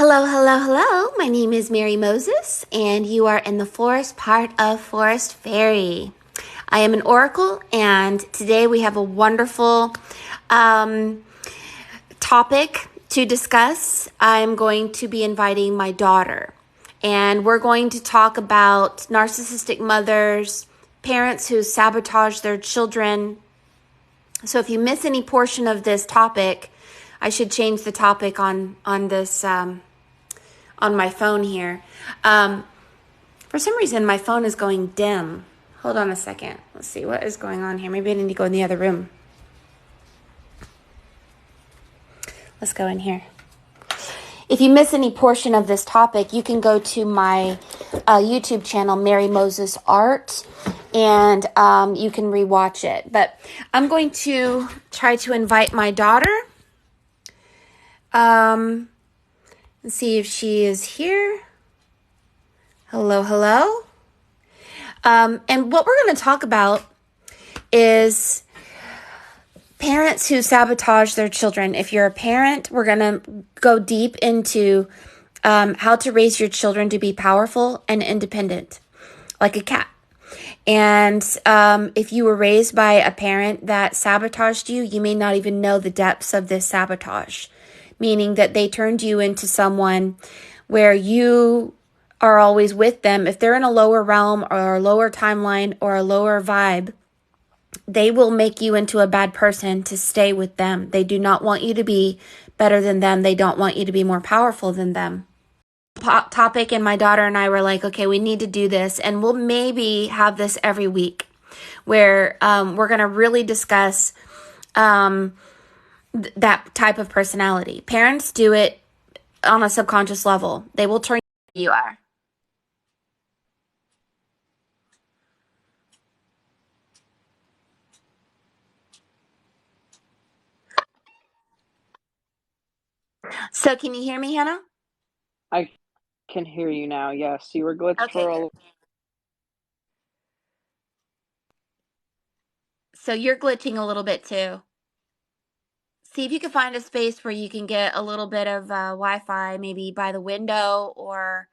Hello, hello, hello. My name is Mary Moses, and you are in the forest part of Forest Fairy. I am an oracle, and today we have a wonderful topic to discuss. I'm going to be inviting my daughter, and we're going to talk about narcissistic mothers, parents who sabotage their children. So if you miss any portion of this topic, I should change the topic on this on my phone here. For some reason, my phone is going dim. Hold on a second. Let's see what is going on here. Maybe I need to go in the other room. Let's go in here. If you miss any portion of this topic, you can go to my YouTube channel, Mary Moses Art, and you can rewatch it. But I'm going to try to invite my daughter. Let's see if she is here. Hello, hello. And what we're going to talk about is parents who sabotage their children. If you're a parent, we're going to go deep into how to raise your children to be powerful and independent, like a cat. And if you were raised by a parent that sabotaged you, you may not even know the depths of this sabotage, meaning that they turned you into someone where you are always with them. If they're in a lower realm or a lower timeline or a lower vibe, they will make you into a bad person to stay with them. They do not want you to be better than them. They don't want you to be more powerful than them. Topic, and my daughter and I were like, okay, we need to do this, and we'll maybe have this every week where we're going to really discuss that type of personality. Parents do it on a subconscious level. They will turn you are. So can you hear me, Hannah? I can hear you now. Yes, you were glitched Okay, for good. a. So you're glitching a little bit too. See if you can find a space where you can get a little bit of Wi-Fi, maybe by the window, or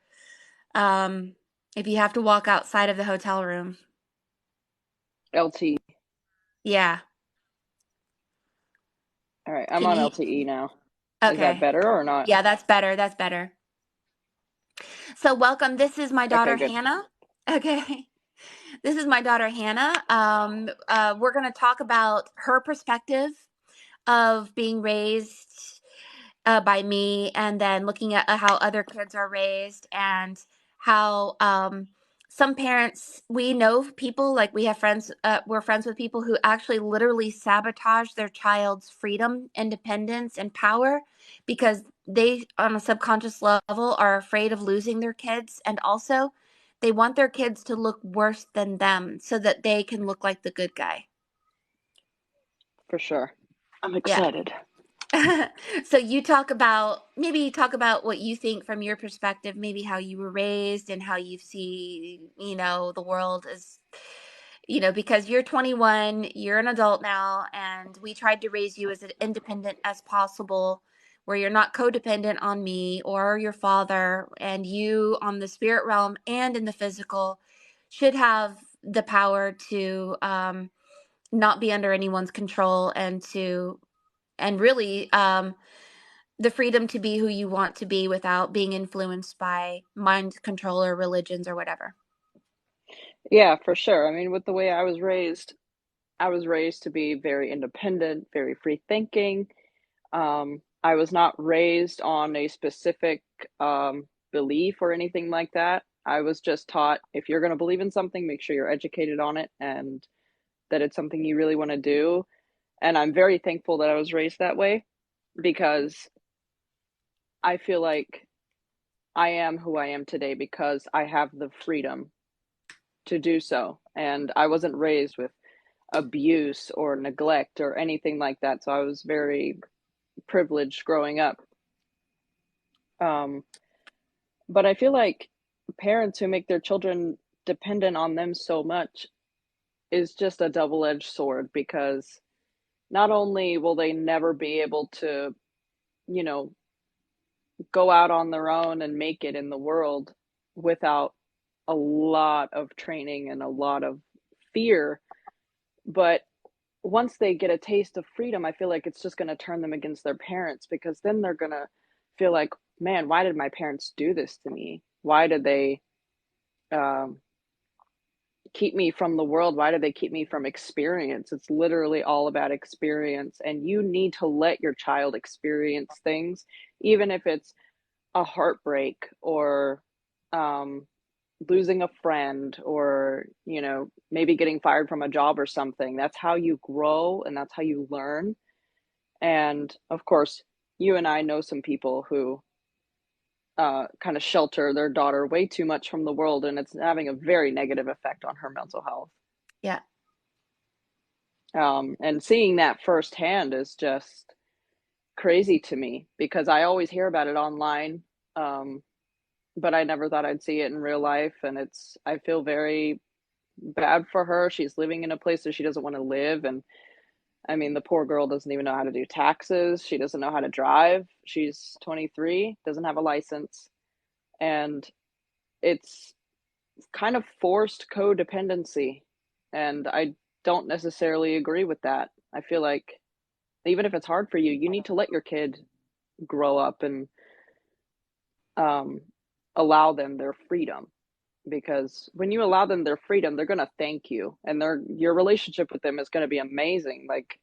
um, if you have to walk outside of the hotel room. LT. Yeah. All right, I'm Can on you? LTE now. Is that Okay. better or not? Yeah, that's better. That's better. So welcome. This is my Okay, daughter good. Hannah. Okay. This is my daughter Hannah. We're going to talk about her perspective of being raised by me, and then looking at how other kids are raised, and how some parents, we know people, like we have friends, we're friends with people who actually literally sabotage their child's freedom, independence, and power because they, on a subconscious level, are afraid of losing their kids. And also, they want their kids to look worse than them so that they can look like the good guy. For sure. I'm Yeah. excited. So you talk about, maybe you talk about what you think from your perspective, maybe how you were raised and how you see, the world as, because you're 21, you're an adult now, and we tried to raise you as independent as possible, where you're not codependent on me or your father, and you on the spirit realm and in the physical should have the power to not be under anyone's control, and really the freedom to be who you want to be without being influenced by mind control or religions or whatever. Yeah, for sure. I mean, with the way I was raised to be very independent, very free thinking. I was not raised on a specific belief or anything like that. I was just taught if you're going to believe in something, make sure you're educated on it and that it's something you really want to do. And I'm very thankful that I was raised that way because I feel like I am who I am today because I have the freedom to do so. And I wasn't raised with abuse or neglect or anything like that. So I was very privileged growing up. Um, but I feel like parents who make their children dependent on them so much is just a double edged sword because not only will they never be able to, you know, go out on their own and make it in the world without a lot of training and a lot of fear. But once they get a taste of freedom, I feel like it's just going to turn them against their parents, because then they're going to feel like, man, why did my parents do this to me? Why did they um, keep me from the world? Why did they keep me from experience? It's literally all about experience. And you need to let your child experience things, even if it's a heartbreak or um, losing a friend, or maybe getting fired from a job or something. That's how you grow and that's how you learn. And of course, you and I know some people who kind of shelter their daughter way too much from the world, and it's having a very negative effect on her mental health. Yeah. And seeing that firsthand is just crazy to me, because I always hear about it online, um, but I never thought I'd see it in real life. And I feel very bad for her. She's living in a place that she doesn't want to live. And I mean, the poor girl doesn't even know how to do taxes. She doesn't know how to drive. She's 23, doesn't have a license. And it's kind of forced codependency. And I don't necessarily agree with that. I feel like even if it's hard for you, you need to let your kid grow up and um, allow them their freedom. Because when you allow them their freedom, they're going to thank you, and your relationship with them is going to be amazing. Like,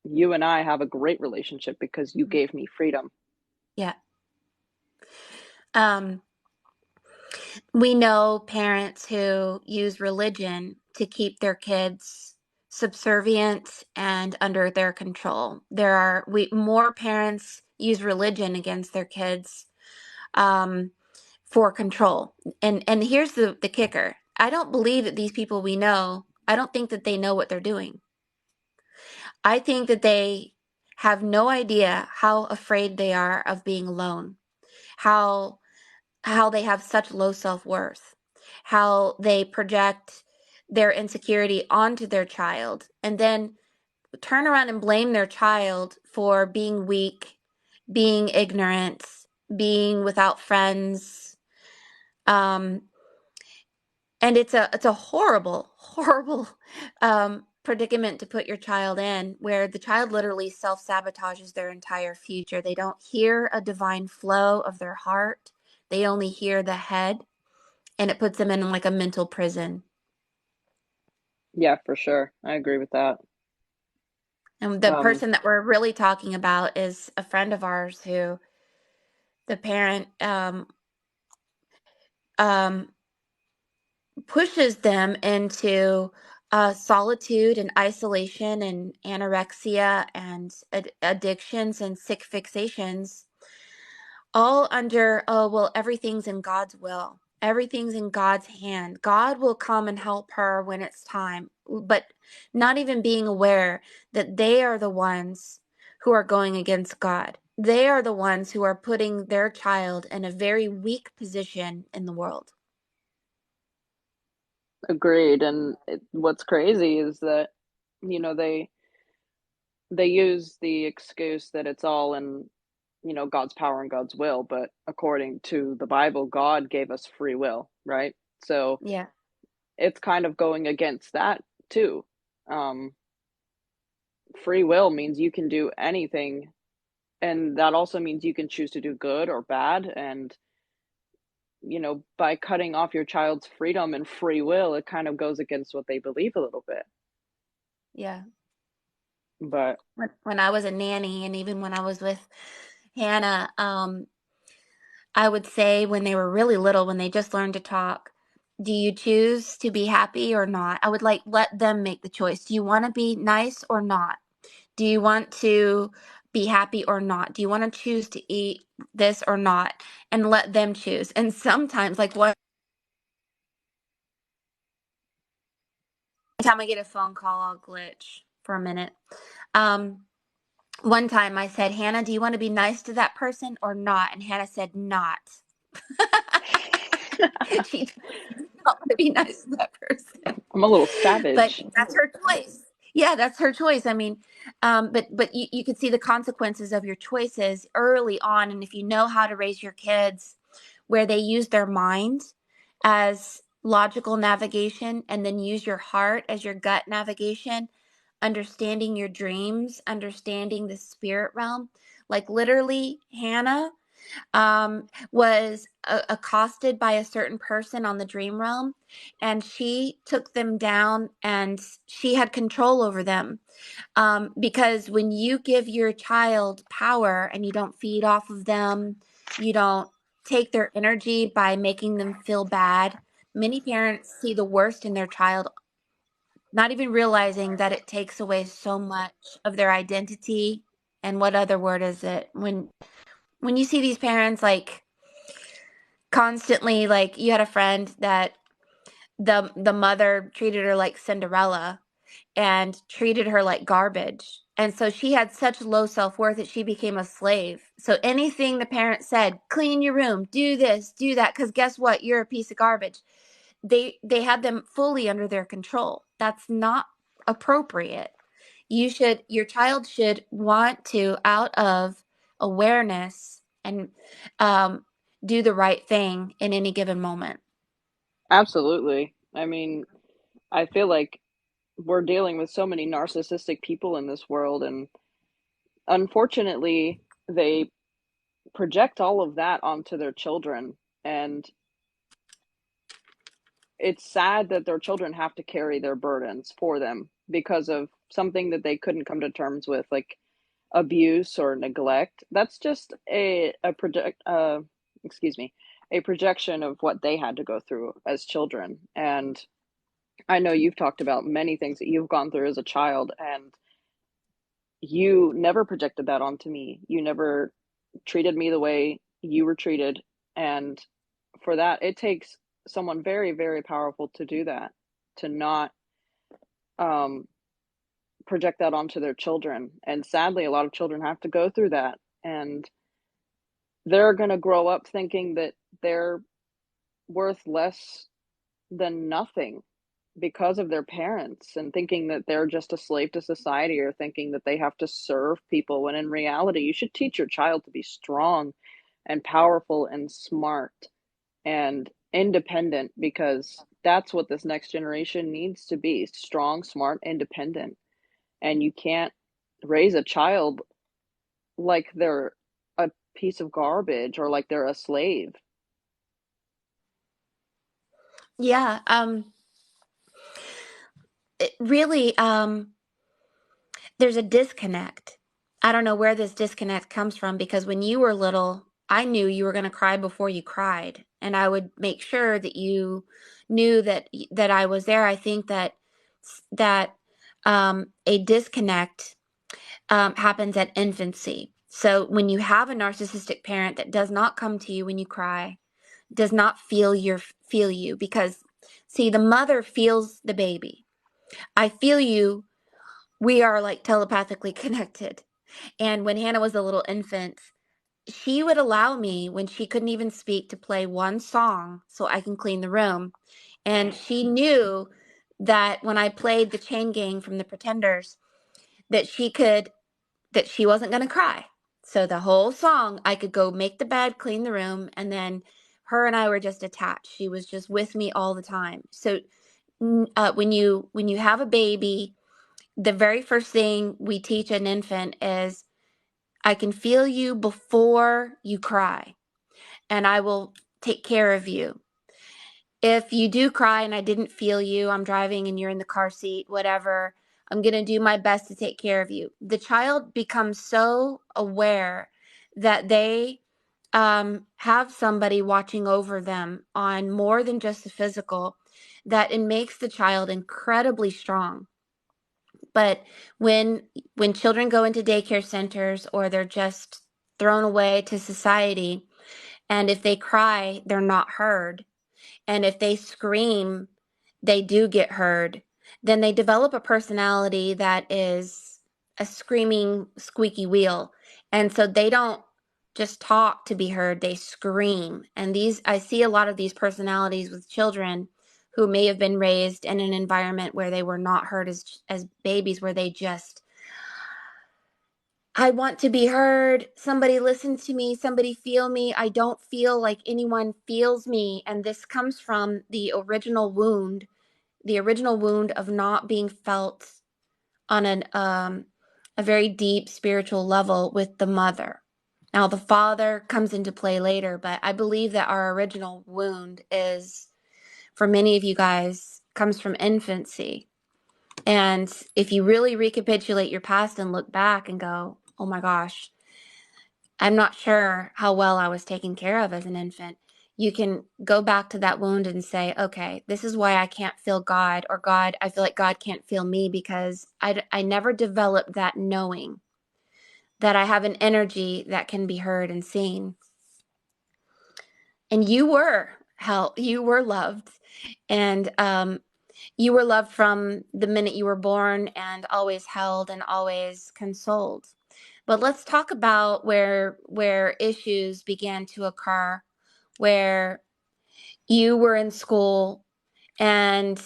you and I have a great relationship because you gave me freedom. Yeah. Um, we know parents who use religion to keep their kids subservient and under their control. More parents use religion against their kids um, for control. And here's the kicker. I don't believe that these people we know, I don't think that they know what they're doing. I think that they have no idea how afraid they are of being alone, how they have such low self-worth, how they project their insecurity onto their child and then turn around and blame their child for being weak, being ignorant, being without friends. Um, and it's a horrible, horrible predicament to put your child in, where the child literally self-sabotages their entire future. They don't hear a divine flow of their heart. They only hear the head, and it puts them in like a mental prison. Yeah, for sure. I agree with that. And the Um, person that we're really talking about is a friend of ours who the parent um, pushes them into solitude and isolation and anorexia and addictions and sick fixations, all under, oh, well, everything's in God's will. Everything's in God's hand. God will come and help her when it's time. But not even being aware that they are the ones who are going against God. They are the ones who are putting their child in a very weak position in the world. Agreed. And what's crazy is that, you know, they use the excuse that it's all in, God's power and God's will. But according to the Bible, God gave us free will, right? So Yeah. it's kind of going against that too. Um, Free will means you can do anything, and that also means you can choose to do good or bad. And by cutting off your child's freedom and free will, it kind of goes against what they believe a little bit. Yeah. But When I was a nanny, and even when I was with Hannah, I would say when they were really little, when they just learned to talk, do you choose to be happy or not? I would like let them make the choice. Do you want to be nice or not? Do you want to be happy or not? Do you want to choose to eat this or not? And let them choose. And sometimes, like one time I get a phone call, I'll glitch for a minute. Um, One time I said, Hannah, do you want to be nice to that person or not? And Hannah said, not. She does not want to be nice to that person. I'm a little But savage. that's her choice. Yeah, that's her choice. I mean, but you could see the consequences of your choices early on, and if you know how to raise your kids where they use their mind as logical navigation, and then use your heart as your gut navigation, understanding your dreams, understanding the spirit realm, like literally, Hannah was accosted by a certain person on the dream realm, and she took them down, and she had control over them. Because when you give your child power and you don't feed off of them, you don't take their energy by making them feel bad. Many parents see the worst in their child, not even realizing that it takes away so much of their identity. And what other word is it? When you see these parents like constantly, like you had a friend that the mother treated her like Cinderella and treated her like garbage. And so she had such low self-worth that she became a slave. So anything the parent said, clean your room, do this, do that, because guess what? You're a piece of garbage. They had them fully under their control. That's not appropriate. Your child should want to, out of awareness, and um, do the right thing in any given moment. Absolutely. I mean, I feel like we're dealing with so many narcissistic people in this world, and unfortunately, they project all of that onto their children. And it's sad that their children have to carry their burdens for them because of something that they couldn't come to terms with, like abuse or neglect. That's just a project excuse me, a projection of what they had to go through as children. And I know you've talked about many things that you've gone through as a child, and you never projected that onto me. You never treated me the way you were treated. And for that, it takes someone very, very powerful to do that, to not um, project that onto their children. And sadly, a lot of children have to go through that. And they're going to grow up thinking that they're worth less than nothing because of their parents, and thinking that they're just a slave to society, or thinking that they have to serve people, when in reality you should teach your child to be strong and powerful and smart and independent, because that's what this next generation needs to be: strong, smart, independent. And you can't raise a child like they're a piece of garbage or like they're a slave. Yeah, it really, there's a disconnect. I don't know where this disconnect comes from, because when you were little, I knew you were going to cry before you cried, and I would make sure that you knew that I was there. I think that a disconnect happens at infancy. So when you have a narcissistic parent that does not come to you when you cry, does not feel you, because see, the mother feels the baby. I feel you. We are like telepathically connected. And when Hannah was a little infant, she would allow me, when she couldn't even speak, to play one song so I can clean the room. And she knew that when I played the chain gang from the Pretenders, that she wasn't going to cry. So the whole song, I could go make the bed, clean the room, and then her and I were just attached. She was just with me all the time. So when you have a baby, the very first thing we teach an infant is, I can feel you before you cry, and I will take care of you. If you do cry and I didn't feel you, I'm driving and you're in the car seat, whatever, I'm going to do my best to take care of you. The child becomes so aware that they have somebody watching over them on more than just the physical, that it makes the child incredibly strong. But when children go into daycare centers, or they're just thrown away to society, and if they cry, they're not heard, and if they scream, they do get heard, then they develop a personality that is a screaming, squeaky wheel. And so they don't just talk to be heard, they scream. And I see a lot of these personalities with children who may have been raised in an environment where they were not heard as babies, where they just, I want to be heard. Somebody listen to me. Somebody feel me. I don't feel like anyone feels me. And this comes from the original wound of not being felt on a very deep spiritual level with the mother. Now, the father comes into play later, but I believe that our original wound is, for many of you guys, comes from infancy. And if you really recapitulate your past and look back and go, oh my gosh, I'm not sure how well I was taken care of as an infant, you can go back to that wound and say, okay, this is why I can't feel God, or God, I feel like God can't feel me, because I never developed that knowing that I have an energy that can be heard and seen. And you were loved. And you were loved from the minute you were born, and always held and always consoled. But let's talk about where issues began to occur, where you were in school and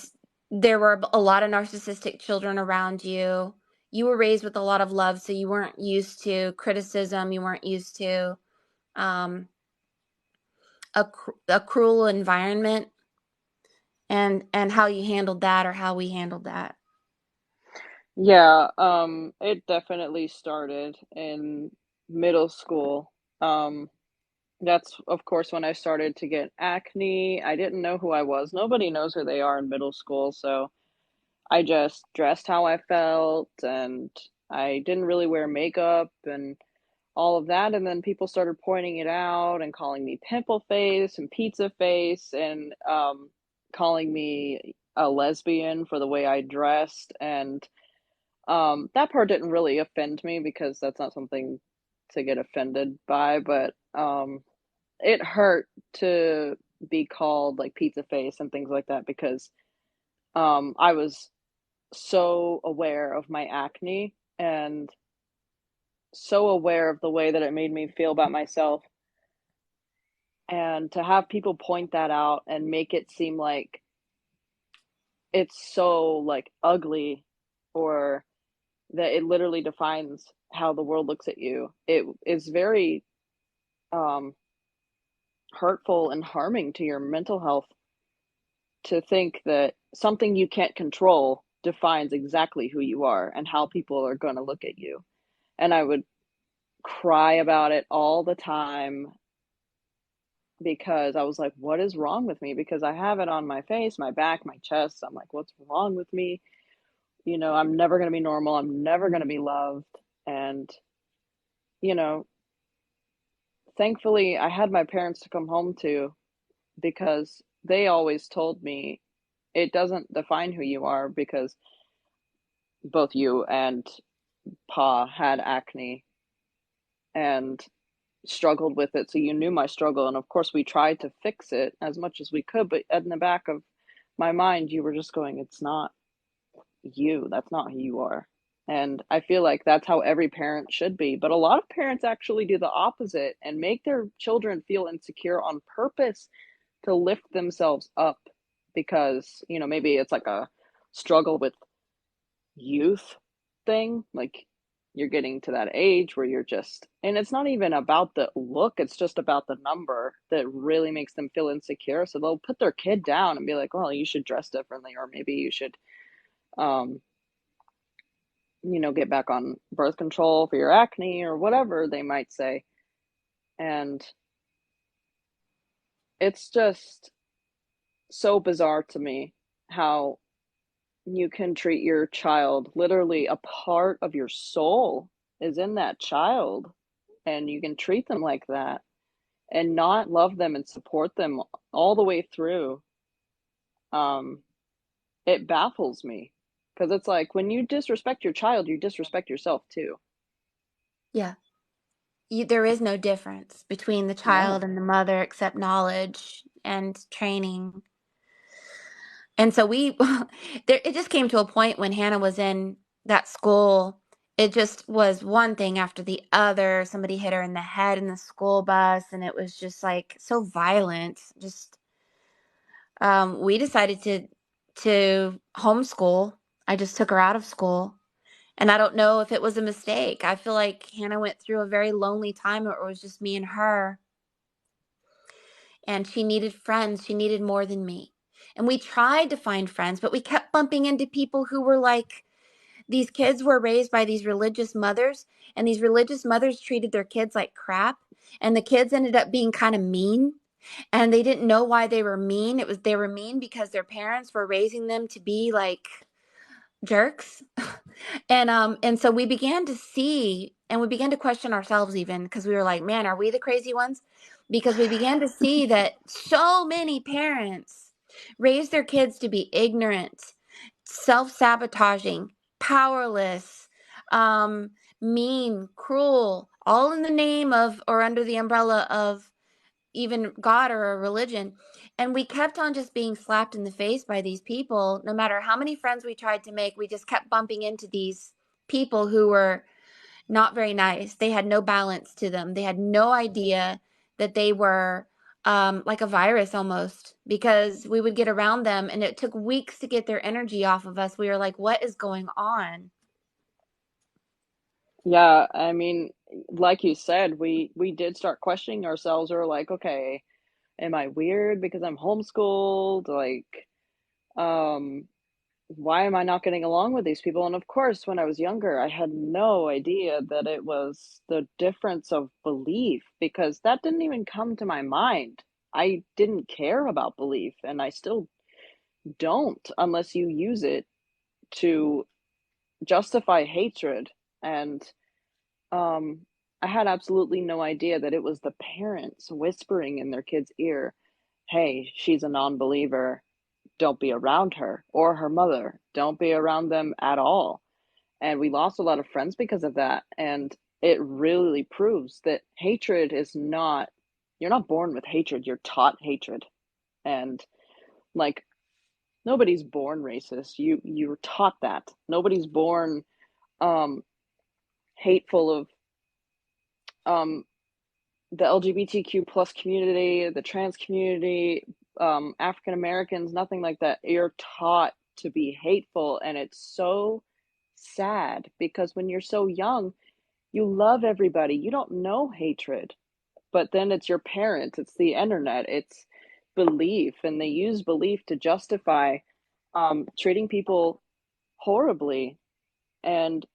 there were a lot of narcissistic children around you. You were raised with a lot of love, so you weren't used to criticism. You weren't used to um, a cruel environment, and how you handled that, or how we handled that. Yeah, it definitely started in middle school. Um, that's of course when I started to get acne. I didn't know who I was. Nobody knows who they are in middle school, so I just dressed how I felt, and I didn't really wear makeup and all of that. And then people started pointing it out and calling me pimple face and pizza face, and calling me a lesbian for the way I dressed. And that part didn't really offend me because that's not something to get offended by, but it hurt to be called like pizza face and things like that because I was so aware of my acne and so aware of the way that it made me feel about myself. And to have people point that out and make it seem like it's so like ugly, or that it literally defines how the world looks at you, it is very um, hurtful and harming to your mental health to think that something you can't control defines exactly who you are and how people are going to look at you. And I would cry about it all the time because I was like, what is wrong with me? Because I have it on my face, my back, my chest. I'm like, what's wrong with me? You know, I'm never going to be normal. I'm never going to be loved. And, you know, thankfully, I had my parents to come home to because they always told me it doesn't define who you are because both you and Pa had acne and struggled with it. So you knew my struggle. And of course, we tried to fix it as much as we could. But in the back of my mind, you were just going, it's not you. That's not who you are. And I feel like that's how every parent should be. But a lot of parents actually do the opposite and make their children feel insecure on purpose to lift themselves up because, you know, maybe it's like a struggle with youth thing. Like you're getting to that age where you're just, and it's not even about the look, it's just about the number that really makes them feel insecure. So they'll put their kid down and be like, well, you should dress differently, or maybe you should, um, you know, get back on birth control for your acne or whatever they might say. And it's just so bizarre to me how you can treat your child, literally a part of your soul is in that child, and you can treat them like that and not love them and support them all the way through. um it baffles me because it's like when you disrespect your child, you disrespect yourself too. Yeah. There is no difference between the child No. and the mother except knowledge and training. And so it just came to a point when Hannah was in that school. It just was one thing after the other. Somebody hit her in the head in the school bus, and it was just like so violent. Just we decided to homeschool. I just took her out of school. And I don't know if it was a mistake. I feel like Hannah went through a very lonely time where it was just me and her. And she needed friends. She needed more than me. And we tried to find friends, but we kept bumping into people who were like, these kids were raised by these religious mothers, and these religious mothers treated their kids like crap. And the kids ended up being kind of mean, and they didn't know why they were mean. They were mean because their parents were raising them to be like jerks. And so we began to see, and we began to question ourselves, even because we were like, man, are we the crazy ones? Because we began to see that so many parents raise their kids to be ignorant, self-sabotaging, powerless, um, mean, cruel, all in the name of or under the umbrella of even God or a religion. And we kept on just being slapped in the face by these people. No matter how many friends we tried to make, we just kept bumping into these people who were not very nice. They had no balance to them. They had no idea that they were like a virus almost, because we would get around them and it took weeks to get their energy off of us. We were like, what is going on? Yeah, I mean, like you said, we did start questioning ourselves. We're like, okay, am I weird because I'm homeschooled? Like, um, why am I not getting along with these people? And of course, when I was younger, I had no idea that it was the difference of belief because that didn't even come to my mind. I didn't care about belief, and I still don't unless you use it to justify hatred. And um, I had absolutely no idea that it was the parents whispering in their kid's ear, hey, she's a non believer, don't be around her, or her mother, don't be around them at all. And we lost a lot of friends because of that. And it really proves that hatred is not, you're not born with hatred, you're taught hatred. And like, nobody's born racist. You're taught that. Nobody's born um hateful of um the LGBTQ plus community, the trans community, African Americans, nothing like that. You're taught to be hateful, and it's so sad because when you're so young, you love everybody. You don't know hatred, but then it's your parents, it's the internet, it's belief, and they use belief to justify treating people horribly. And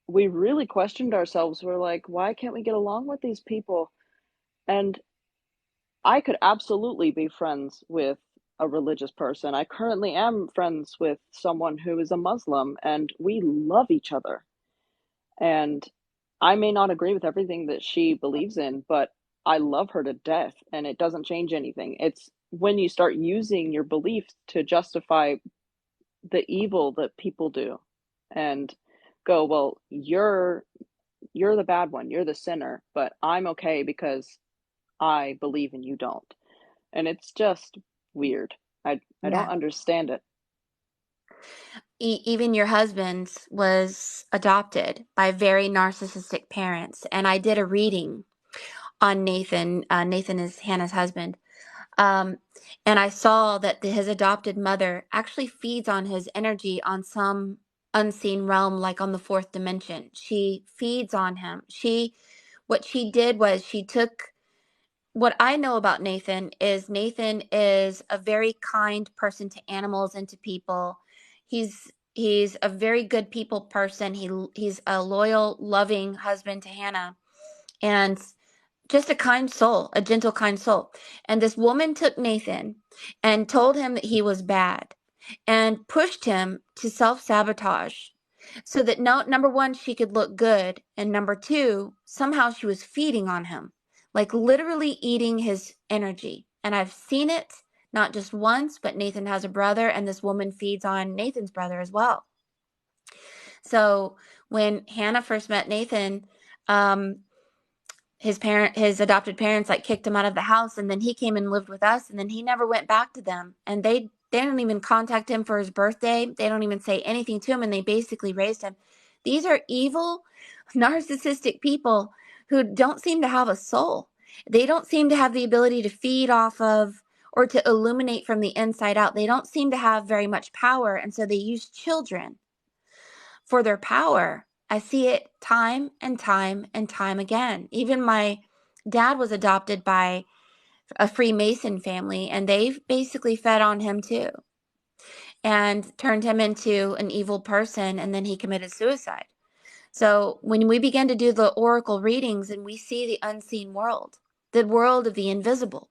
we really questioned ourselves. We're like, why can't we get along with these people? And I could absolutely be friends with a religious person. I currently am friends with someone who is a Muslim, and we love each other. And I may not agree with everything that she believes in, but I love her to death, and it doesn't change anything. It's when you start using your beliefs to justify the evil that people do and go, well, you're the bad one, you're the sinner, but I'm okay because I believe and you don't. And it's just weird. I don't Yeah. understand it. Even your husband was adopted by very narcissistic parents. And I did a reading on Nathan. Nathan is Hannah's husband. Um, and I saw that his adopted mother actually feeds on his energy on some unseen realm, like on the fourth dimension. She feeds on him. What she did was she took, what I know about Nathan is a very kind person to animals and to people. He's a very good people person. He's a loyal, loving husband to Hannah, and just a kind soul, a gentle, kind soul. And this woman took Nathan and told him that he was bad and pushed him to self sabotage so that no, number one, she could look good. And number two, somehow she was feeding on him, like literally eating his energy. And I've seen it not just once, but Nathan has a brother, and this woman feeds on Nathan's brother as well. So when Hannah first met Nathan, um, his adopted parents like kicked him out of the house, and then he came and lived with us, and then he never went back to them, and they don't even contact him for his birthday. They don't even say anything to him, and they basically raised him. These are evil narcissistic people who don't seem to have a soul. They don't seem to have the ability to feed off of or to illuminate from the inside out. They don't seem to have very much power, and so they use children for their power. I see it time and time and time again. Even my dad was adopted by a Freemason family, and they basically fed on him too and turned him into an evil person, and then he committed suicide. So when we begin to do the oracle readings and we see the unseen world, the world of the invisible,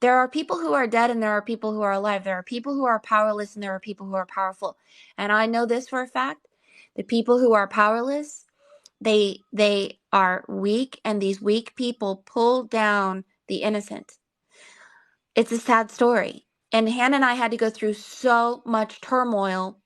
there are people who are dead and there are people who are alive. There are people who are powerless and there are people who are powerful. And I know this for a fact. The people who are powerless, they are weak, and these weak people pull down the innocent. It's a sad story. And Hannah and I had to go through so much turmoil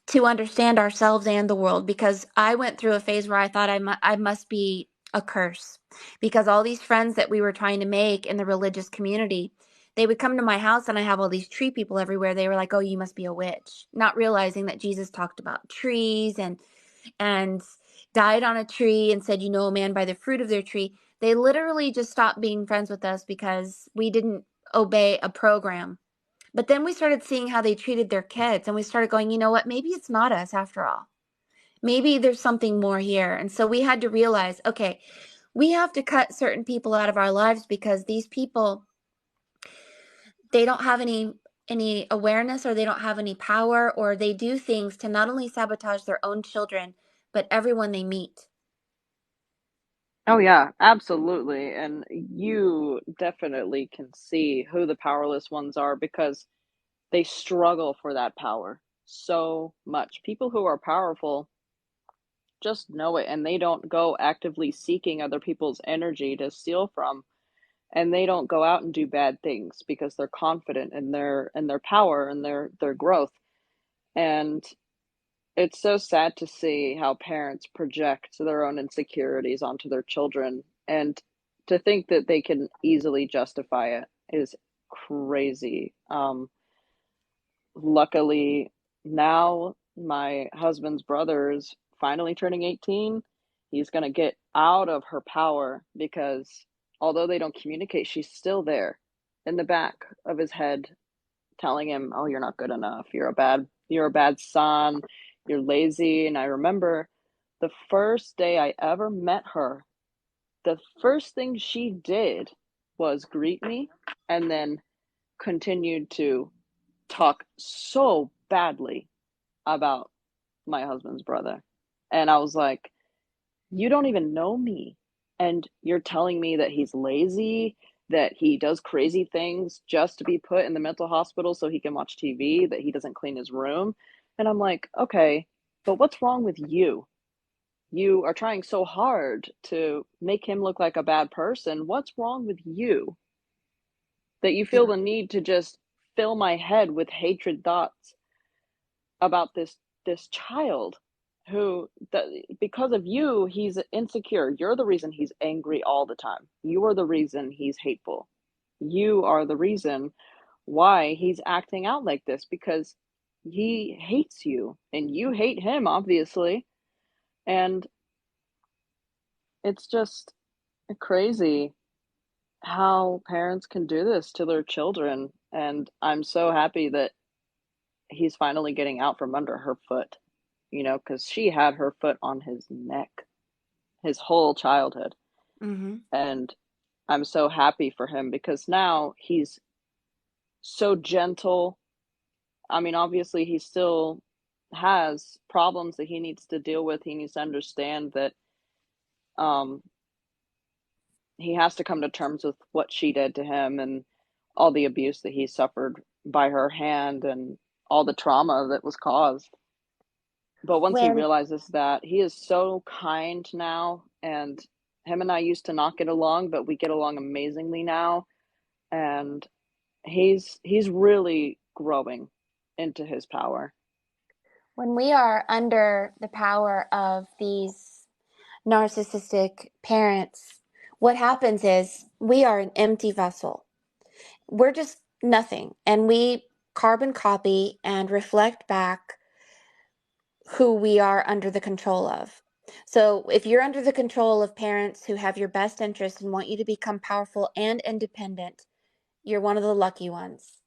to understand ourselves and the world, because I went through a phase where I thought I must be a curse, because all these friends that we were trying to make in the religious community, they would come to my house and I have all these tree people everywhere. They were like, "Oh, you must be a witch," not realizing that Jesus talked about trees and died on a tree and said, "You know a man by the fruit of their tree." They literally just stopped being friends with us because we didn't obey a program. But then we started seeing how they treated their kids, and we started going, you know what? Maybe it's not us after all. Maybe there's something more here. And so we had to realize, okay, we have to cut certain people out of our lives because these people, they don't have any awareness, or they don't have any power, or they do things to not only sabotage their own children, but everyone they meet. Oh yeah, absolutely. And you definitely can see who the powerless ones are because they struggle for that power so much. People who are powerful just know it and they don't go actively seeking other people's energy to steal from, and they don't go out and do bad things because they're confident in their power and their growth. And it's so sad to see how parents project their own insecurities onto their children, and to think that they can easily justify it is crazy. Luckily, now my husband's brother is finally turning 18. He's going to get out of her power because although they don't communicate, she's still there in the back of his head telling him, "Oh, you're not good enough. You're a bad son. You're lazy." And I remember the first day I ever met her, the first thing she did was greet me and then continued to talk so badly about my husband's brother. And I was like, "You don't even know me. And you're telling me that he's lazy, that he does crazy things just to be put in the mental hospital so he can watch TV, that he doesn't clean his room." And I'm like, "Okay, but what's wrong with you? You are trying so hard to make him look like a bad person. What's wrong with you that you feel Yeah. the need to just fill my head with hatred thoughts about this child who, because of you, he's insecure. You're the reason he's angry all the time. You are the reason he's hateful. You are the reason why he's acting out like this, because he hates you and you hate him, obviously." And it's just crazy how parents can do this to their children. And I'm so happy that he's finally getting out from under her foot, because she had her foot on his neck his whole childhood. Mm-hmm. And I'm so happy for him because now he's so gentle. I mean, obviously, he still has problems that he needs to deal with. He needs to understand that um, he has to come to terms with what she did to him and all the abuse that he suffered by her hand and all the trauma that was caused. But once he When realizes that, he is so kind now, and him and I used to not get along, but we get along amazingly now, and he's really growing into his power. when we are under the power of these narcissistic parents, what happens is we are an empty vessel. We're just nothing. And we carbon copy and reflect back who we are under the control of. So if you're under the control of parents who have your best interest and want you to become powerful and independent, You're one of the lucky ones.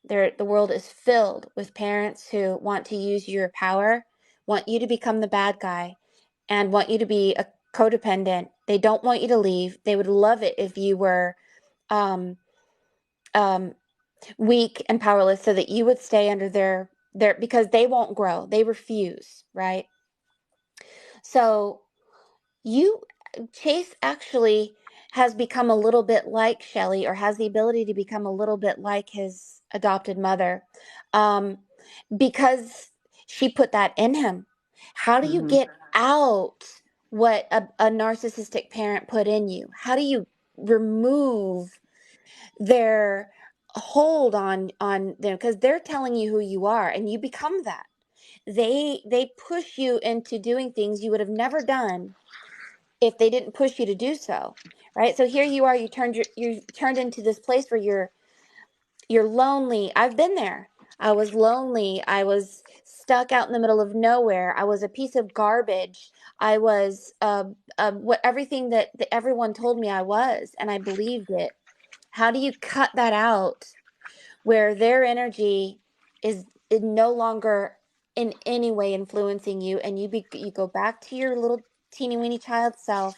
The world is filled with parents who want to use your power, want you to become the bad guy, and want you to be a codependent. They don't want you to leave. They would love it if you were um, um, weak and powerless, so that you would stay under their because they won't grow. They refuse, right? So you Chase actually has become a little bit like Shelley, or has the ability to become a little bit like his adopted mother, um, because she put that in him. How do you Mhm. get out what a narcissistic parent put in you? How do you remove their hold on them, because they're telling you who you are and you become that. They push you into doing things you would have never done if they didn't push you to do so, right? So here you are, you turned into this place where you're lonely. I've been there. I was lonely. I was stuck out in the middle of nowhere. I was a piece of garbage. I was what everything that everyone told me I was, and I believed it. How do you cut that out where their energy is no longer in any way influencing you, and you go back to your little teeny weeny child self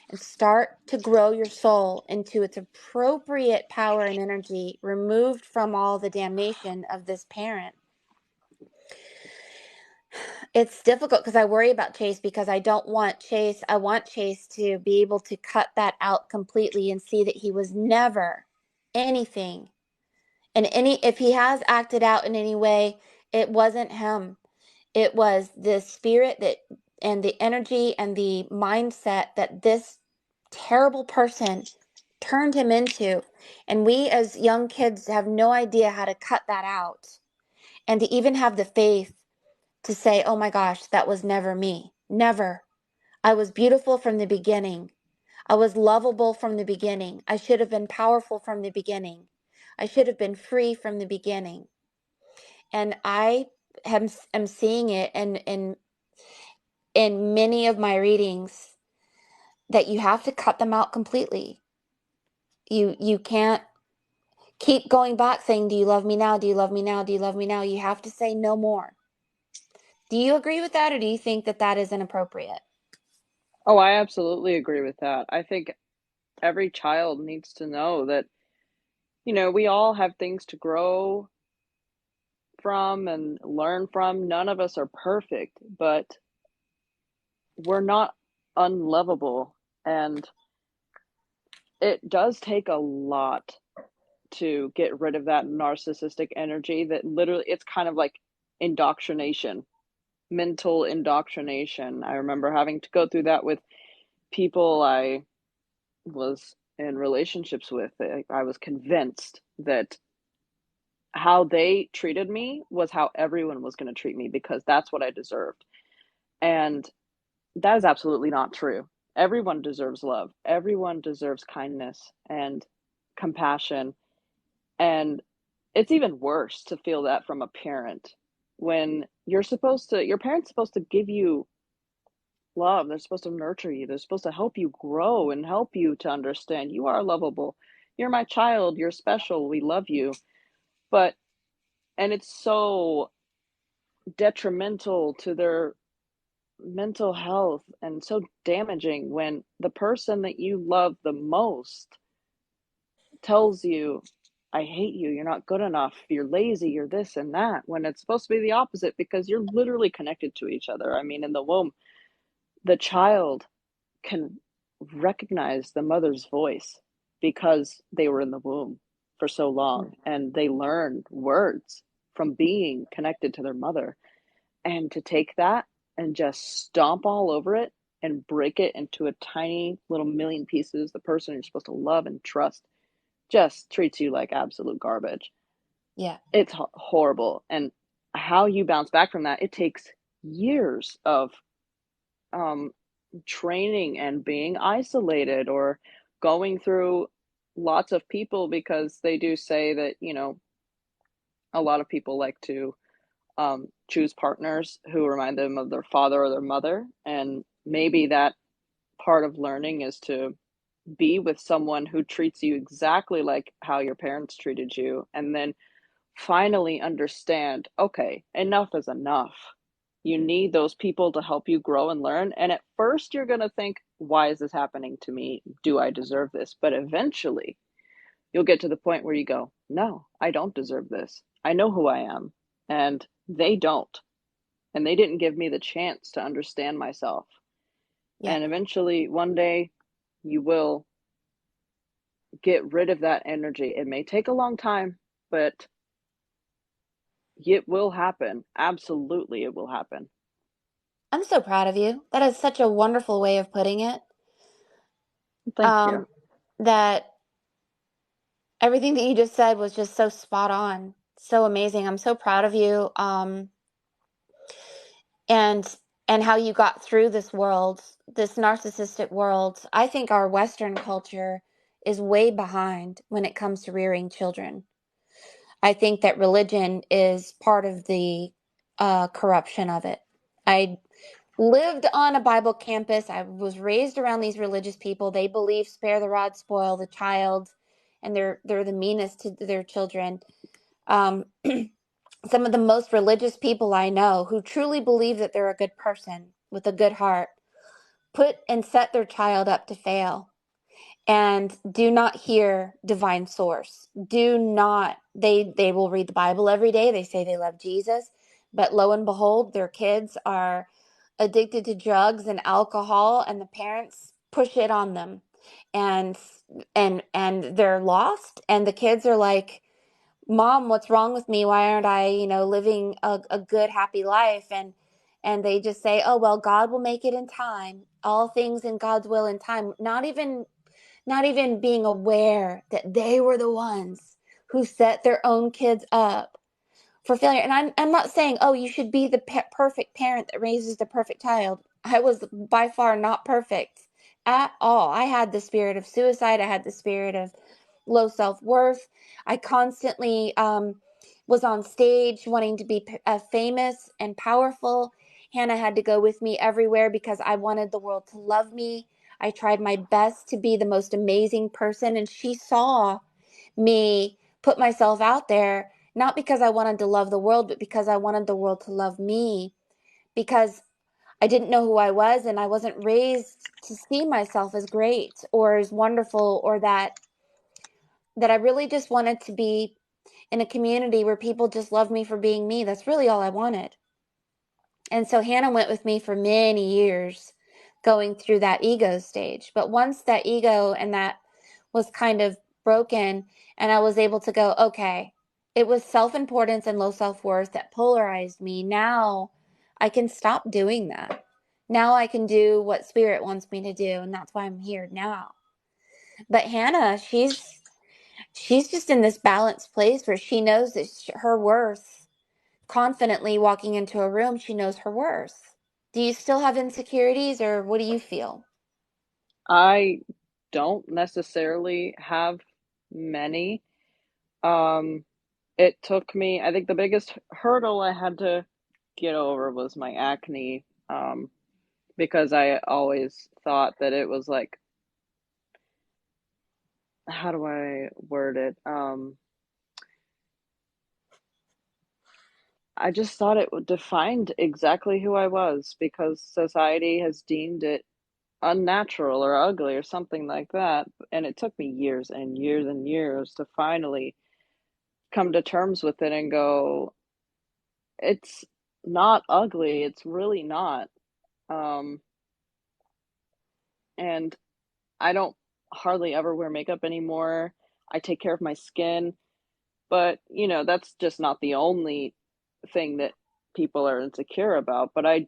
and start to grow your soul into its appropriate power and energy, removed from all the damnation of this parent? It's difficult because I worry about Chase, because I want Chase to be able to cut that out completely and see that he was never anything. And if he has acted out in any way, it wasn't him. It was the spirit that and the energy and the mindset that this terrible person turned him into. And we as young kids have no idea how to cut that out. And to even have the faith to say, "Oh my gosh, that was never me. Never. I was beautiful from the beginning. I was lovable from the beginning. I should have been powerful from the beginning. I should have been free from the beginning." And am seeing it in many of my readings, that you have to cut them out completely. You can't keep going back saying, "Do you love me now? Do you love me now? Do you love me now?" You have to say no more. Do you agree with that, or do you think that that is inappropriate? Oh, I absolutely agree with that. I think every child needs to know that, we all have things to grow from and learn from. None of us are perfect, but we're not unlovable. And it does take a lot to get rid of that narcissistic energy that literally it's kind of like indoctrination, mental indoctrination. I remember having to go through that with people I was in relationships with. I was convinced that how they treated me was how everyone was going to treat me because that's what I deserved. And that is absolutely not true. Everyone deserves love. Everyone deserves kindness and compassion. And it's even worse to feel that from a parent when your parent's supposed to give you love. They're supposed to nurture you. They're supposed to help you grow and help you to understand you are lovable. You're my child. You're special. We love you. But, and it's so detrimental to their mental health and so damaging when the person that you love the most tells you, I hate you, you're not good enough, you're lazy, you're this and that, when it's supposed to be the opposite because you're literally connected to each other. I mean, in the womb, the child can recognize the mother's voice because they were in the womb for so long and they learned words from being connected to their mother. And to take that and just stomp all over it and break it into a tiny little million pieces, the person you're supposed to love and trust just treats you like absolute garbage. Yeah. It's horrible. And how you bounce back from that, it takes years of um, training and being isolated or going through lots of people because they do say that, a lot of people like to choose partners who remind them of their father or their mother. And maybe that part of learning is to be with someone who treats you exactly like how your parents treated you, and then finally understand, okay, enough is enough. You need those people to help you grow and learn. And at first, you're going to think, why is this happening to me? Do I deserve this? But eventually, you'll get to the point where you go, no, I don't deserve this. I know who I am, and they don't. And they didn't give me the chance to understand myself. Yeah. And eventually, one day, you will get rid of that energy. It may take a long time, but it will happen. Absolutely, it will happen. I'm so proud of you. That is such a wonderful way of putting it. Thank you. Um, that everything that you just said was just so spot on, so amazing. I'm so proud of you. And how you got through this world, this narcissistic world. I think our Western culture is way behind when it comes to rearing children. I think that religion is part of the corruption of it. I lived on a Bible campus. I was raised around these religious people. They believe spare the rod, spoil the child, and they're the meanest to their children. Um, some of the most religious people I know who truly believe that they're a good person with a good heart put and set their child up to fail and do not hear divine source. Do not, they will read the Bible every day. They say they love Jesus, but lo and behold, their kids are addicted to drugs and alcohol, and the parents push it on them. And they're lost, and the kids are like, Mom, what's wrong with me? Why aren't I, living a good, happy life? And they just say, oh, well, God will make it in time. All things in God's will in time. Not even being aware that they were the ones who set their own kids up for failure. And I'm not saying, oh, you should be the perfect parent that raises the perfect child. I was by far not perfect at all. I had the spirit of suicide. I had the spirit of low self-worth. I constantly was on stage wanting to be famous and powerful. Hannah had to go with me everywhere because I wanted the world to love me. I tried my best to be the most amazing person, and she saw me put myself out there, not because I wanted to love the world, but because I wanted the world to love me, because I didn't know who I was, and I wasn't raised to see myself as great or as wonderful, or that I really just wanted to be in a community where people just love me for being me. That's really all I wanted. And so Hannah went with me for many years going through that ego stage. But once that ego and that was kind of broken, and I was able to go, okay, it was self-importance and low self-worth that polarized me. Now I can stop doing that. Now I can do what spirit wants me to do, and that's why I'm here now. But Hannah, she's just in this balanced place where she knows that her worth, confidently walking into a room, she knows her worth. Do you still have insecurities, or what do you feel? I don't necessarily have many. Um, it took me, I think the biggest hurdle I had to get over was my acne, because I always thought that it was like, how do I word it? I just thought it defined exactly who I was because society has deemed it unnatural or ugly or something like that. And it took me years and years and years to finally come to terms with it and go, it's not ugly. It's really not. Um, and I don't hardly ever wear makeup anymore. I take care of my skin, but that's just not the only thing that people are insecure about. But I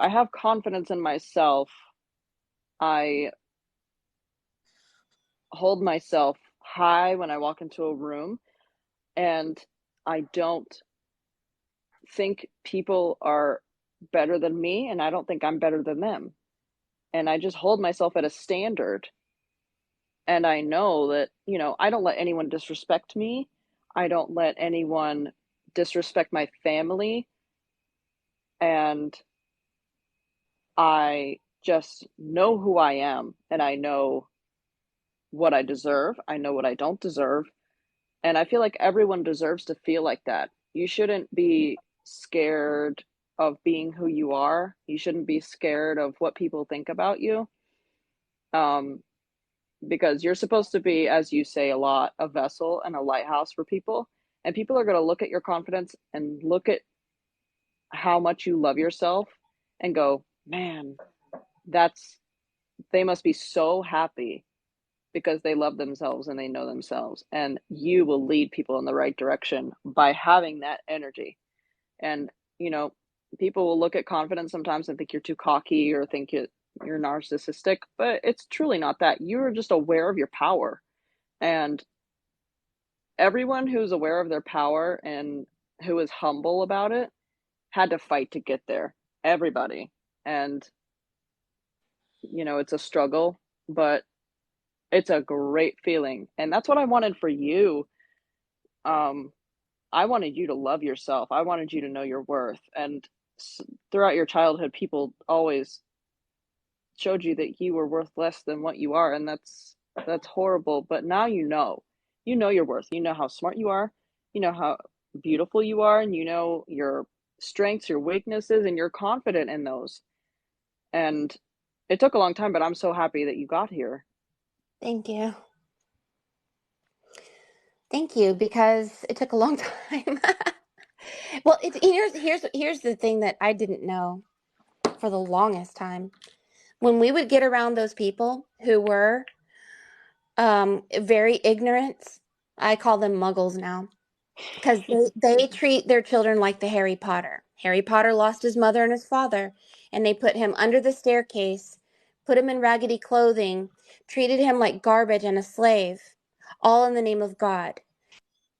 have confidence in myself. I hold myself high when I walk into a room, and I don't think people are better than me, and I don't think I'm better than them. And I just hold myself at a standard. And I know that, I don't let anyone disrespect me. I don't let anyone disrespect my family. And I just know who I am. And I know what I deserve. I know what I don't deserve. And I feel like everyone deserves to feel like that. You shouldn't be scared of being who you are. You shouldn't be scared of what people think about you. Um, because you're supposed to be, as you say a lot, a vessel and a lighthouse for people. And people are going to look at your confidence and look at how much you love yourself and go, man, that's, they must be so happy because they love themselves and they know themselves. And you will lead people in the right direction by having that energy. And, you know, people will look at confidence sometimes and think you're too cocky or think you're narcissistic, but it's truly not that. You're just aware of your power. And everyone who's aware of their power and who is humble about it had to fight to get there. Everybody. And, you know, it's a struggle, but it's a great feeling. And that's what I wanted for you. Um, I wanted you to love yourself. I wanted you to know your worth. And throughout your childhood, people always showed you that you were worth less than what you are, and that's horrible. But now you know your worth. You know how smart you are. You know how beautiful you are, and you know your strengths, your weaknesses, and you're confident in those. And it took a long time, but I'm so happy that you got here. Thank you. Thank you, because it took a long time. Well, here's the thing that I didn't know for the longest time. When we would get around those people who were very ignorant, I call them muggles now, because they treat their children like the Harry Potter. Harry Potter lost his mother and his father, and they put him under the staircase, put him in raggedy clothing, treated him like garbage and a slave, all in the name of God.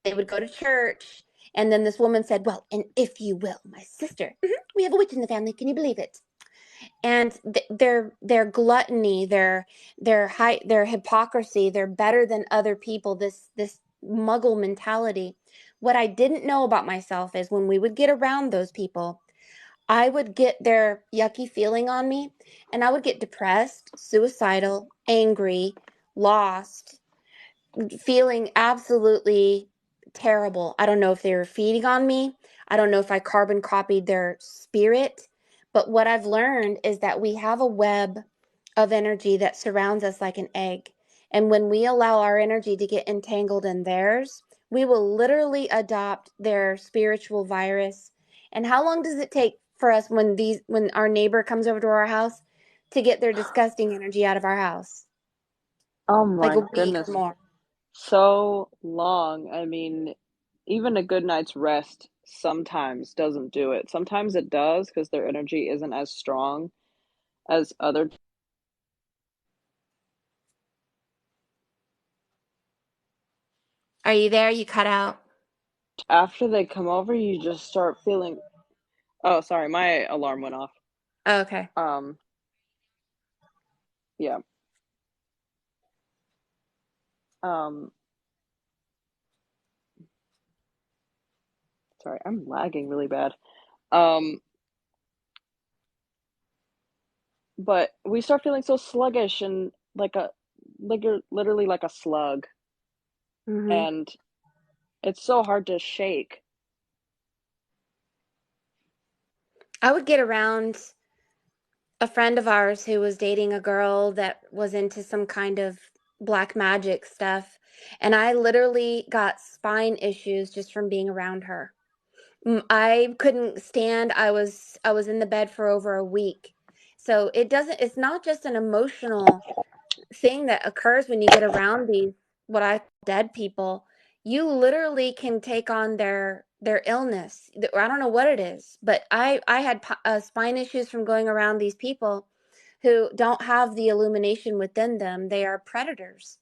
They would go to church, and then this woman said, "Well, and if you will, my sister, we have a witch in the family. Can you believe it?" And their gluttony, their hypocrisy, they're better than other people. This muggle mentality. What I didn't know about myself is when we would get around those people, I would get their yucky feeling on me, and I would get depressed, suicidal, angry, lost, feeling absolutely terrible. I don't know if they were feeding on me. I don't know if I carbon copied their spirit. But what I've learned is that we have a web of energy that surrounds us like an egg. And when we allow our energy to get entangled in theirs, we will literally adopt their spiritual virus. And how long does it take for us when our neighbor comes over to our house to get their disgusting energy out of our house? Oh Like my a week or goodness. more. So long. I mean, even a good night's rest sometimes doesn't do it. Sometimes it does because their energy isn't as strong as other. Are you there? You cut out. After they come over, you just start feeling. Oh, sorry, my alarm went off. Oh, okay. Um, yeah. Um, sorry, I'm lagging really bad. Um, but we start feeling so sluggish and like you're literally like a slug, Hmm. and it's so hard to shake. I would get around a friend of ours who was dating a girl that was into some kind of black magic stuff. And I literally got spine issues just from being around her. I couldn't stand. I was in the bed for over a week. So it's not just an emotional thing that occurs when you get around these what I call dead people. You literally can take on their illness. I don't know what it is, but I had spine issues from going around these people who don't have the illumination within them. They are predators.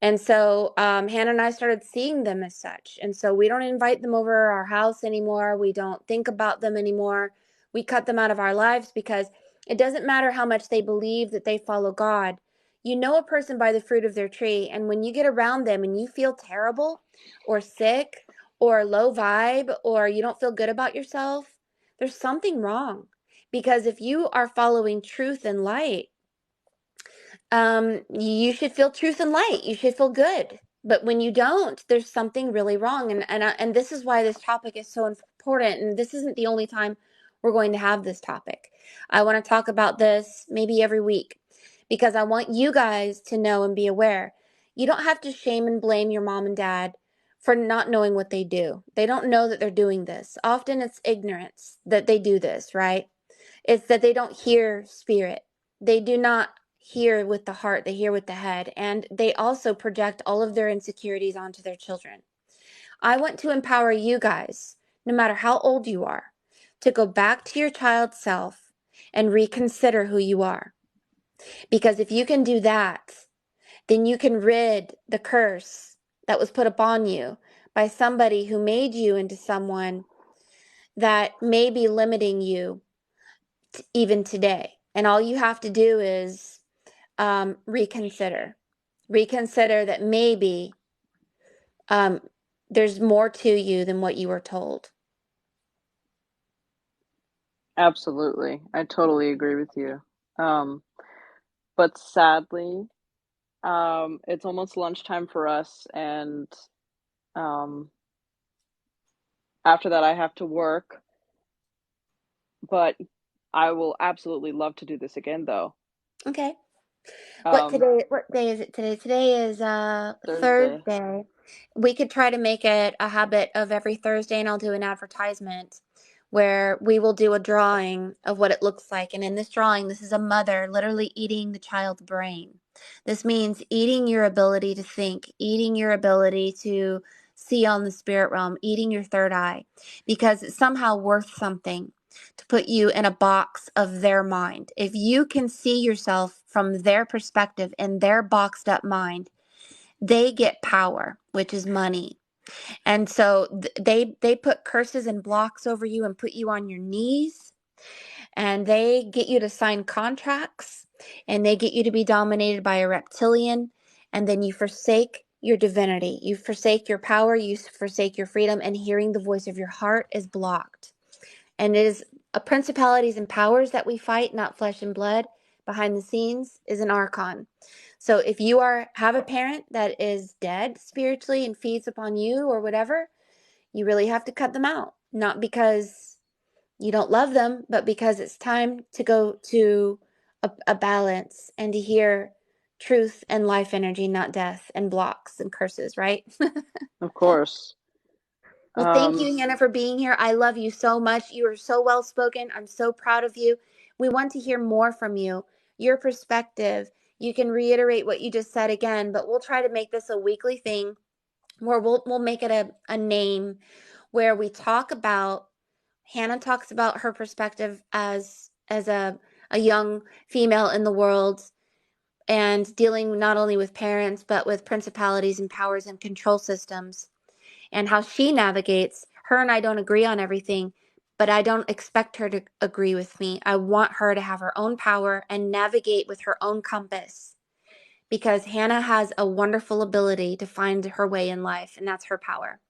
And so Hannah and I started seeing them as such. And so we don't invite them over our house anymore. We don't think about them anymore. We cut them out of our lives because it doesn't matter how much they believe that they follow God. You know a person by the fruit of their tree. And when you get around them and you feel terrible or sick or low vibe or you don't feel good about yourself, there's something wrong. Because if you are following truth and light, You should feel truth and light. You should feel good. But when you don't, there's something really wrong. And this is why this topic is so important. And this isn't the only time we're going to have this topic. I want to talk about this maybe every week because I want you guys to know and be aware. You don't have to shame and blame your mom and dad for not knowing what they do. They don't know that they're doing this. Often it's ignorance that they do this, right? It's that they don't hear spirit. They do not hear with the heart, they hear with the head. And they also project all of their insecurities onto their children. I want to empower you guys, no matter how old you are, to go back to your child self and reconsider who you are. Because if you can do that, then you can rid the curse that was put upon you by somebody who made you into someone that may be limiting you even today. And all you have to do is reconsider. Reconsider that maybe um, there's more to you than what you were told. Absolutely. I totally agree with you. Um, but sadly, it's almost lunchtime for us, and um, after that, I have to work. But I will absolutely love to do this again, though. Okay. Um, What day is it today? Today is Thursday. Thursday. We could try to make it a habit of every Thursday, and I'll do an advertisement where we will do a drawing of what it looks like. And in this drawing, this is a mother literally eating the child's brain. This means eating your ability to think, eating your ability to see on the spirit realm, eating your third eye, because it's somehow worth something to put you in a box of their mind. If you can see yourself from their perspective in their boxed up mind, they get power, which is money. And so they put curses and blocks over you and put you on your knees, and they get you to sign contracts, and they get you to be dominated by a reptilian, and then you forsake your divinity. You forsake your power, you forsake your freedom, and hearing the voice of your heart is blocked. And it is a principalities and powers that we fight, not flesh and blood. Behind the scenes is an archon. So if you have a parent that is dead spiritually and feeds upon you or whatever, you really have to cut them out. Not because you don't love them, but because it's time to go to a balance and to hear truth and life energy, not death and blocks and curses, right? Of course. Well, thank Um, you, Hannah, for being here. I love you so much. You are so well spoken. I'm so proud of you. We want to hear more from you, your perspective. You can reiterate what you just said again, but we'll try to make this a weekly thing where we'll make it a name where we talk about Hannah talks about her perspective as a young female in the world and dealing not only with parents but with principalities and powers and control systems and how she navigates. Her and I don't agree on everything, but I don't expect her to agree with me. I want her to have her own power and navigate with her own compass because Hannah has a wonderful ability to find her way in life, and that's her power.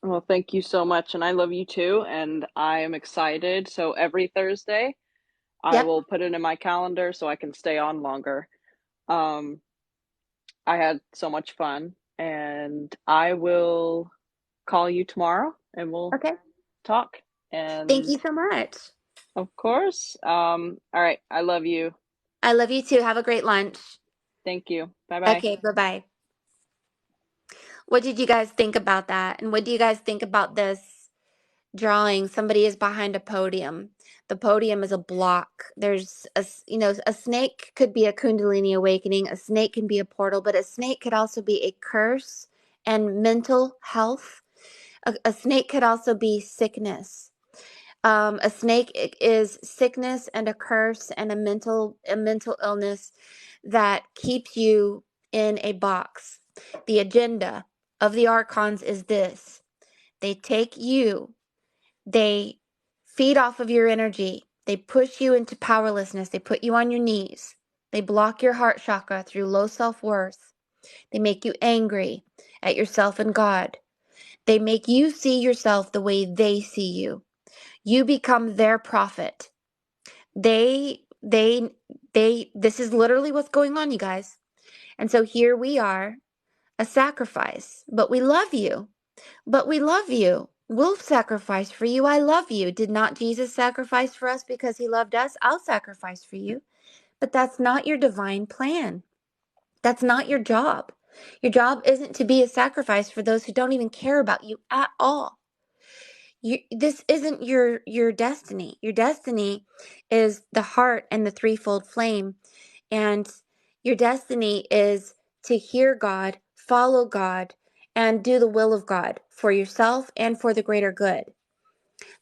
well, thank you so much, and I love you too, and I am excited. So every Thursday, I Yep. will put it in my calendar so I can stay on longer. Um, I had so much fun, and I will call you tomorrow and we'll Okay. talk. Thank And you so much. of course, all right, I love you. I love you too. Have a great lunch. Thank you. Bye bye. Okay, bye bye. What did you guys think about that? And what do you guys think about this drawing? Somebody is behind a podium. The podium is a block. There's a snake could be a Kundalini awakening. A snake can be a portal, but a snake could also be a curse and mental health. A snake could also be sickness. A snake is sickness and a curse and a mental illness that keeps you in a box. The agenda of the archons is this: they take you, they feed off of your energy, they push you into powerlessness, they put you on your knees, they block your heart chakra through low self-worth, they make you angry at yourself and God, they make you see yourself the way they see you. You become their prophet. They This is literally what's going on, you guys. And so here we are, a sacrifice, but we love you. But we love you. We'll sacrifice for you. I love you. Did not Jesus sacrifice for us because he loved us? I'll sacrifice for you. But that's not your divine plan. That's not your job. Your job isn't to be a sacrifice for those who don't even care about you at all. This isn't your destiny. Your destiny is the heart and the threefold flame. And your destiny is to hear God, follow God, and do the will of God for yourself and for the greater good.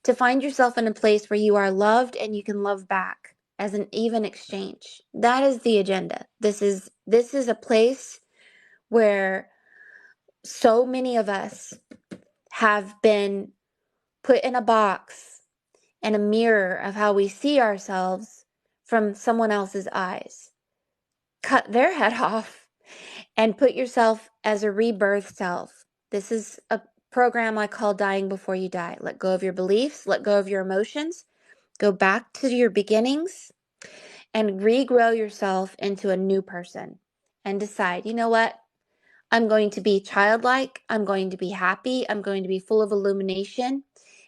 To find yourself in a place where you are loved and you can love back as an even exchange. That is the agenda. This is a place where so many of us have been put in a box and a mirror of how we see ourselves from someone else's eyes. Cut their head off and put yourself as a rebirth self. This is a program I call Dying Before You Die. Let go of your beliefs, let go of your emotions, go back to your beginnings, and regrow yourself into a new person. And decide, you know what? I'm going to be childlike. I'm going to be happy. I'm going to be full of illumination.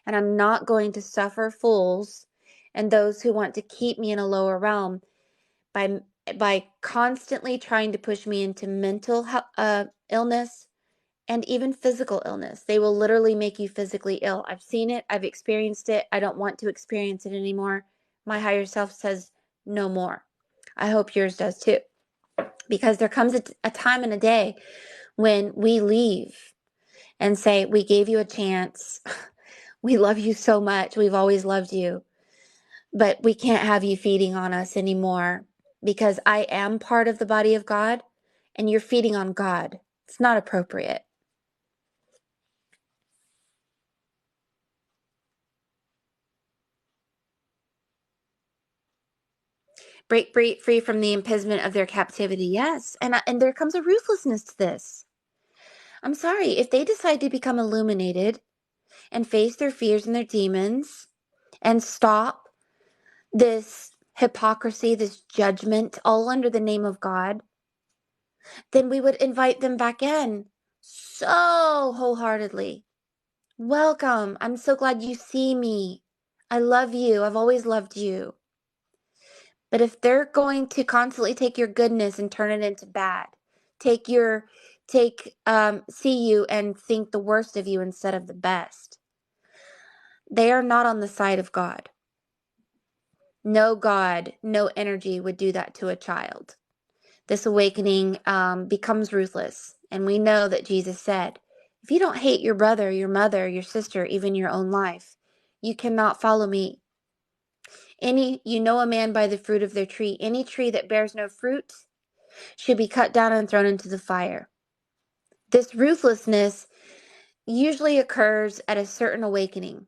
And I'm not going to suffer fools and those who want to keep me in a lower realm by constantly trying to push me into mental illness and even physical illness. They will literally make you physically ill. I've seen it. I've experienced it. I don't want to experience it anymore. My higher self says no more. I hope yours does too. Because there comes a time and a day when we leave and say, we gave you a chance. We love you so much. We've always loved you. But we can't have you feeding on us anymore because I am part of the body of God and you're feeding on God. It's not appropriate. Break free from the imprisonment of their captivity. Yes. And there comes a ruthlessness to this. I'm sorry. If they decide to become illuminated and face their fears and their demons and stop this hypocrisy, this judgment, all under the name of God, then we would invite them back in so wholeheartedly. Welcome. I'm so glad you see me. I love you. I've always loved you. But if they're going to constantly take your goodness and turn it into bad, see you and think the worst of you instead of the best, they are not on the side of God. No God, no energy would do that to a child. This awakening becomes ruthless. And we know that Jesus said, if you don't hate your brother, your mother, your sister, even your own life, you cannot follow me. You know a man by the fruit of their tree. Any tree that bears no fruit should be cut down and thrown into the fire. This ruthlessness usually occurs at a certain awakening.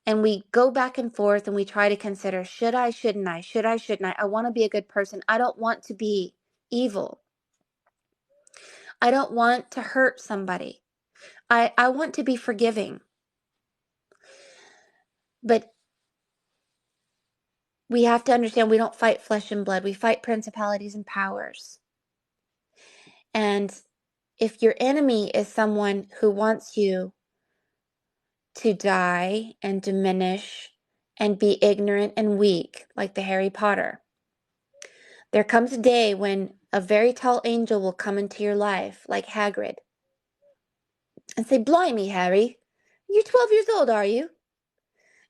And we go back and forth and we try to consider, should I, shouldn't I? Should I, shouldn't I? I want to be a good person. I don't want to be evil. I don't want to hurt somebody. I want to be forgiving. But we have to understand we don't fight flesh and blood. We fight principalities and powers. And if your enemy is someone who wants you to die and diminish and be ignorant and weak, like the Harry Potter, there comes a day when a very tall angel will come into your life, like Hagrid, and say, "Blimey, Harry, you're 12 years old, are you?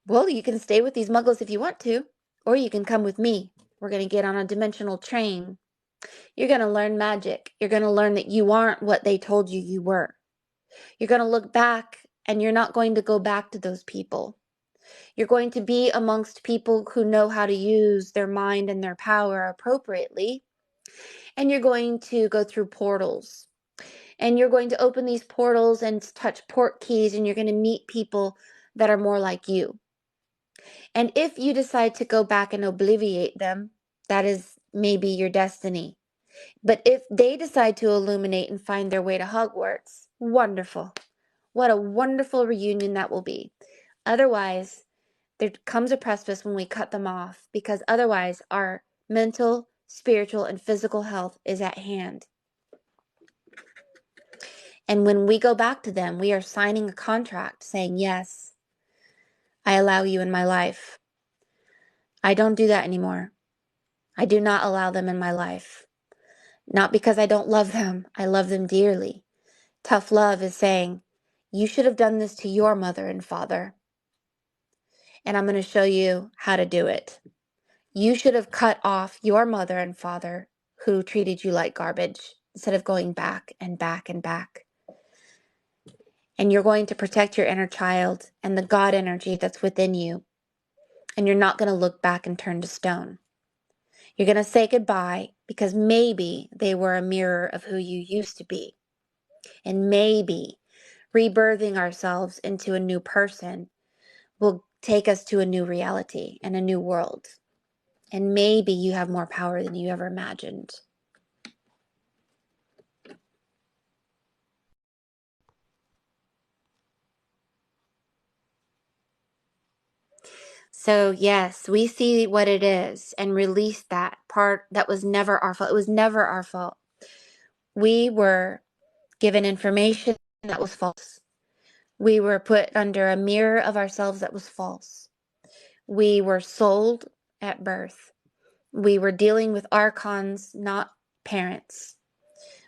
Well, you can stay with these muggles if you want to, or you can come with me. We're going to get on a dimensional train. You're going to learn magic. You're going to learn that you aren't what they told you you were. You're going to look back, and you're not going to go back to those people. You're going to be amongst people who know how to use their mind and their power appropriately, and you're going to go through portals. And you're going to open these portals and touch port keys, and you're going to meet people that are more like you. And if you decide to go back and obliviate them, that is maybe your destiny. But if they decide to illuminate and find their way to Hogwarts, wonderful. What a wonderful reunion that will be. Otherwise, there comes a precipice when we cut them off, because otherwise our mental, spiritual, and physical health is at hand. And when we go back to them, we are signing a contract saying, yes, I allow you in my life. I don't do that anymore. I do not allow them in my life. Not because I don't love them. I love them dearly. Tough love is saying, you should have done this to your mother and father, and I'm going to show you how to do it. You should have cut off your mother and father who treated you like garbage instead of going back and back and back. And you're going to protect your inner child and the God energy that's within you. And you're not going to look back and turn to stone. You're going to say goodbye because maybe they were a mirror of who you used to be. And maybe rebirthing ourselves into a new person will take us to a new reality and a new world. And maybe you have more power than you ever imagined. So yes, we see what it is and release that part that was never our fault. It was never our fault. We were given information that was false. We were put under a mirror of ourselves that was false. We were sold at birth. We were dealing with archons, not parents.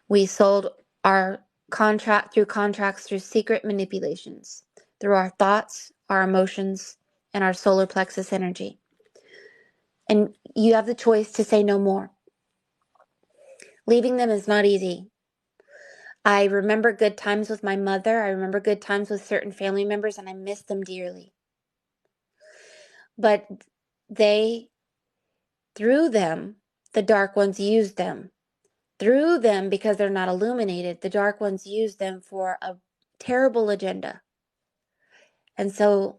We sold our contracts through secret manipulations, through our thoughts, our emotions, and our solar plexus energy. And you have the choice to say no more. Leaving them is not easy. I remember good times with my mother. I remember good times with certain family members, and I miss them dearly. But through them, the dark ones used them. Through them, because they're not illuminated, the dark ones use them for a terrible agenda. And so,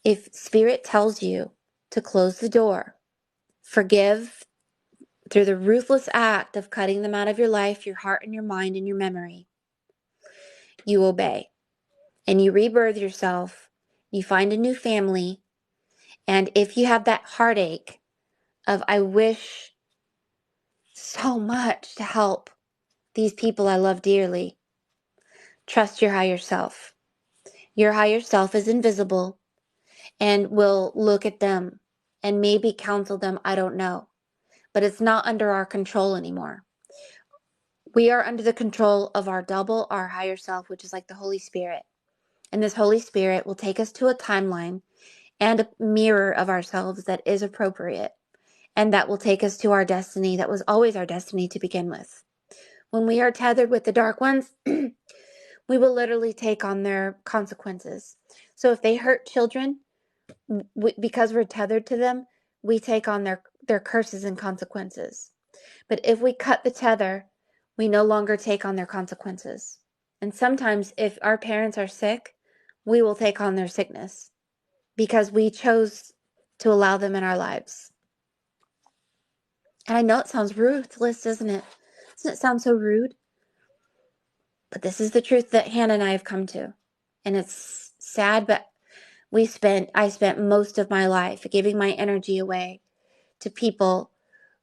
if Spirit tells you to close the door, forgive through the ruthless act of cutting them out of your life, your heart, and your mind, and your memory, you obey. And you rebirth yourself. You find a new family. And if you have that heartache of, I wish so much to help these people I love dearly, trust your higher self. Your higher self is invisible and will look at them and maybe counsel them. I don't know. But it's not under our control anymore. We are under the control of our double, our higher self, which is like the Holy Spirit. And this Holy Spirit will take us to a timeline and a mirror of ourselves that is appropriate. And that will take us to our destiny that was always our destiny to begin with. When we are tethered with the dark ones, we will literally take on their consequences. So if they hurt children, because we're tethered to them, we take on their curses and consequences. But if we cut the tether, we no longer take on their consequences. And sometimes if our parents are sick, we will take on their sickness because we chose to allow them in our lives. And I know it sounds ruthless, doesn't it? Doesn't it sound so rude? But this is the truth that Hannah and I have come to. And it's sad, but I spent most of my life giving my energy away to people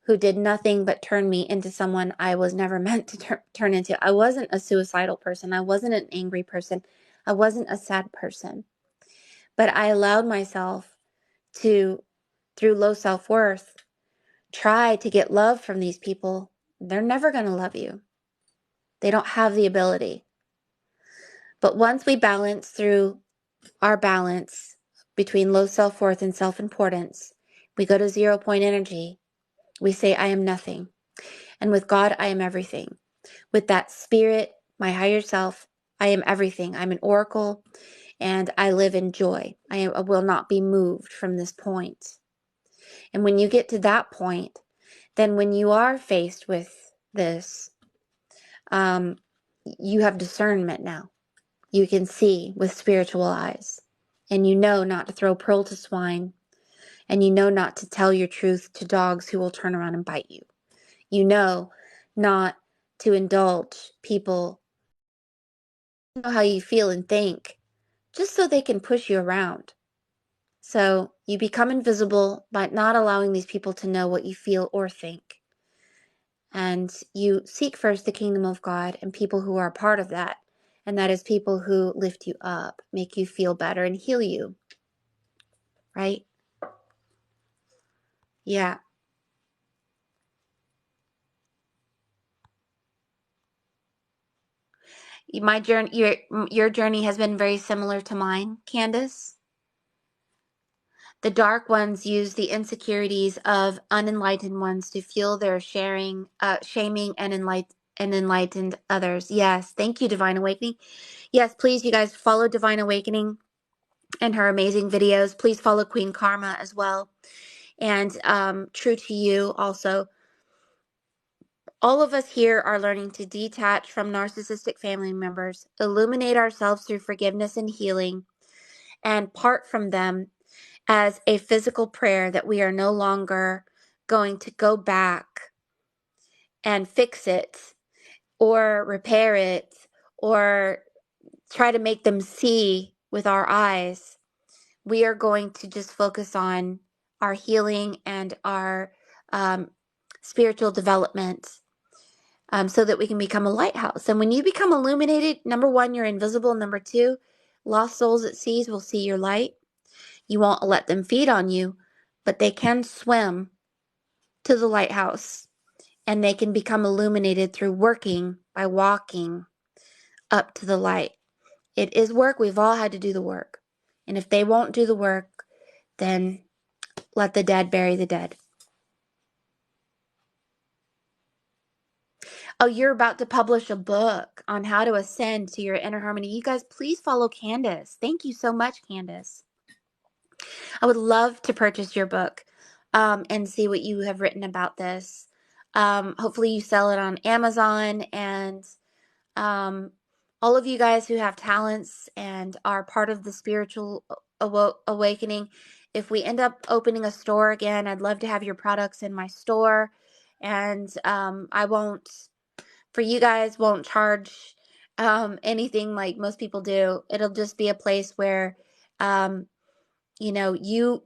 who did nothing but turn me into someone I was never meant to turn into. I wasn't a suicidal person. I wasn't an angry person. I wasn't a sad person. But I allowed myself to, through low self-worth, try to get love from these people. They're never going to love you. They don't have the ability. But once we balance through our balance between low self-worth and self-importance, we go to 0 point energy. We say, I am nothing. And with God, I am everything. With that spirit, my higher self, I am everything. I'm an oracle and I live in joy. I will not be moved from this point. And when you get to that point, then when you are faced with this, you have discernment now. You can see with spiritual eyes. And you know not to throw pearl to swine. And you know not to tell your truth to dogs who will turn around and bite you. You know not to indulge people, know how you feel and think, just so they can push you around. So you become invisible by not allowing these people to know what you feel or think. And you seek first the kingdom of God and people who are a part of that. And that is people who lift you up, make you feel better, and heal you. Right? Yeah. My journey, your journey has been very similar to mine, Candace. The dark ones use the insecurities of unenlightened ones to fuel their shaming and enlightened others. Yes, thank you, Divine Awakening. Yes, please, you guys follow Divine Awakening and her amazing videos. Please follow Queen Karma as well. And True to You also. All of us here are learning to detach from narcissistic family members, illuminate ourselves through forgiveness and healing, and part from them as a physical prayer that we are no longer going to go back and fix it or repair it or try to make them see with our eyes. We are going to just focus on our healing and our spiritual development, so that we can become a lighthouse. And when you become illuminated, number one, you're invisible. Number two, lost souls at seas will see your light. You won't let them feed on you, but they can swim to the lighthouse and they can become illuminated through working by walking up to the light. It is work. We've all had to do the work. And if they won't do the work, then let the dead bury the dead. Oh, you're about to publish a book on how to ascend to your inner harmony. You guys, please follow Candace. Thank you so much, Candace. I would love to purchase your book and see what you have written about this. Hopefully you sell it on Amazon, and all of you guys who have talents and are part of the spiritual awakening, if we end up opening a store again, I'd love to have your products in my store. And I won't, for you guys, won't charge anything like most people do. It'll just be a place where, you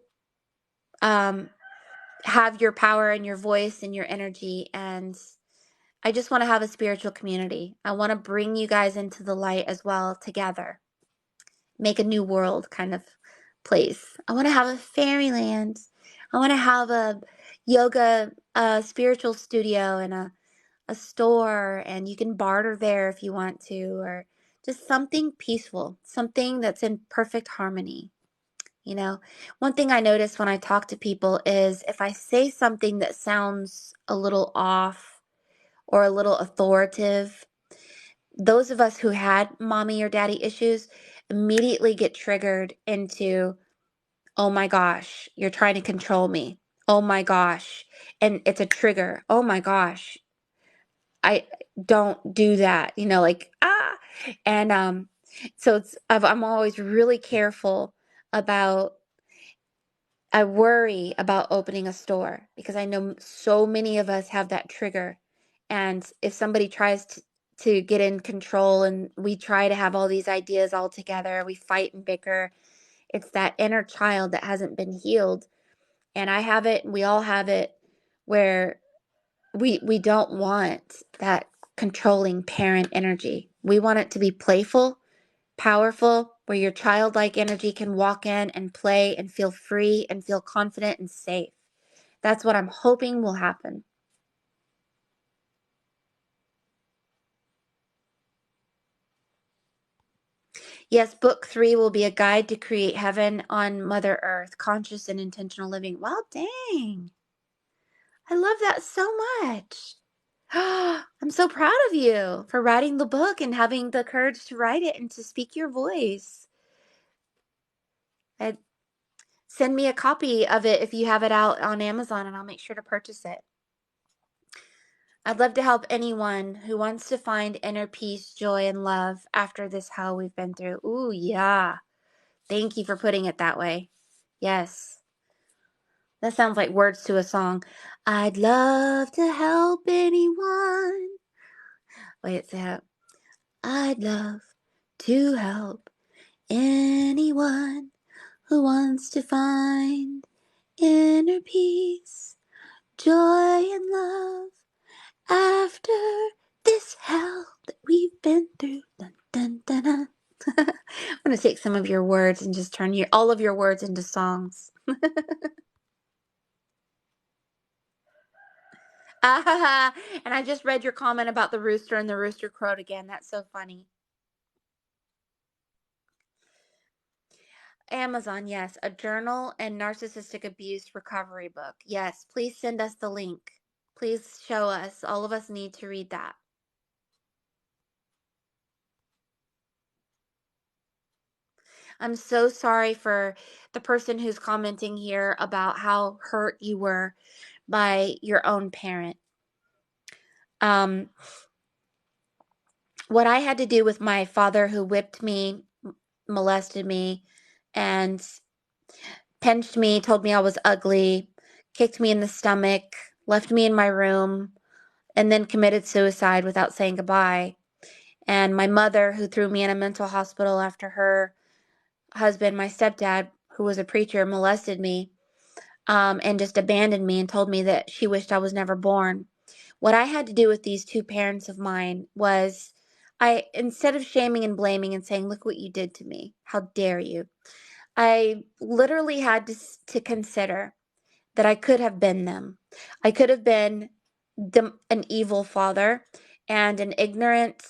have your power and your voice and your energy. And I just want to have a spiritual community. I want to bring you guys into the light as well together. Make a new world kind of place. I want to have a fairyland. I want to have a yoga, spiritual studio, and a store, and you can barter there if you want to, or just something peaceful, something that's in perfect harmony. One thing I notice when I talk to people is if I say something that sounds a little off or a little authoritative, those of us who had mommy or daddy issues immediately get triggered into, oh my gosh, you're trying to control me. Oh my gosh. And it's a trigger. Oh my gosh, I don't do that, like, ah. And so I'm always really careful about, I worry about opening a store because I know so many of us have that trigger. And if somebody tries to get in control and we try to have all these ideas all together, we fight and bicker. It's that inner child that hasn't been healed. And I have it, and we all have it, where we don't want that controlling parent energy. We want it to be playful, powerful, where your childlike energy can walk in and play and feel free and feel confident and safe. That's what I'm hoping will happen. Yes, book 3 will be a guide to create heaven on Mother Earth, conscious and intentional living. Wow, dang. I love that so much. I'm so proud of you for writing the book and having the courage to write it and to speak your voice. And send me a copy of it if you have it out on Amazon, and I'll make sure to purchase it. I'd love to help anyone who wants to find inner peace, joy, and love after this hell we've been through. Ooh, yeah. Thank you for putting it that way. Yes. That sounds like words to a song. I'd love to help anyone. Wait, say it. I'd love to help anyone who wants to find inner peace, joy, and love after this hell that we've been through. Dun, dun, dun, dun. I'm going to take some of your words and just turn all of your words into songs. And I just read your comment about the rooster, and the rooster crowed again. That's so funny. Amazon, yes. A journal and narcissistic abuse recovery book. Yes, please send us the link. Please show us. All of us need to read that. I'm so sorry for the person who's commenting here about how hurt you were by your own parent. What I had to do with my father, who whipped me, molested me, and pinched me, told me I was ugly, kicked me in the stomach, left me in my room, and then committed suicide without saying goodbye. And my mother, who threw me in a mental hospital after her husband, my stepdad, who was a preacher, molested me, and just abandoned me and told me that she wished I was never born. What I had to do with these two parents of mine was, instead of shaming and blaming and saying, "Look what you did to me, how dare you," I literally had to consider that I could have been them. I could have been an evil father and an ignorant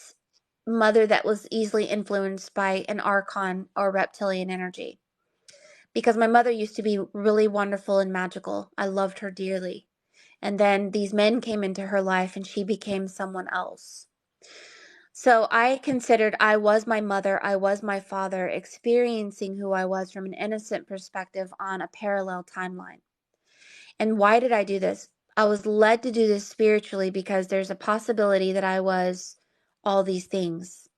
mother that was easily influenced by an archon or reptilian energy. Because my mother used to be really wonderful and magical. I loved her dearly. And then these men came into her life and she became someone else. So I considered I was my mother, I was my father, experiencing who I was from an innocent perspective on a parallel timeline. And why did I do this? I was led to do this spiritually because there's a possibility that I was all these things.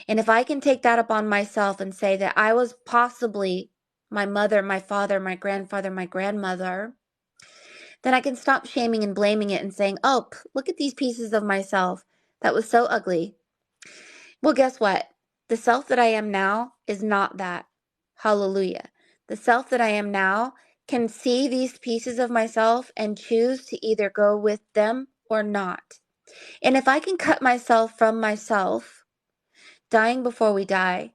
And if I can take that upon myself and say that I was possibly my mother, my father, my grandfather, my grandmother, then I can stop shaming and blaming it and saying, "Oh, look at these pieces of myself. That was so ugly." Well, guess what? The self that I am now is not that. Hallelujah. The self that I am now can see these pieces of myself and choose to either go with them or not. And if I can cut myself from myself, dying before we die,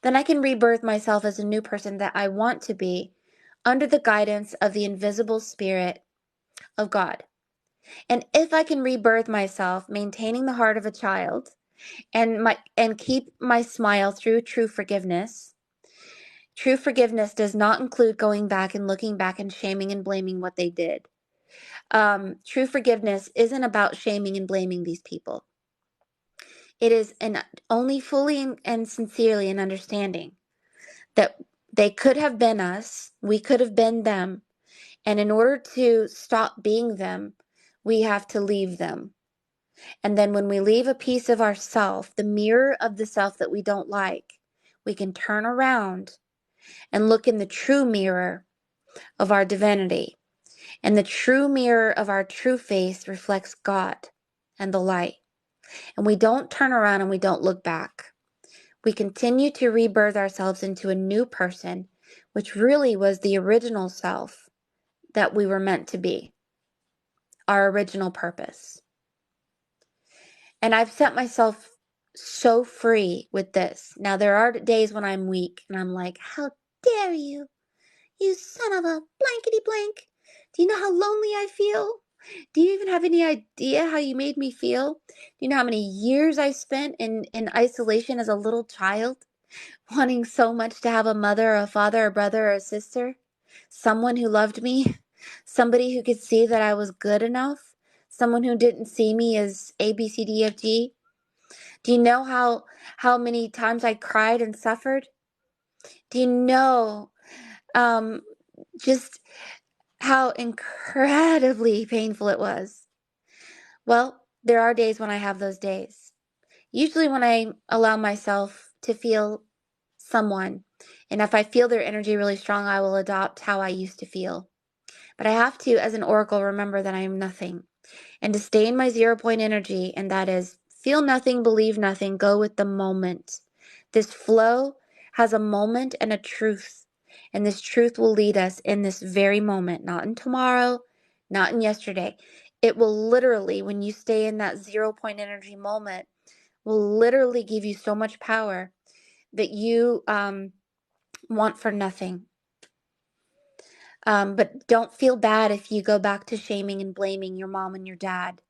then I can rebirth myself as a new person that I want to be under the guidance of the invisible spirit of God. And if I can rebirth myself maintaining the heart of a child and keep my smile through true forgiveness. True forgiveness does not include going back and looking back and shaming and blaming what they did. True forgiveness isn't about shaming and blaming these people. It is only fully and sincerely an understanding that they could have been us, we could have been them, and in order to stop being them, we have to leave them. And then when we leave a piece of ourself, the mirror of the self that we don't like, we can turn around and look in the true mirror of our divinity. And the true mirror of our true face reflects God and the light. And we don't turn around and we don't look back. We continue to rebirth ourselves into a new person, which really was the original self that we were meant to be, our original purpose. And I've set myself so free with this. Now, there are days when I'm weak and I'm like, "How dare you? You son of a blankety blank. Do you know how lonely I feel? Do you even have any idea how you made me feel? Do you know how many years I spent in isolation as a little child, wanting so much to have a mother, or a father, a brother, or a sister? Someone who loved me? Somebody who could see that I was good enough? Someone who didn't see me as A, B, C, D, F, G? Do you know how many times I cried and suffered? Do you know just how incredibly painful it was? Well, there are days when I have those days. Usually when I allow myself to feel someone, and if I feel their energy really strong, I will adopt how I used to feel. But I have to, as an oracle, remember that I am nothing, and to stay in my 0 point energy, and that is feel nothing, believe nothing, go with the moment. This flow has a moment and a truth, And this truth will lead us in this very moment, not in tomorrow, not in yesterday. It will literally, when you stay in that 0 point energy moment, will literally give you so much power that you want for nothing. But don't feel bad if you go back to shaming and blaming your mom and your dad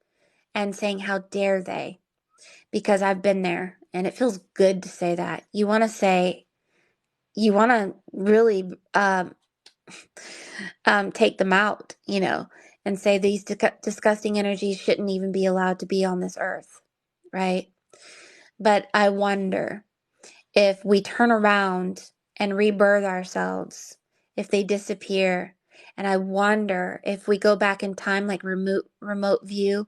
and saying, how dare they? Because I've been there and it feels good to say that. You want to say, you want to really take them out, and say these disgusting energies shouldn't even be allowed to be on this earth, right? But I wonder if we turn around and rebirth ourselves, if they disappear. And I wonder if we go back in time, like remote view,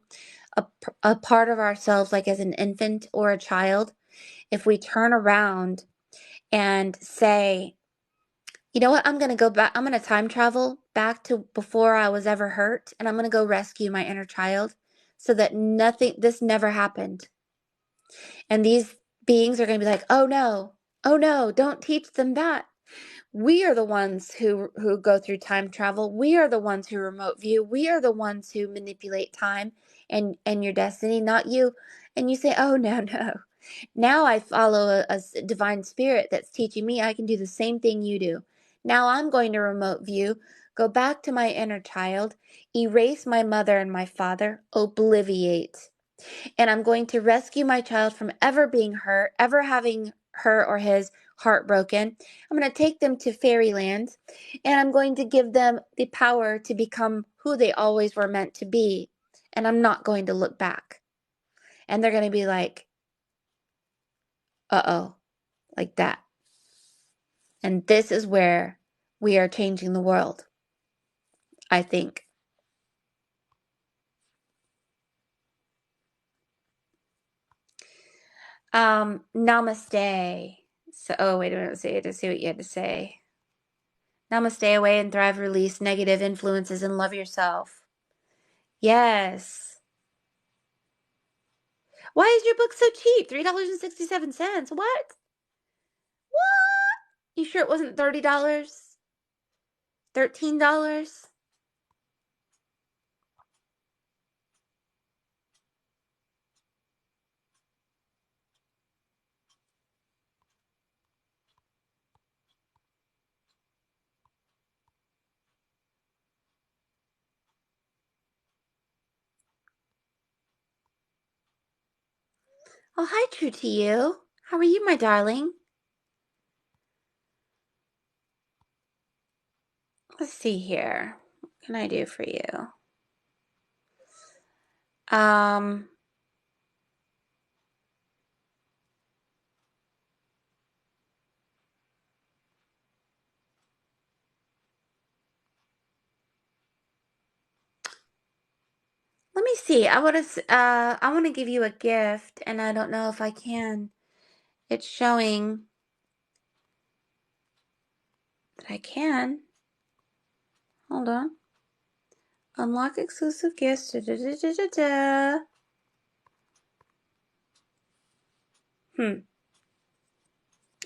a part of ourselves, like as an infant or a child, if we turn around and say, you know what, I'm going to go back, I'm going to time travel back to before I was ever hurt, and I'm going to go rescue my inner child so that this never happened. And these beings are going to be like, oh no, don't teach them that. We are the ones who go through time travel. We are the ones who remote view. We are the ones who manipulate time and your destiny, not you. And you say, oh no, no. Now I follow a divine spirit that's teaching me I can do the same thing you do. Now I'm going to remote view, go back to my inner child, erase my mother and my father, obliviate. And I'm going to rescue my child from ever being hurt, ever having her or his heart broken. I'm going to take them to fairyland, and I'm going to give them the power to become who they always were meant to be. And I'm not going to look back. And they're going to be like, uh-oh, like that. And this is where we are changing the world, I think. Namaste. So, oh, wait a minute. See what you had to say. Namaste, away and thrive, release negative influences and love yourself. Yes. Why is your book so cheap? $3.67. What? What? You sure it wasn't $30? $13? Oh, hi, True to You. How are you, my darling? Let's see here. What can I do for you? Um, let me see. I want to give you a gift, and I don't know if I can. It's showing that I can. Hold on. Unlock exclusive gifts. Da, da, da, da, da, da.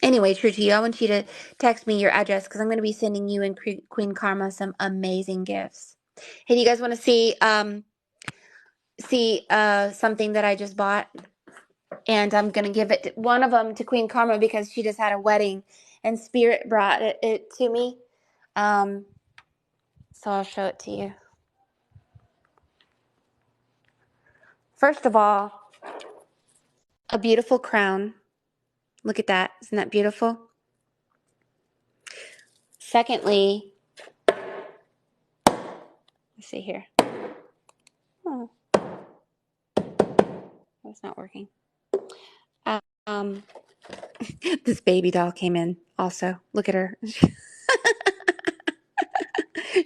Anyway, True to You, I want you to text me your address because I'm going to be sending you and Queen Karma some amazing gifts. Hey, do you guys want to see something that I just bought? And I'm going to give one of them to Queen Karma because she just had a wedding and Spirit brought it to me. So I'll show it to you. First of all, a beautiful crown. Look at that. Isn't that beautiful? Secondly, let's see here. Oh, that's not working. Um, this baby doll came in also. Look at her.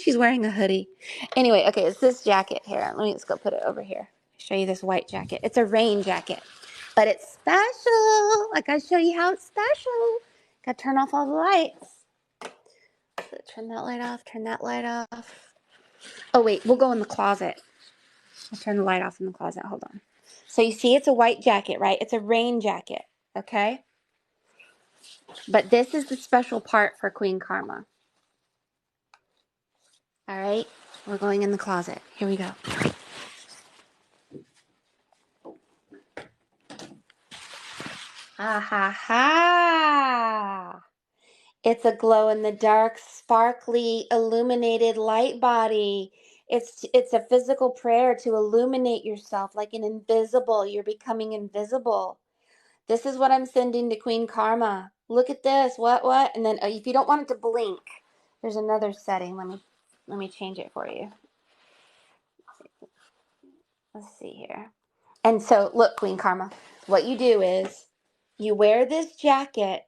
She's wearing a hoodie. Anyway, okay, it's this jacket here. Let me just go put it over here. Show you this white jacket. It's a rain jacket, but it's special. I gotta show you how it's special. Gotta turn off all the lights. Turn that light off. Turn that light off. Oh, wait, we'll go in the closet. I'll turn the light off in the closet. Hold on. So you see it's a white jacket, right? It's a rain jacket, okay? But this is the special part for Queen Karma. All right, we're going in the closet. Here we go. Ha ha ha! It's a glow-in-the-dark, sparkly, illuminated light body. It's a physical prayer to illuminate yourself like an invisible. You're becoming invisible. This is what I'm sending to Queen Karma. Look at this. What? And then if you don't want it to blink, there's another setting. Let me change it for you. Let's see here. And so, look, Queen Karma, what you do is you wear this jacket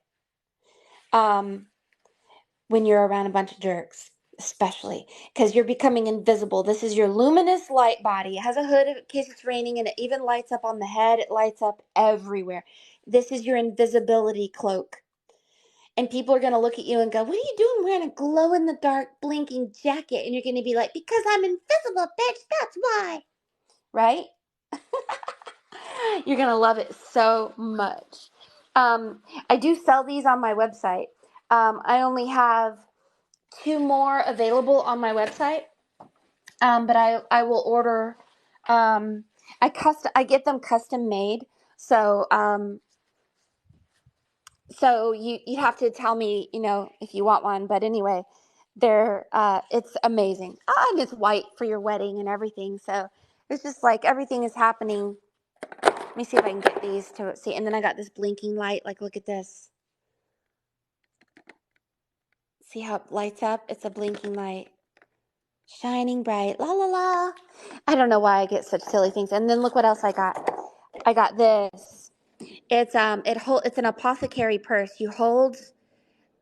when you're around a bunch of jerks, especially because you're becoming invisible. This is your luminous light body. It has a hood in case it's raining, and it even lights up on the head. It lights up everywhere. This is your invisibility cloak. And people are going to look at you and go, what are you doing wearing a glow-in-the-dark blinking jacket? And you're going to be like, because I'm invisible, bitch, that's why. Right? You're going to love it so much. I do sell these on my website. I only have 2 more available on my website, but I will order. I get them custom made, so you have to tell me, if you want one. But anyway, it's amazing. And it's white for your wedding and everything. So it's just like everything is happening. Let me see if I can get these to see. And then I got this blinking light. Like, look at this. See how it lights up? It's a blinking light. Shining bright. La la la. I don't know why I get such silly things. And then look what else I got. I got this. It's an apothecary purse. You hold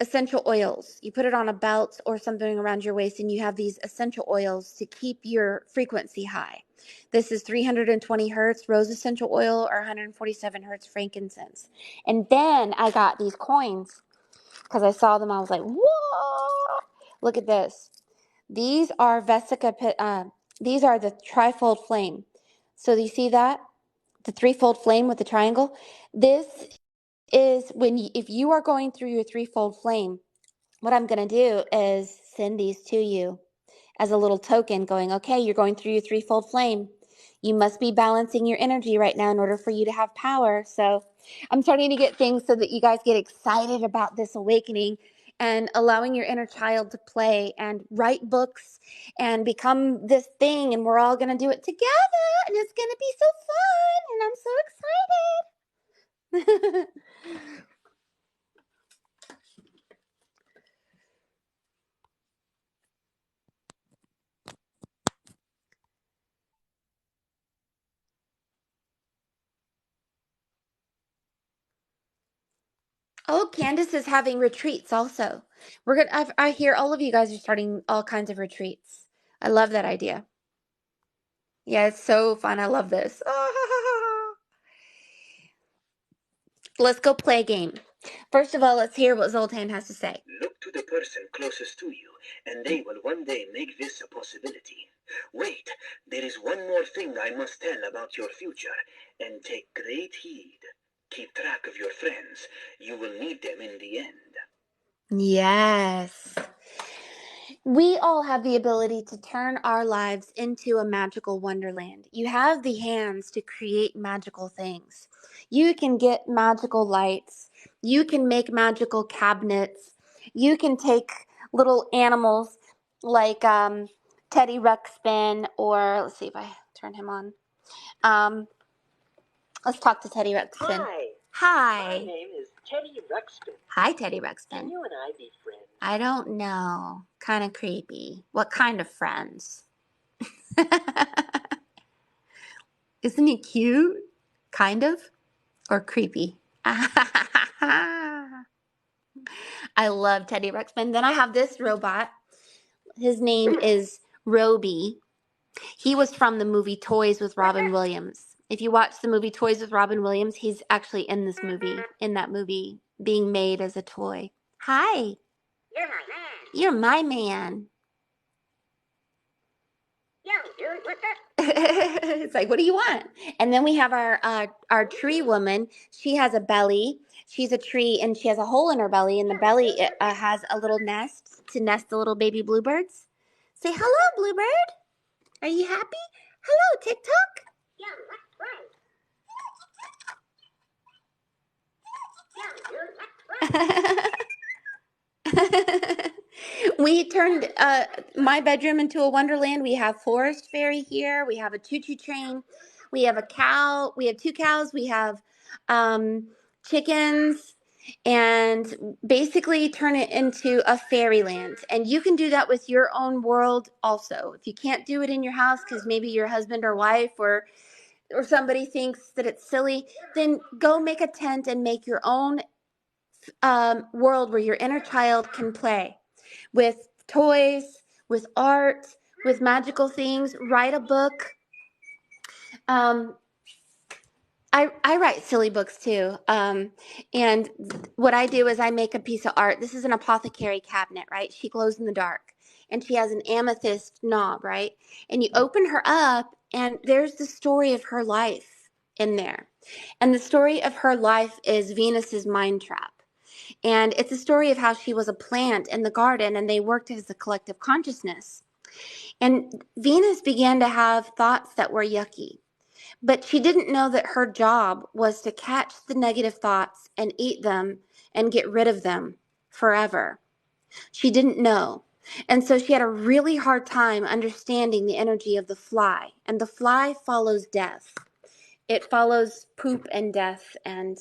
essential oils. You put it on a belt or something around your waist, and you have these essential oils to keep your frequency high. This is 320 hertz rose essential oil or 147 hertz frankincense. And then I got these coins because I saw them. I was like, whoa! Look at this. These are these are the trifold flame. So you see that? The threefold flame with the triangle? This is if you are going through your threefold flame, what I'm going to do is send these to you as a little token going, okay, you're going through your threefold flame. You must be balancing your energy right now in order for you to have power. So I'm starting to get things so that you guys get excited about this awakening and allowing your inner child to play and write books and become this thing. And we're all going to do it together. And it's going to be so fun. And I'm so excited. Oh, Candace is having retreats also. I hear all of you guys are starting all kinds of retreats. I love that idea. Yeah, it's so fun. I love this. Let's go play a game. First of all, let's hear what Zoltan has to say. Look to the person closest to you, and they will one day make this a possibility. Wait, there is one more thing I must tell about your future, and take great heed. Keep track of your friends. You will need them in the end. Yes. We all have the ability to turn our lives into a magical wonderland. You have the hands to create magical things. You can get magical lights. You can make magical cabinets. You can take little animals like Teddy Ruxpin, or let's see if I turn him on. Let's talk to Teddy Ruxpin. Hi. My name is Teddy Ruxpin. Hi, Teddy Ruxpin. Can you and I be friends? I don't know. Kind of creepy. What kind of friends? Isn't he cute? Kind of? Or creepy? I love Teddy Ruxpin. Then I have this robot. His name is Roby. He was from the movie Toys with Robin Williams. If you watch the movie Toys with Robin Williams, he's actually in that movie, being made as a toy. Hi. You're my man. You're my man. Yo, dude, what's up? It's like, what do you want? And then we have our tree woman. She has a belly. She's a tree, and she has a hole in her belly, and the belly has a little nest to nest the little baby bluebirds. Say hello, Bluebird. Are you happy? Hello, TikTok. Yeah, that's right. Yeah, dude, that's right. We turned my bedroom into a wonderland. We have forest fairy here. We have a choo-choo train. We have a cow. We have 2 cows. We have chickens, and basically turn it into a fairyland. And you can do that with your own world also. If you can't do it in your house because maybe your husband or wife or somebody thinks that it's silly, then go make a tent and make your own world where your inner child can play with toys, with art, with magical things. Write a book. Um, I write silly books too. And what I do is I make a piece of art. This is an apothecary cabinet, right? She glows in the dark. And she has an amethyst knob, right? And you open her up, and there's the story of her life in there. And the story of her life is Venus's mind trap. And it's a story of how she was a plant in the garden and they worked as a collective consciousness. And Venus began to have thoughts that were yucky. But she didn't know that her job was to catch the negative thoughts and eat them and get rid of them forever. She didn't know. And so she had a really hard time understanding the energy of the fly. And the fly follows death. It follows poop and death and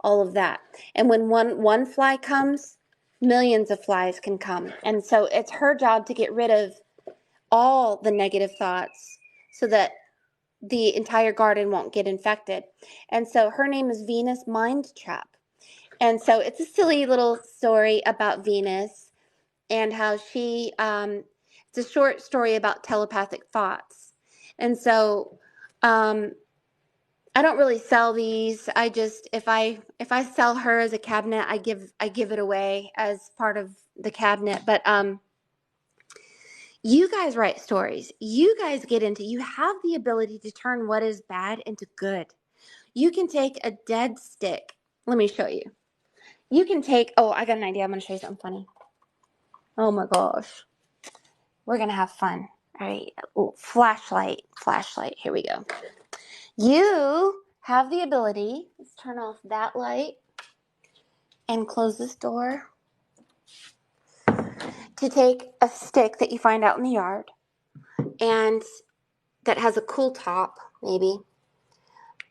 all of that. And when one fly comes, millions of flies can come. And so it's her job to get rid of all the negative thoughts so that the entire garden won't get infected. And so her name is Venus Mind Trap. And so it's a silly little story about Venus and how she, it's a short story about telepathic thoughts. And so, I don't really sell these. I just if I sell her as a cabinet, I give it away as part of the cabinet. But you guys write stories. You guys you have the ability to turn what is bad into good. You can take a dead stick. Let me show you. You can take, oh, I got an idea. I'm going to show you something funny. Oh my gosh. We're going to have fun. All right. Oh, flashlight. Here we go. You have the ability, let's turn off that light and close this door, to take a stick that you find out in the yard and that has a cool top, maybe,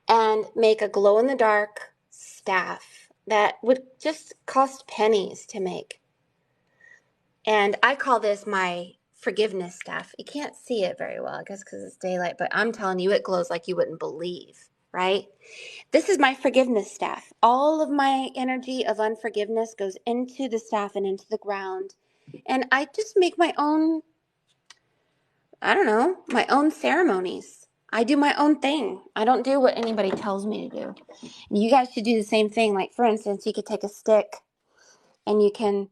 and make a glow-in-the-dark staff that would just cost pennies to make. And I call this my forgiveness staff. You can't see it very well, I guess because it's daylight, but I'm telling you, it glows like you wouldn't believe, right? This is my forgiveness staff. All of my energy of unforgiveness goes into the staff and into the ground. And I just make my own, I don't know, my own ceremonies. I do my own thing. I don't do what anybody tells me to do. And you guys should do the same thing. Like, for instance, you could take a stick and you can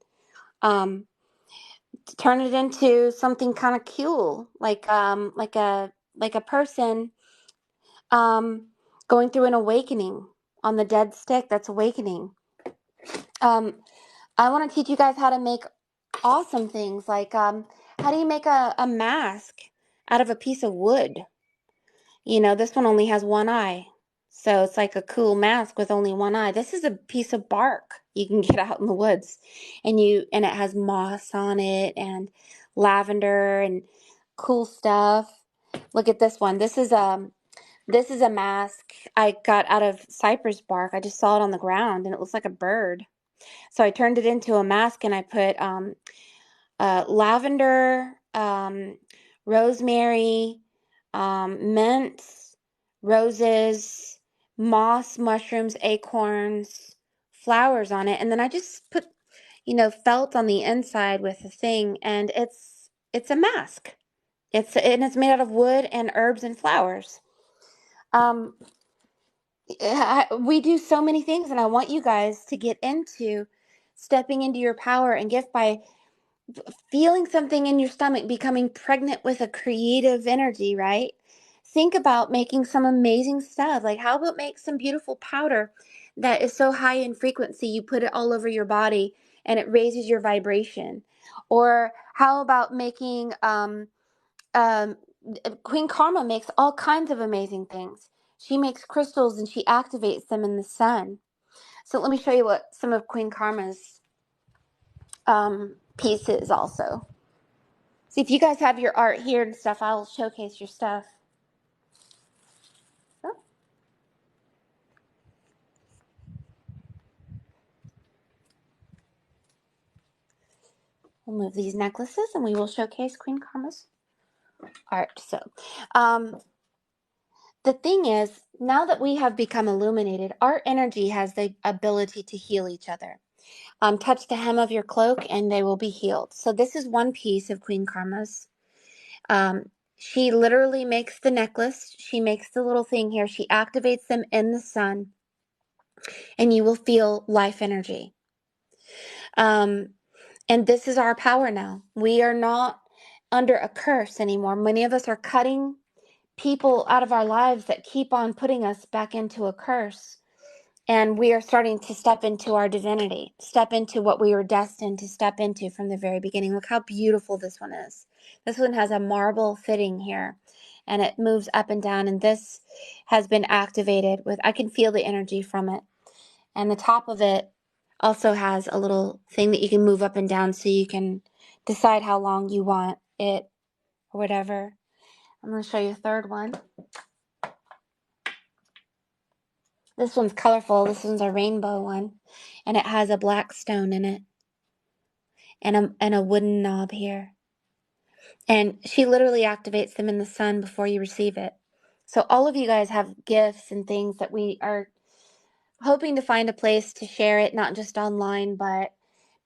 turn it into something kind of cool, like a person going through an awakening on the dead stick that's awakening. I want to teach you guys how to make awesome things, like how do you make a mask out of a piece of wood? You know, this one only has one eye, so it's like a cool mask with only one eye. This is a piece of bark you can get out in the woods, and it has moss on it and lavender and cool stuff. Look at this one. This is a mask I got out of cypress bark. I just saw it on the ground and it looks like a bird. So I turned it into a mask and I put lavender, rosemary, mint, roses, moss, mushrooms, acorns, flowers on it. And then I just put, felt on the inside with a thing, and it's a mask. It's made out of wood and herbs and flowers. We do so many things, and I want you guys to get into stepping into your power and gift by feeling something in your stomach, becoming pregnant with a creative energy, right? Think about making some amazing stuff. Like, how about make some beautiful powder that is so high in frequency, you put it all over your body and it raises your vibration. Or how about making um, Queen Karma makes all kinds of amazing things. She makes crystals and she activates them in the sun. So let me show you what some of Queen Karma's pieces also. See, if you guys have your art here and stuff, I'll showcase your stuff. Oh. We'll move these necklaces and we will showcase Queen Karma's art. So, the thing is, now that we have become illuminated, our energy has the ability to heal each other. Touch the hem of your cloak and they will be healed. So this is one piece of Queen Karma's. She literally makes the necklace. She makes the little thing here. She activates them in the sun and you will feel life energy. And this is our power now. We are not under a curse anymore. Many of us are cutting people out of our lives that keep on putting us back into a curse. And we are starting to step into our divinity, step into what we were destined to step into from the very beginning. Look how beautiful this one is. This one has a marble fitting here and it moves up and down. And this has been activated with, I can feel the energy from it. And the top of it also has a little thing that you can move up and down so you can decide how long you want it or whatever. I'm going to show you a third one. This one's colorful. This one's a rainbow one. And it has a black stone in it. And a wooden knob here. And she literally activates them in the sun before you receive it. So all of you guys have gifts and things that we are hoping to find a place to share it, not just online, but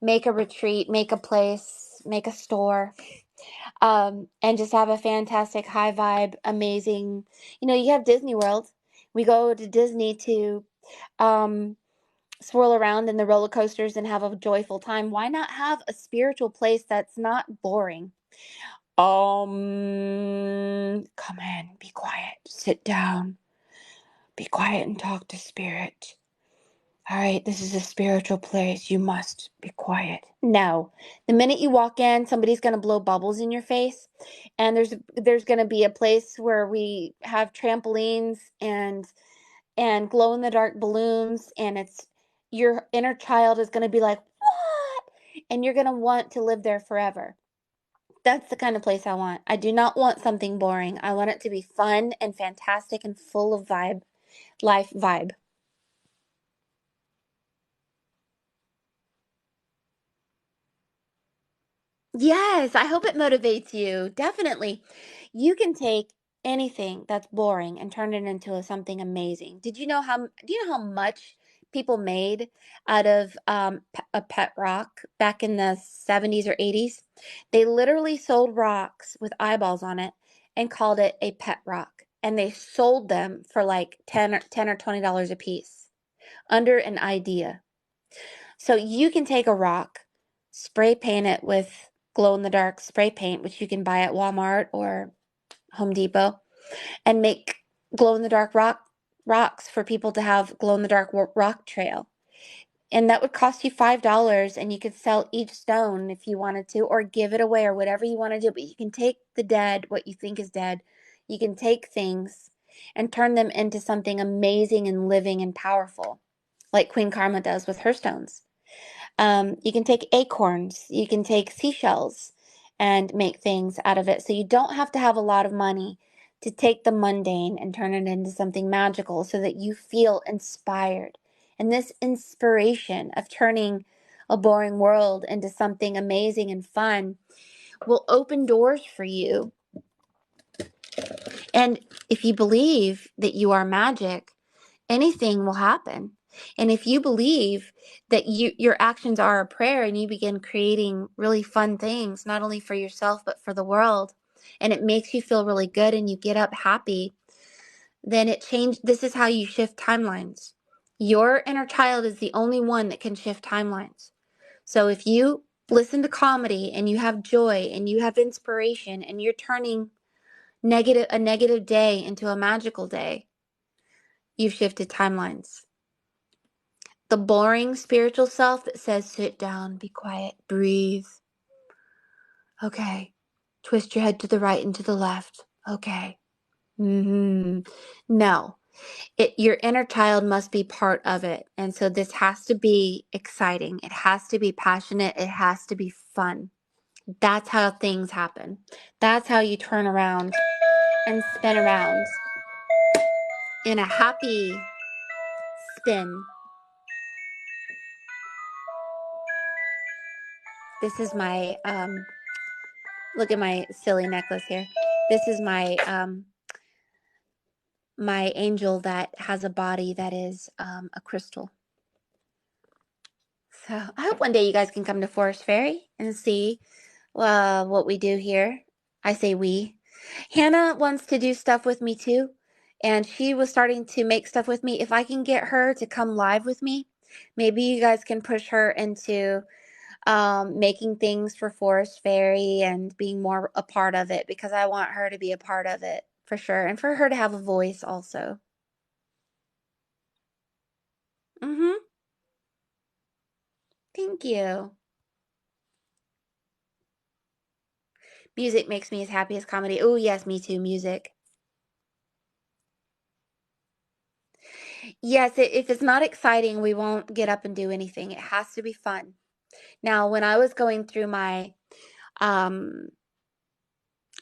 make a retreat, make a place, make a store, and just have a fantastic high vibe, amazing. You know, you have Disney World. We go to Disney to swirl around in the roller coasters and have a joyful time. Why not have a spiritual place that's not boring? Come in, be quiet, sit down, be quiet and talk to spirit. All right, this is a spiritual place. You must be quiet. No. The minute you walk in, somebody's going to blow bubbles in your face. And there's going to be a place where we have trampolines and glow in the dark balloons, and it's your inner child is going to be like, "What?" And you're going to want to live there forever. That's the kind of place I want. I do not want something boring. I want it to be fun and fantastic and full of life vibe. Yes, I hope it motivates you. Definitely. You can take anything that's boring and turn it into something amazing. Do you know how much people made out of a pet rock back in the 70s or 80s? They literally sold rocks with eyeballs on it and called it a pet rock. And they sold them for like 10 or $20 a piece under an idea. So you can take a rock, spray paint it with glow in the dark spray paint, which you can buy at Walmart or Home Depot, and make glow in the dark rocks for people to have glow in the dark rock trail. And that would cost you $5, and you could sell each stone if you wanted to, or give it away, or whatever you want to do. But you can take the dead, what you think is dead. You can take things and turn them into something amazing and living and powerful, like Queen Karma does with her stones. You can take acorns, you can take seashells and make things out of it. So you don't have to have a lot of money to take the mundane and turn it into something magical so that you feel inspired. And this inspiration of turning a boring world into something amazing and fun will open doors for you. And if you believe that you are magic, anything will happen. And if you believe that your actions are a prayer and you begin creating really fun things, not only for yourself, but for the world, and it makes you feel really good and you get up happy, then this is how you shift timelines. Your inner child is the only one that can shift timelines. So if you listen to comedy and you have joy and you have inspiration and you're turning a negative day into a magical day, you've shifted timelines. the boring spiritual self that says, sit down, be quiet, breathe. Okay. Twist your head to the right and to the left. Okay. No. Your inner child must be part of it. And so this has to be exciting. It has to be passionate. It has to be fun. That's how things happen. That's how you turn around and spin around in a happy spin. This is my, look at my silly necklace here. This is my, my angel that has a body that is a crystal. So I hope one day you guys can come to Forest Fairy and see what we do here. I say we. Hanna wants to do stuff with me too, and she was starting to make stuff with me. If I can get her to come live with me, maybe you guys can push her into making things for Forest Fairy and being more a part of it, because I want her to be a part of it for sure, and for her to have a voice also. Thank you. Music makes me as happy as comedy. Oh, yes, me too, music. Yes, if it's not exciting, we won't get up and do anything. It has to be fun. Now, when I was going through my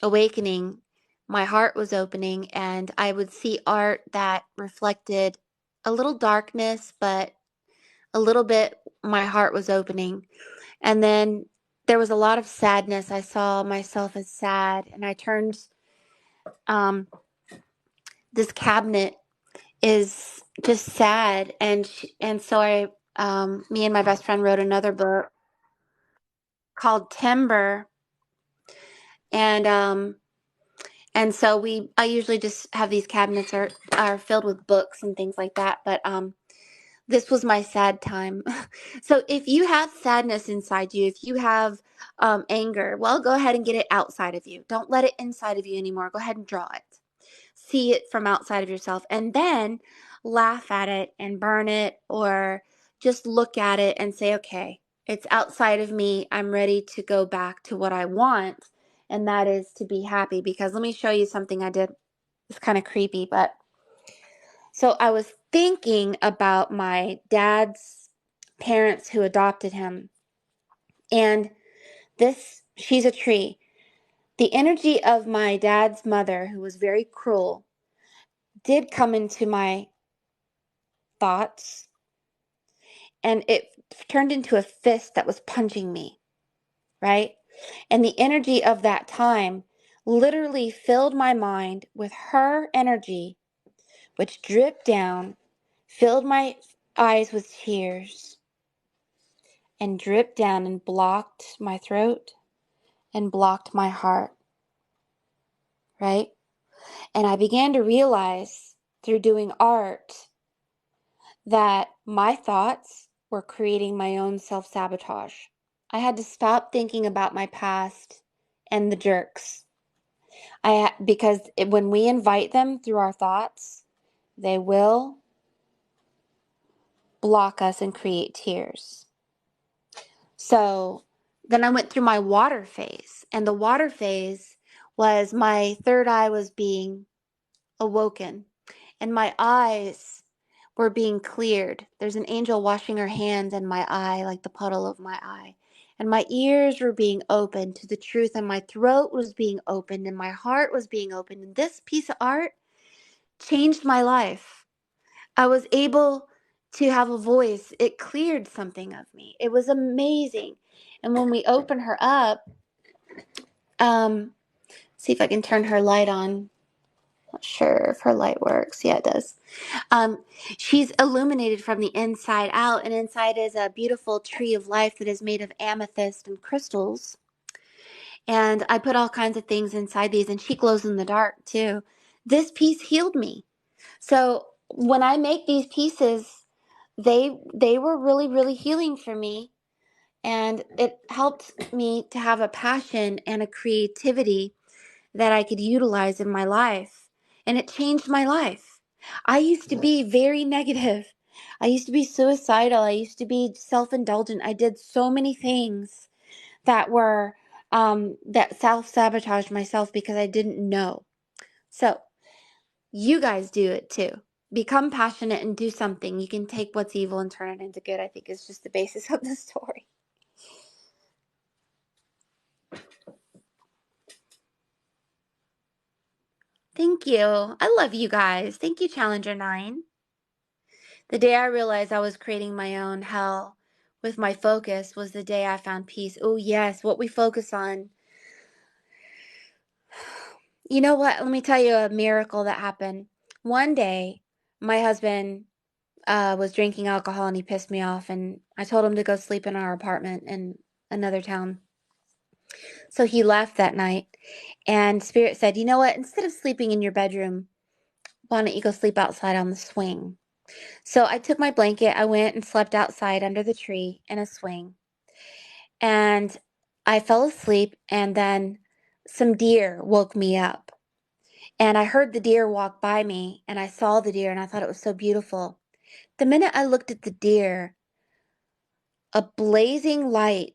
awakening, my heart was opening, and I would see art that reflected a little darkness, but a little bit my heart was opening. And then there was a lot of sadness. I saw myself as sad, and I turned this cabinet is just sad, and so I me and my best friend wrote another book called Timber, and so I usually just have these cabinets are filled with books and things like that, but this was my sad time. So if you have sadness inside you, if you have anger, well, go ahead and get it outside of you. Don't let it inside of you anymore. Go ahead and draw it. See it from outside of yourself, and then laugh at it and burn it, or just look at it and say, okay, it's outside of me. I'm ready to go back to what I want, and that is to be happy. Because let me show you something I did. It's kind of creepy, but so I was thinking about my dad's parents who adopted him, and she's a tree. The energy of my dad's mother, who was very cruel, did come into my thoughts, and it turned into a fist that was punching me, right? And the energy of that time literally filled my mind with her energy, which dripped down, filled my eyes with tears, and dripped down and blocked my throat and blocked my heart, right? And I began to realize through doing art that my thoughts were creating my own self-sabotage. I had to stop thinking about my past and the jerks. Because when we invite them through our thoughts, they will block us and create tears. So then I went through my water phase, and the water phase was my third eye was being awoken, and my eyes were being cleared. There's an angel washing her hands in my eye, like the puddle of my eye. And my ears were being opened to the truth, and my throat was being opened, and my heart was being opened. And this piece of art changed my life. I was able to have a voice. It cleared something of me. It was amazing. And when we open her up, see if I can turn her light on. Not sure if her light works. Yeah, it does. She's illuminated from the inside out, and inside is a beautiful tree of life that is made of amethyst and crystals. And I put all kinds of things inside these, and she glows in the dark too. This piece healed me. So when I make these pieces, they were really, really healing for me. And it helped me to have a passion and a creativity that I could utilize in my life. And it changed my life. I used to be very negative. I used to be suicidal. I used to be self-indulgent. I did so many things that were that self-sabotaged myself because I didn't know. So you guys do it too. Become passionate and do something. You can take what's evil and turn it into good. I think is just the basis of the story. Thank you. I love you guys. Thank you, Challenger 9. The day I realized I was creating my own hell with my focus was the day I found peace. Oh, yes, what we focus on. You know what? Let me tell you a miracle that happened. One day, my husband was drinking alcohol and he pissed me off, and I told him to go sleep in our apartment in another town. So he left that night, and Spirit said, you know what? Instead of sleeping in your bedroom, why don't you go sleep outside on the swing? So I took my blanket, I went and slept outside under the tree in a swing, and I fell asleep, and then some deer woke me up. And I heard the deer walk by me, and I saw the deer, and I thought it was so beautiful. The minute I looked at the deer, a blazing light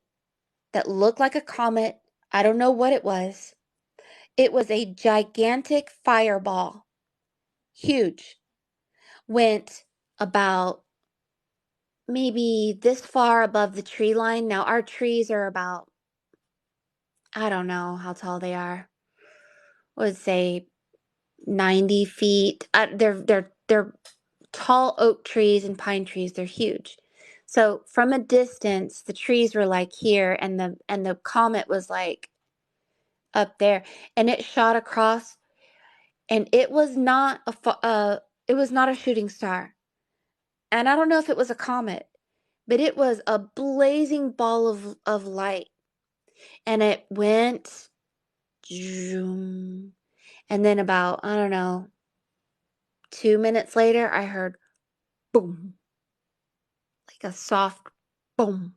that looked like a comet, I don't know what it was. It was a gigantic fireball, huge, went about maybe this far above the tree line. Now, our trees are about, I don't know how tall they are. I would say 90 feet. They're tall oak trees and pine trees. They're huge. So from a distance, the trees were like here, and the comet was like up there, and it shot across, and it was not it was not a shooting star, and I don't know if it was a comet, but it was a blazing ball of light, and it went, zoom, and then about, I don't know, 2 minutes later, I heard boom, like a soft boom.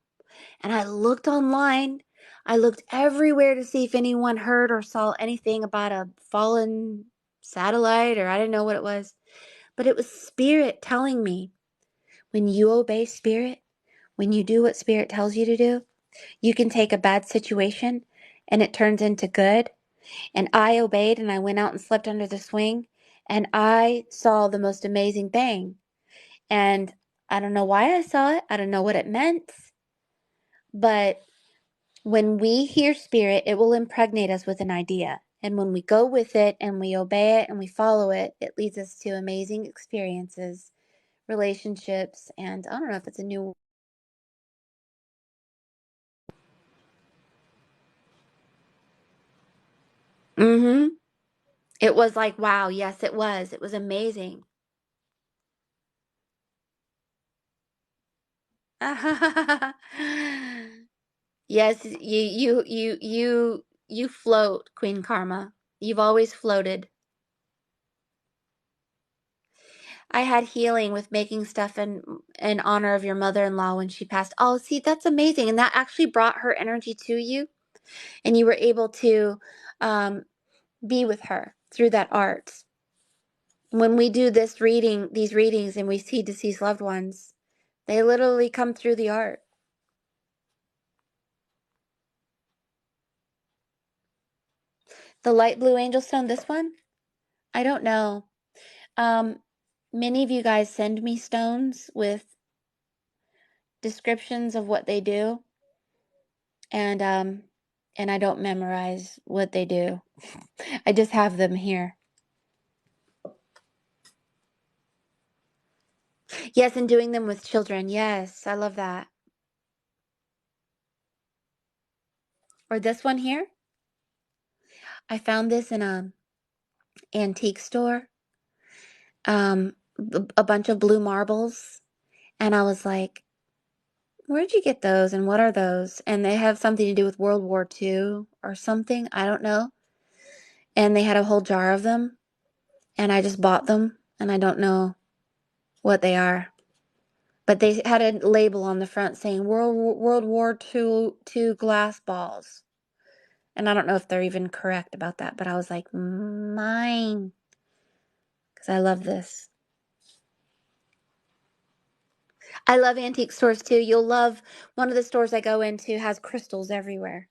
And I looked online. I looked everywhere to see if anyone heard or saw anything about a fallen satellite, or I didn't know what it was. But it was Spirit telling me, when you obey Spirit, when you do what Spirit tells you to do, you can take a bad situation and it turns into good. And I obeyed, and I went out and slept under the swing, and I saw the most amazing thing. And I don't know why I saw it. I don't know what it meant. But when we hear Spirit, it will impregnate us with an idea. And when we go with it and we obey it and we follow it, it leads us to amazing experiences, relationships, and I don't know if it's a new. Mm-hmm. It was like, wow, yes, it was. It was amazing. Yes, you float, Queen Karma. You've always floated. I had healing with making stuff in honor of your mother-in-law when she passed. Oh, see, that's amazing. And that actually brought her energy to you, and you were able to um, be with her through that art. When we do these readings, and we see deceased loved ones, they literally come through the art. The light blue angel stone, this one? I don't know. Um, Many of you guys send me stones with descriptions of what they do, and I don't memorize what they do. I just have them here. Yes, and doing them with children. Yes, I love that. Or this one here. I found this in a antique store. A bunch of blue marbles, and I was like, "Where'd you get those? And what are those?" And they have something to do with World War II or something. I don't know. And they had a whole jar of them, and I just bought them, and I don't know what they are. But they had a label on the front saying World War II glass balls. And I don't know if they're even correct about that, but I was like, mine. Because I love this. I love antique stores too. You'll love one of the stores I go into has crystals everywhere.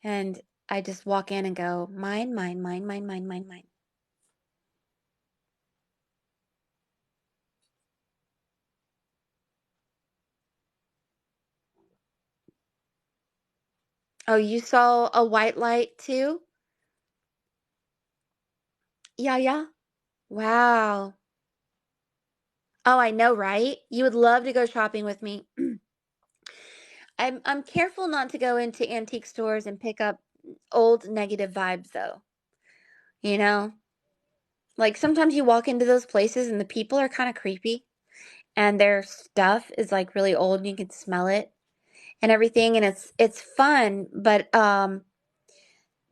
And I just walk in and go, mine, mine, mine, mine, mine, mine, mine. Oh, you saw a white light too? Yeah, yeah. Wow. Oh, I know, right? You would love to go shopping with me. I'm careful not to go into antique stores and pick up old negative vibes though. You know? Like sometimes you walk into those places and the people are kind of creepy and their stuff is like really old and you can smell it and everything and it's fun, but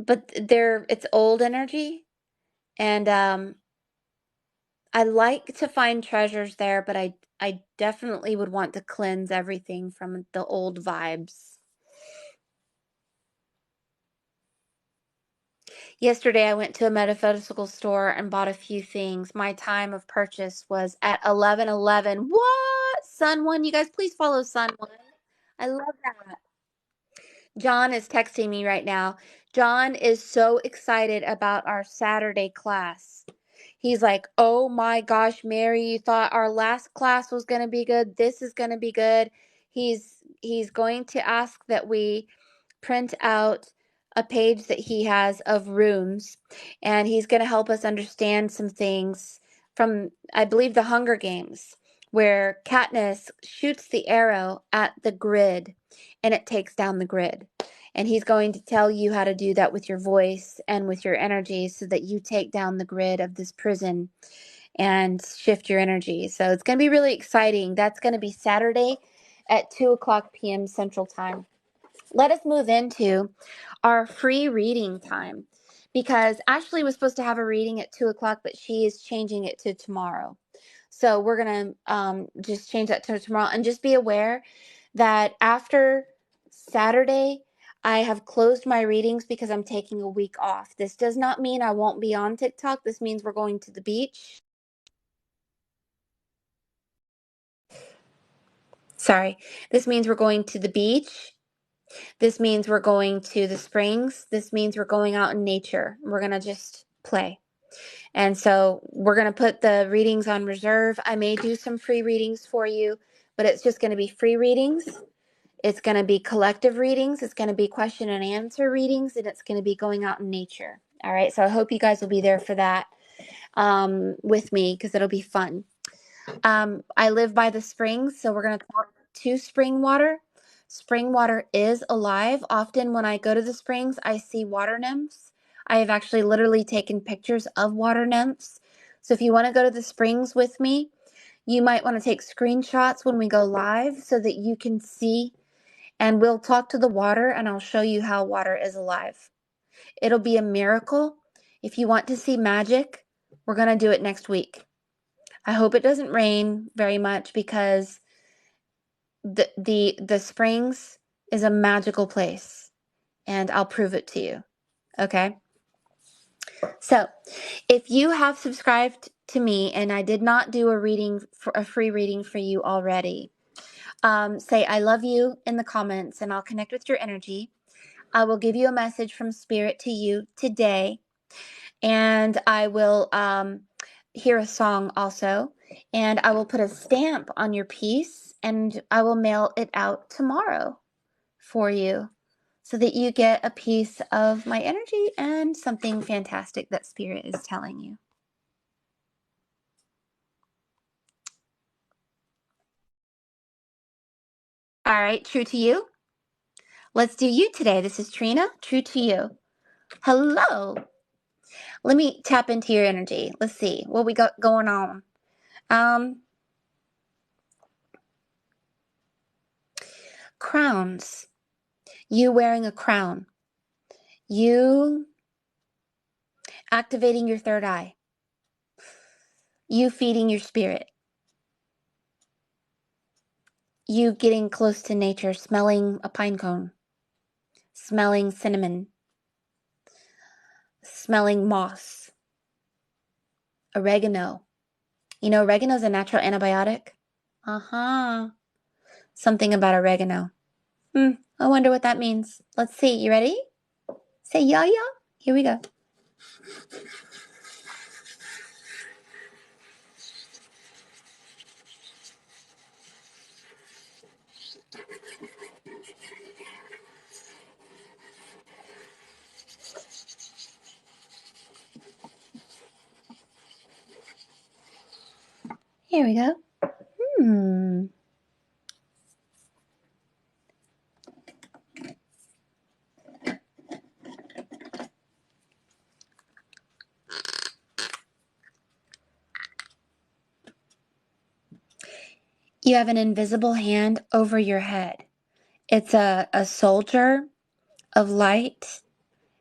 it's old energy and I like to find treasures there, but I definitely would want to cleanse everything from the old vibes. Yesterday, I went to a metaphysical store and bought a few things. My time of purchase was at 11:11. What? Sun One, you guys please follow Sun One. I love that. John is texting me right now. John is so excited about our Saturday class. He's like, "Oh my gosh, Mary, you thought our last class was going to be good. This is going to be good." He's going to ask that we print out a page that he has of runes and he's going to help us understand some things from I believe the Hunger Games where Katniss shoots the arrow at the grid and it takes down the grid. And he's going to tell you how to do that with your voice and with your energy so that you take down the grid of this prison and shift your energy. So it's going to be really exciting. That's going to be Saturday at 2:00 p.m. Central Time. Let us move into our free reading time because Ashley was supposed to have a reading at 2:00, but she is changing it to tomorrow. So we're going to just change that to tomorrow and just be aware that after Saturday, I have closed my readings because I'm taking a week off. This does not mean I won't be on TikTok. This means we're going to the beach. Sorry. This means we're going to the beach. This means we're going to the springs. This means we're going out in nature. We're going to just play. And so we're going to put the readings on reserve. I may do some free readings for you, but it's just going to be free readings. It's going to be collective readings. It's going to be question and answer readings, and it's going to be going out in nature. All right. So I hope you guys will be there for that with me because it'll be fun. I live by the springs, so we're going to talk to spring water. Spring water is alive. Often when I go to the springs, I see water nymphs. I have actually literally taken pictures of water nymphs. So if you want to go to the springs with me, you might want to take screenshots when we go live so that you can see and we'll talk to the water and I'll show you how water is alive. It'll be a miracle. If you want to see magic, we're going to do it next week. I hope it doesn't rain very much because the springs is a magical place and I'll prove it to you. Okay? So, if you have subscribed to me and I did not do a free reading for you already, say I love you in the comments and I'll connect with your energy. I will give you a message from Spirit to you today, and I will hear a song also, and I will put a stamp on your piece, and I will mail it out tomorrow for you so that you get a piece of my energy and something fantastic that Spirit is telling you. All right, true to you. Let's do you today. This is Trina, true to you. Hello. Let me tap into your energy. Let's see what we got going on. Crowns. You wearing a crown. You activating your third eye. You feeding your spirit. You getting close to nature, smelling a pine cone. Smelling cinnamon. Smelling moss. Oregano. You know, oregano is a natural antibiotic. Uh-huh. something about oregano. I wonder what that means. Let's see. You ready? Say yeah, yeah. Here we go. Here we go. You have an invisible hand over your head. It's a soldier of light.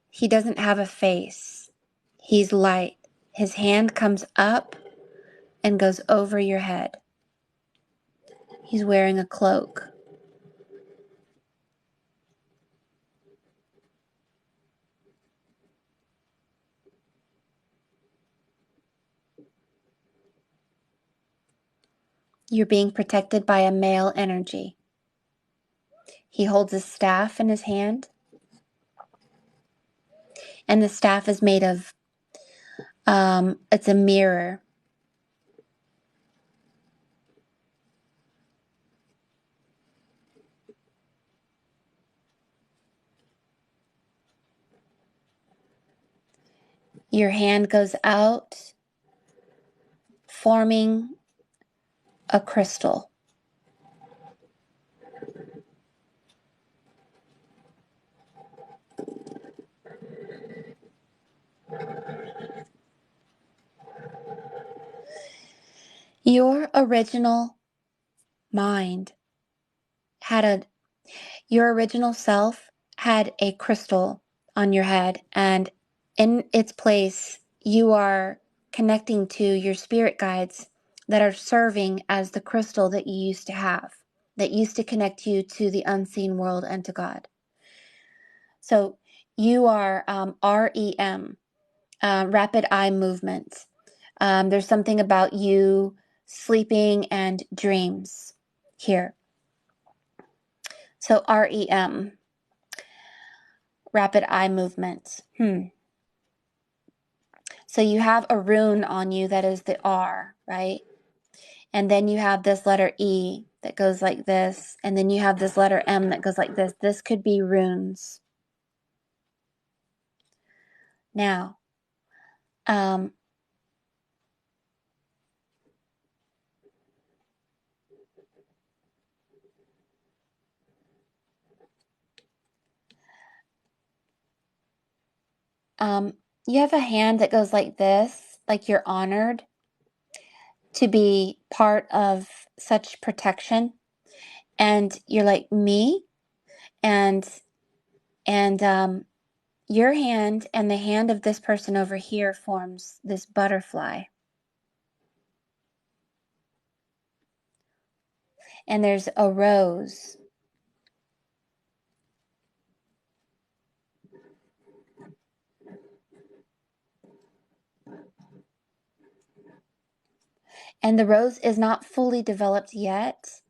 He doesn't have a face. He's light. His hand comes up and goes over your head. He's wearing a cloak. You're being protected by a male energy. He holds a staff in his hand, and the staff is made of, it's a mirror. Your hand goes out, forming a crystal. Your original mind your original self had a crystal on your head, and in its place, you are connecting to your spirit guides that are serving as the crystal that you used to have, that used to connect you to the unseen world and to God. So you are REM, rapid eye movements. There's something about you sleeping and dreams here. So REM, rapid eye movements. So you have a rune on you that is the R, right? And then you have this letter E that goes like this. And then you have this letter M that goes like this. This could be runes. Now, you have a hand that goes like this, like you're honored to be part of such protection. And you're like, me? And your hand and the hand of this person over here forms this butterfly. And there's a rose. And the rose is not fully developed yet,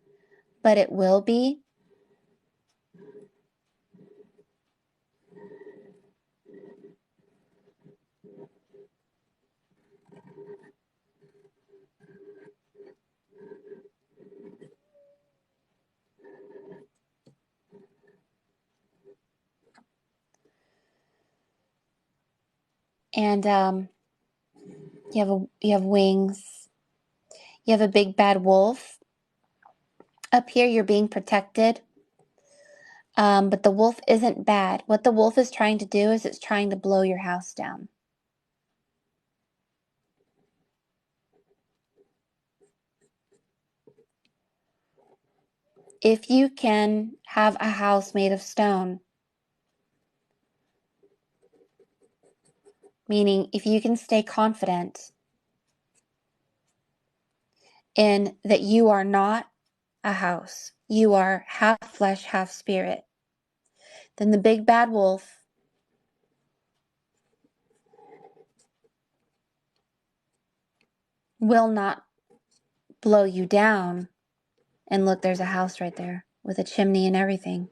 but it will be. And you have wings. You have a big bad wolf. Up here, you're being protected. But the wolf isn't bad. What the wolf is trying to do is it's trying to blow your house down. If you can have a house made of stone, meaning if you can stay confident in that you are not a house, you are half flesh, half spirit, then the big bad wolf will not blow you down, And look, there's a house right there with a chimney and everything.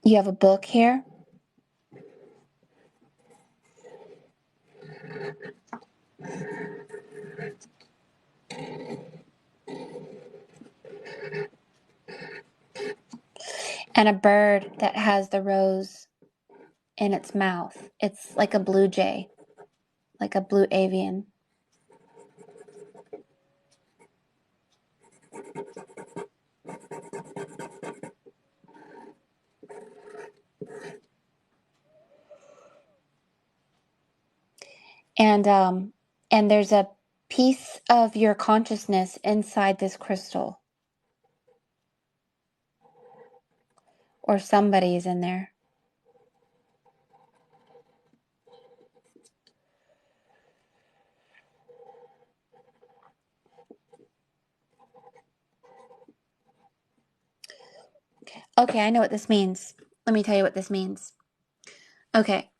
You have a book here. And a bird that has the rose in its mouth. It's like a blue jay, like a blue avian. And there's a piece of your consciousness inside this crystal, or somebody is in there. Okay, I know what this means. Let me tell you what this means. Okay.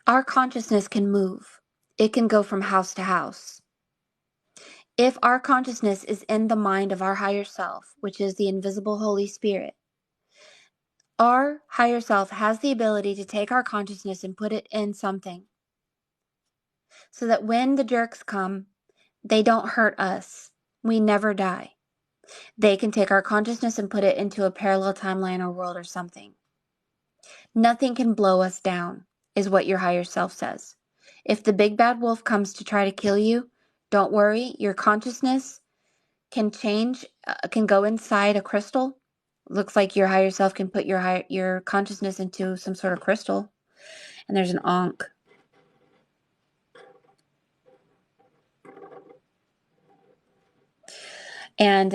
Our consciousness can move. It can go from house to house. If our consciousness is in the mind of our higher self, which is the invisible Holy Spirit, our higher self has the ability to take our consciousness and put it in something so that when the jerks come, they don't hurt us. We never die. They can take our consciousness and put it into a parallel timeline or world or something. Nothing can blow us down, is what your higher self says. If the big bad wolf comes to try to kill you, don't worry. Your consciousness can change, can go inside a crystal. Looks like your higher self can put your consciousness into some sort of crystal. And there's an ankh. And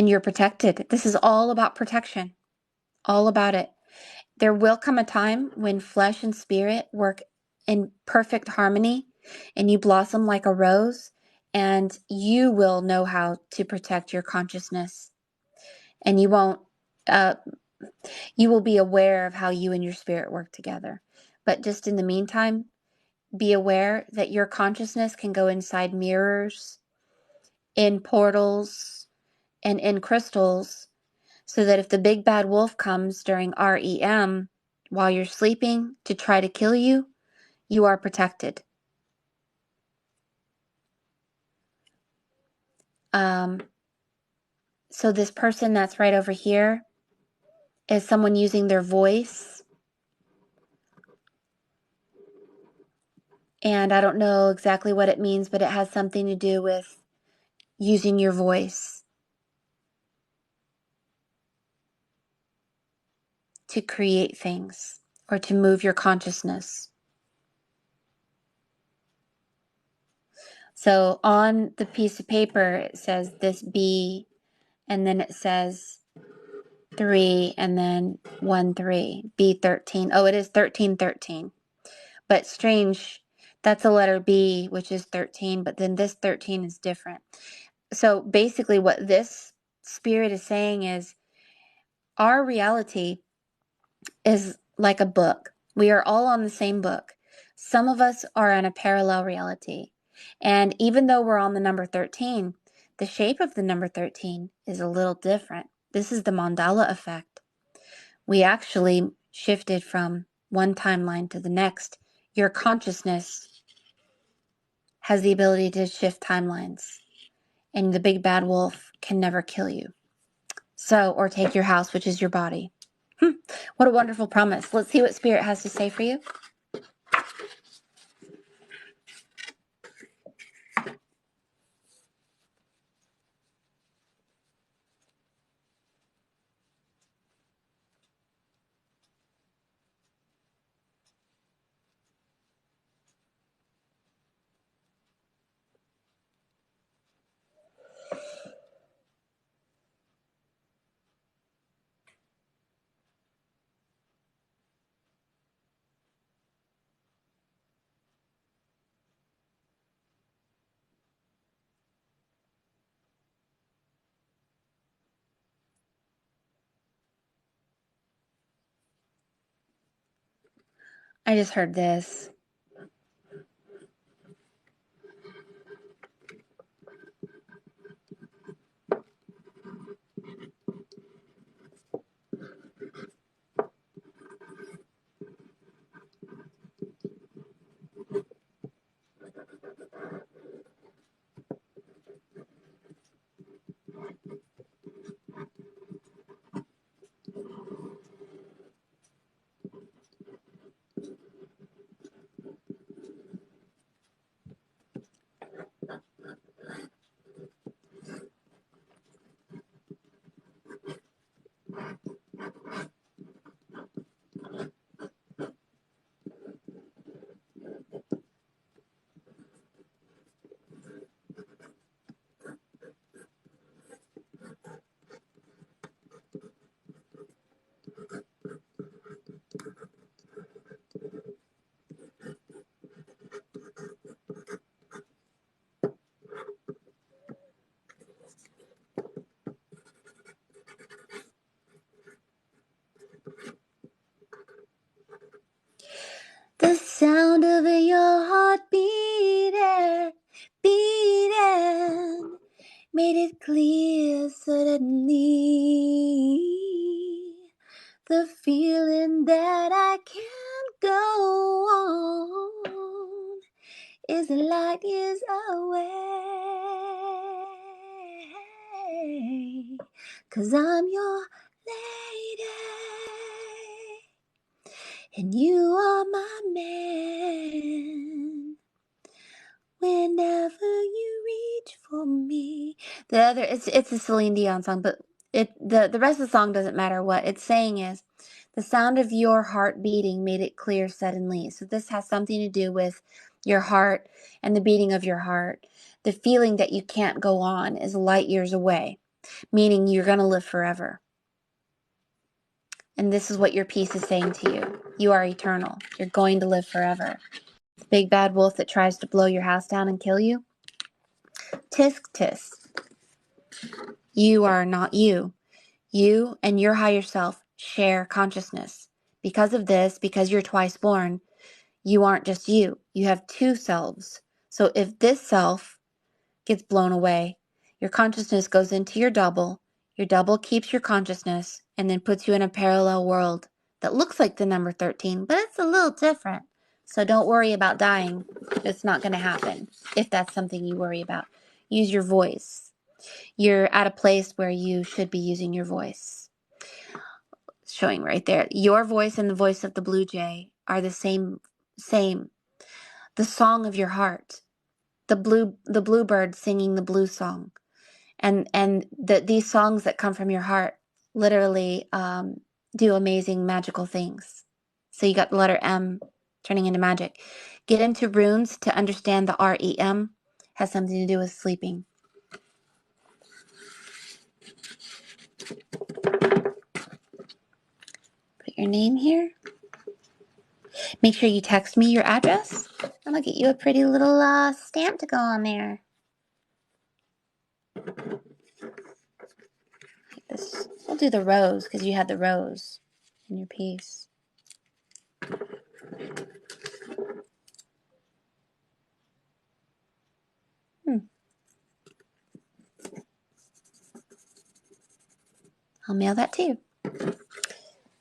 you're protected. This is all about protection. All about it. There will come a time when flesh and spirit work in perfect harmony and you blossom like a rose, and you will know how to protect your consciousness, and you won't you will be aware of how you and your spirit work together. But just in the meantime, be aware that your consciousness can go inside mirrors, in portals, and in crystals, so that if the big bad wolf comes during REM while you're sleeping to try to kill you, you are protected. So this person that's right over here is someone using their voice. And I don't know exactly what it means, but it has something to do with using your voice to create things or to move your consciousness. So on the piece of paper, it says this B, and then it says 3, and then 1, 3, B13. Oh, it is 1313. But strange, that's a letter B, which is 13, but then this 13 is different. So basically what this spirit is saying is our reality is like a book. We are all on the same book. Some of us are in a parallel reality. And even though we're on the number 13, the shape of the number 13 is a little different. This is the mandala effect. We actually shifted from one timeline to the next. Your consciousness has the ability to shift timelines, and the big bad wolf can never kill you. So, or take your house, which is your body. What a wonderful promise. Let's see what Spirit has to say for you. I just heard this. The sound of your heart beating, beating, made it clear suddenly. The feeling that I can't go on is light years away. 'Cause I'm your lady, and you are my man. Whenever you reach for me. The other, it's a Celine Dion song, but the rest of the song doesn't matter. What it's saying is, the sound of your heart beating made it clear suddenly. So this has something to do with your heart and the beating of your heart. The feeling that you can't go on is light years away, meaning you're going to live forever. And this is what your piece is saying to you. You are eternal. You're going to live forever. The big bad wolf that tries to blow your house down and kill you, tisk tisk. You are not you. You and your higher self share consciousness. Because of this, because you're twice born, you aren't just you. You have two selves. So if this self gets blown away, your consciousness goes into your double keeps your consciousness, and then puts you in a parallel world that looks like the number 13, but it's a little different. So don't worry about dying. It's not going to happen if that's something you worry about. Use your voice. You're at a place where you should be using your voice. It's showing right there. Your voice and the voice of the blue jay are the same. The song of your heart. The bluebird singing the blue song. And these songs that come from your heart literally do amazing magical things. So you got the letter M turning into magic. Get into runes to understand the REM. Has something to do with sleeping. Put your name here. Make sure you text me your address, and I'll get you a pretty little stamp to go on there. Like this. We'll do the rose because you had the rose in your piece. I'll mail that to you. There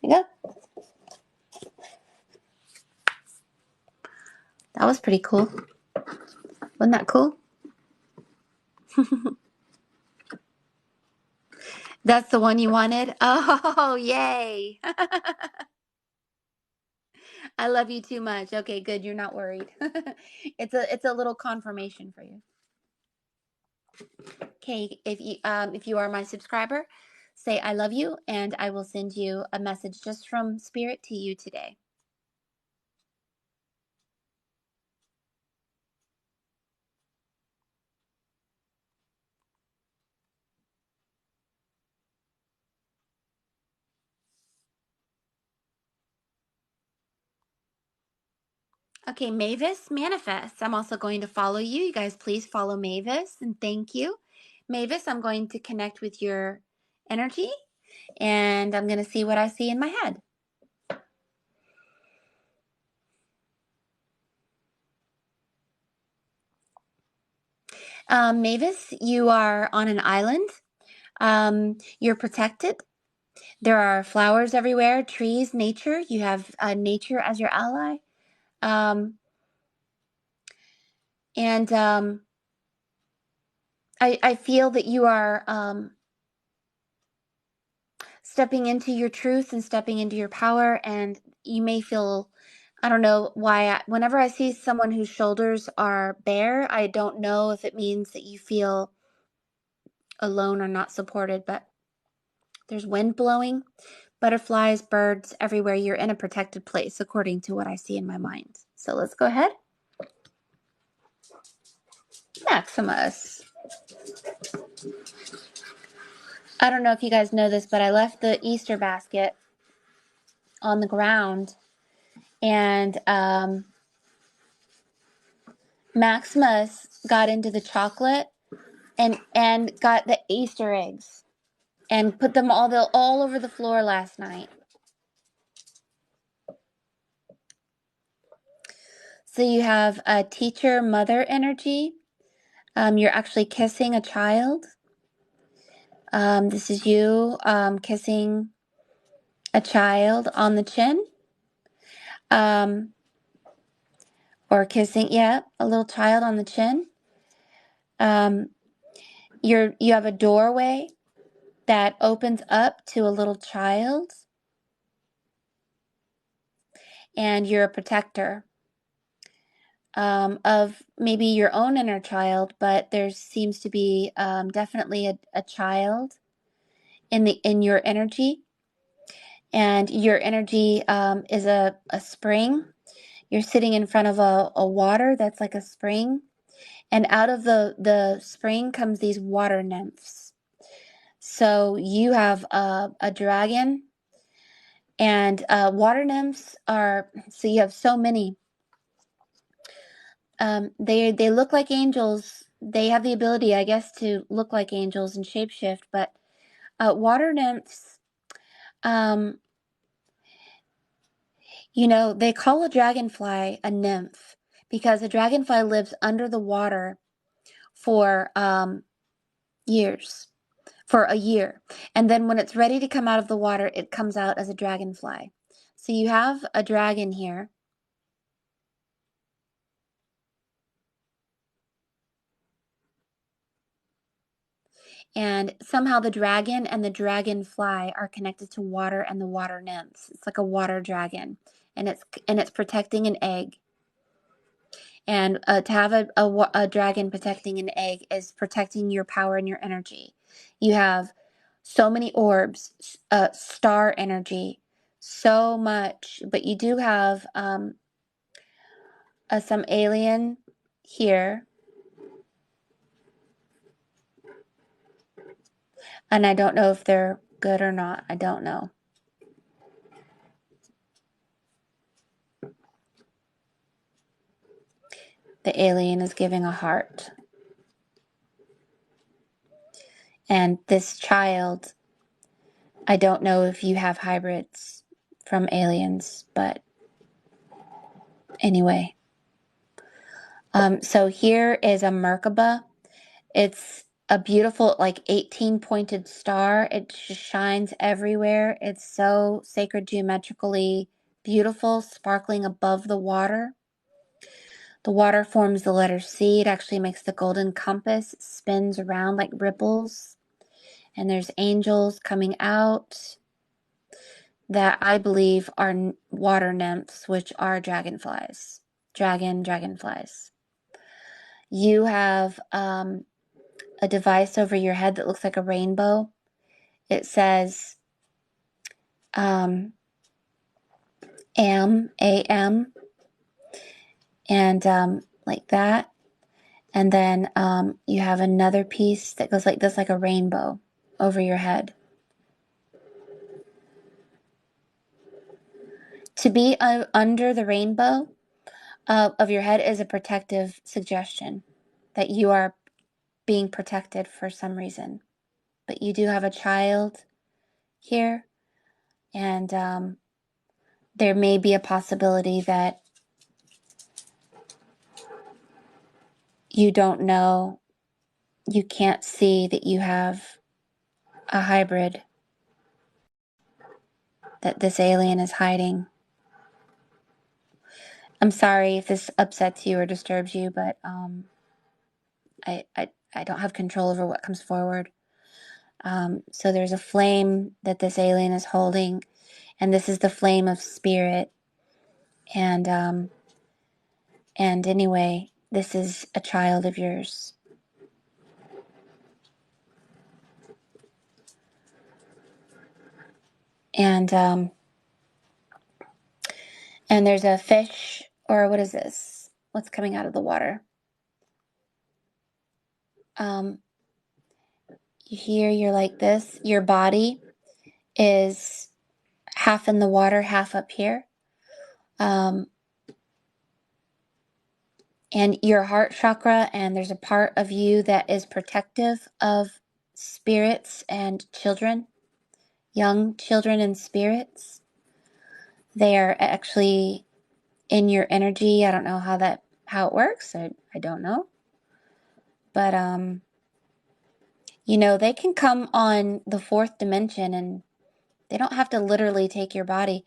you go. That was pretty cool. Wasn't that cool? That's the one you wanted? Oh, yay. I love you too much. Okay, good. You're not worried. It's a little confirmation for you. Okay, if you are my subscriber, say I love you, and I will send you a message just from Spirit to you today. Okay, Mavis Manifest. I'm also going to follow you. You guys, please follow Mavis, and thank you. Mavis, I'm going to connect with your energy, and I'm going to see what I see in my head. Mavis, you are on an island. You're protected. There are flowers everywhere, trees, nature. You have nature as your ally. And I feel that you are stepping into your truth and stepping into your power. And you may feel, I don't know why, whenever I see someone whose shoulders are bare, I don't know if it means that you feel alone or not supported, but there's wind blowing, butterflies, birds everywhere. You're in a protected place, according to what I see in my mind. So let's go ahead. Maximus. I don't know if you guys know this, but I left the Easter basket on the ground, and Maximus got into the chocolate and got the Easter eggs and put them all over the floor last night. So you have a teacher mother energy. You're actually kissing a child. This is you kissing a child on the chin. Or kissing, yeah, a little child on the chin. You have a doorway that opens up to a little child, and you're a protector of maybe your own inner child, but there seems to be definitely a child in your energy, and your energy is a spring. You're sitting in front of a water that's like a spring, and out of the spring comes these water nymphs. So you have a dragon, and water nymphs are, so you have so many. They look like angels. They have the ability, I guess, to look like angels and shapeshift, but water nymphs, they call a dragonfly a nymph because a dragonfly lives under the water for years, for a year. And then when it's ready to come out of the water, it comes out as a dragonfly. So you have a dragon here. And somehow the dragon and the dragonfly are connected to water and the water nymphs. It's like a water dragon, and it's protecting an egg. And to have a dragon protecting an egg is protecting your power and your energy. You have so many orbs, star energy, so much. But you do have some alien here. And I don't know if they're good or not. I don't know. The alien is giving a heart. And this child, I don't know if you have hybrids from aliens, but anyway. So here is a Merkaba. It's a beautiful, like 18-pointed star. It just shines everywhere. It's so sacred, geometrically beautiful, sparkling above the water. The water forms the letter C. It actually makes the golden compass. It spins around like ripples. And there's angels coming out that I believe are water nymphs, which are dragonflies. Dragonflies. You have a device over your head that looks like a rainbow. It says AM, AM, and like that. And then you have another piece that goes like this, like a rainbow over your head. To be under the rainbow of your head is a protective suggestion that you are being protected for some reason. But you do have a child here, and there may be a possibility that you don't know you can't see that you have a hybrid that this alien is hiding. I'm sorry if this upsets you or disturbs you, but I don't have control over what comes forward. So there's a flame that this alien is holding, and this is the flame of spirit. And anyway, this is a child of yours. And there's a fish, or what is this? What's coming out of the water? Here you're like this. Your body is half in the water, half up here. And your heart chakra, and there's a part of you that is protective of spirits and children, young children and spirits. They are actually in your energy. I don't know how it works. I don't know. But they can come on the fourth dimension, and they don't have to literally take your body.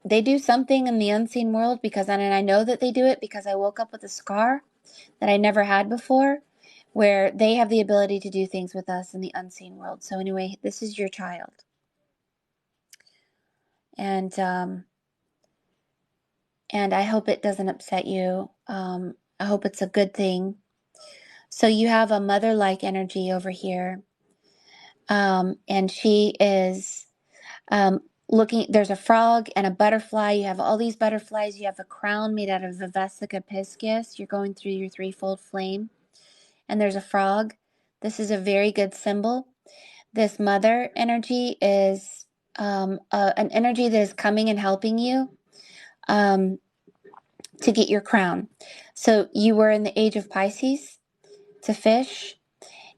They do something in the unseen world, and I know that they do it because I woke up with a scar that I never had before, where they have the ability to do things with us in the unseen world. So anyway, this is your child. And I hope it doesn't upset you. I hope it's a good thing. So you have a mother-like energy over here. And she is looking, there's a frog and a butterfly. You have all these butterflies. You have a crown made out of Vivesica piscis. You're going through your threefold flame. And there's a frog. This is a very good symbol. This mother energy is an energy that is coming and helping you to get your crown. So you were in the age of Pisces to fish,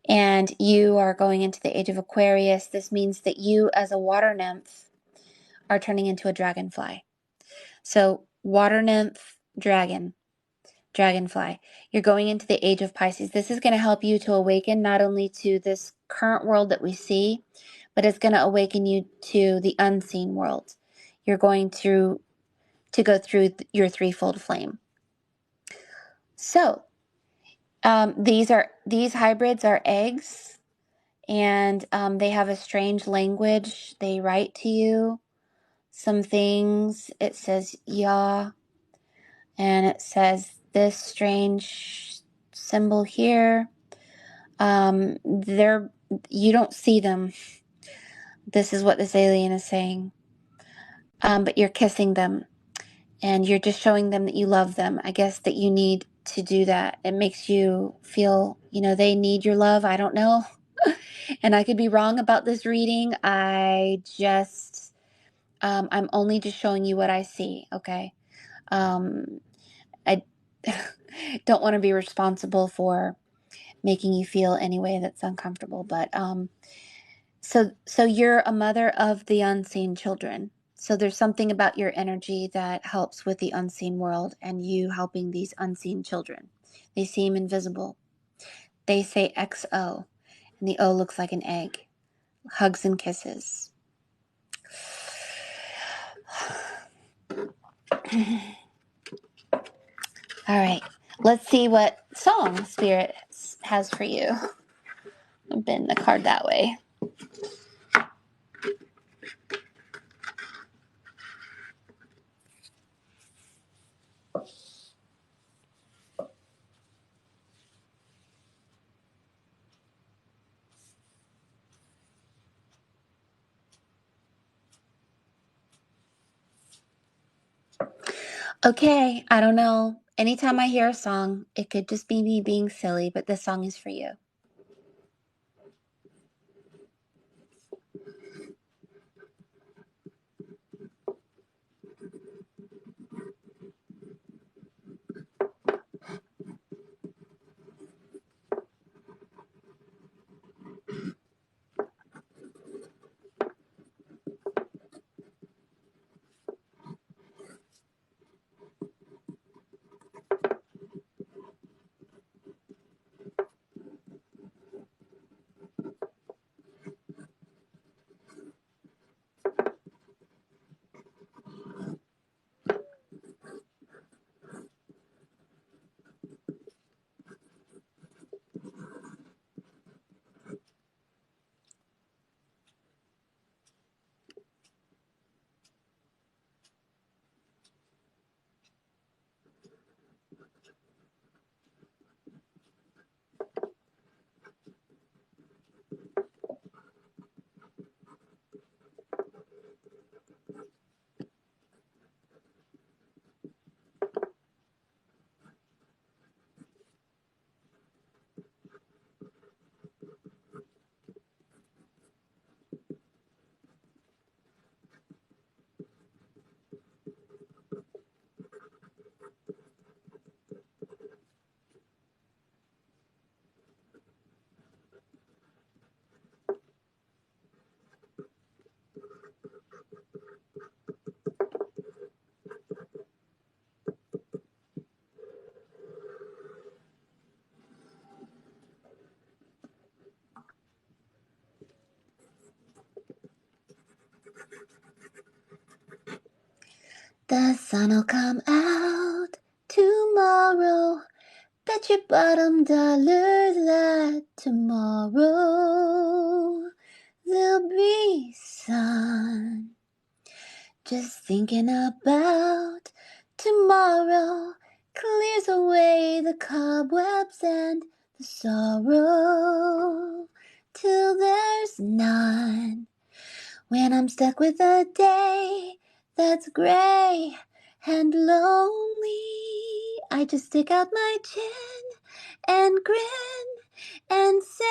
and you are going into the age of Aquarius. This means that you, as a water nymph, are turning into a dragonfly. So water nymph, dragonfly. You're going into the age of Pisces. This is going to help you to awaken not only to this current world that we see, but it's going to awaken you to the unseen world. You're going to go through your threefold flame. So these hybrids are eggs, and they have a strange language. They write to you some things. It says "ya," and it says this strange symbol here. You don't see them. This is what this alien is saying. But you're kissing them, and you're just showing them that you love them. I guess that you need to do that. It makes you feel, they need your love. I don't know. And I could be wrong about this reading. I'm only just showing you what I see, okay? I don't want to be responsible for making you feel any way that's uncomfortable, but so you're a mother of the unseen children. So there's something about your energy that helps with the unseen world and you helping these unseen children. They seem invisible. They say XO, and the O looks like an egg. Hugs and kisses. All right, let's see what song Spirit has for you. I'll bend the card that way. Okay, I don't know. Anytime I hear a song, it could just be me being silly, but this song is for you. The sun'll come out tomorrow. Bet your bottom dollar that tomorrow there'll be sun. Just thinking about tomorrow clears away the cobwebs and the sorrow till there's none. When I'm stuck with a day that's gray and lonely, I just stick out my chin and grin and say,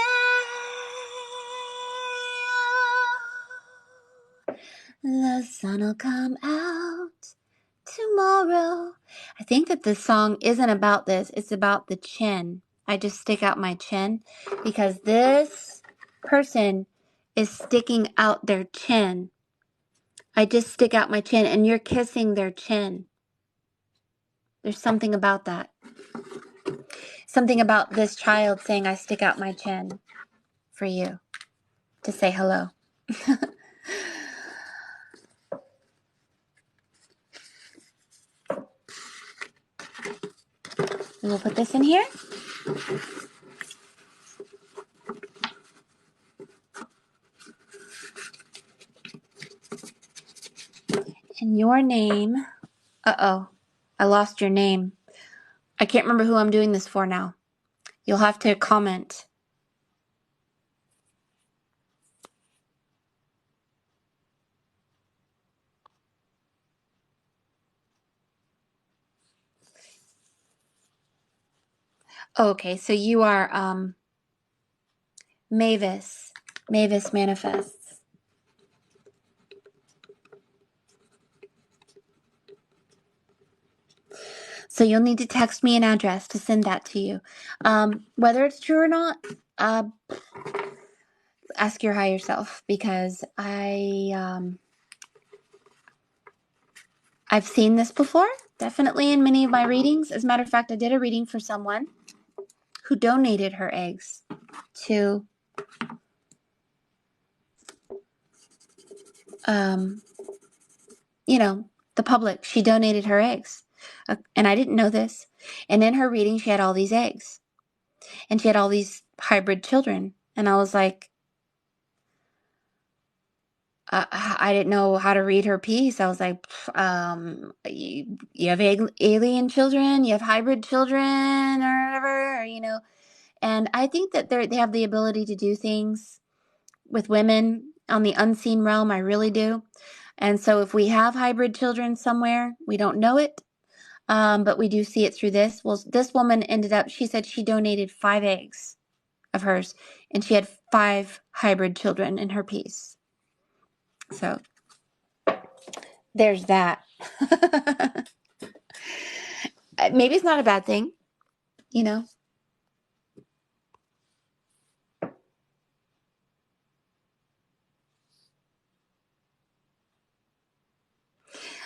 oh, the sun'll come out tomorrow. I think that the song isn't about this. It's about the chin. I just stick out my chin because this person is sticking out their chin. I just stick out my chin and you're kissing their chin. There's something about that. Something about this child saying I stick out my chin for you to say hello. We'll put this in here. And your name. Uh-oh. I lost your name. I can't remember who I'm doing this for now. You'll have to comment. Okay, so you are Mavis. Mavis Manifests. So you'll need to text me an address to send that to you. Whether it's true or not, ask your higher self, because I've seen this before, definitely in many of my readings. As a matter of fact, I did a reading for someone who donated her eggs to the public. She donated her eggs. And I didn't know this. And in her reading, she had all these eggs. And she had all these hybrid children. And I was like, I didn't know how to read her piece. I was like, you have alien children, you have hybrid children, or whatever, And I think that they have the ability to do things with women on the unseen realm. I really do. And so if we have hybrid children somewhere, we don't know it, but we do see it through this. Well, this woman she said she donated 5 eggs of hers, and she had 5 hybrid children in her piece. So there's that. Maybe it's not a bad thing,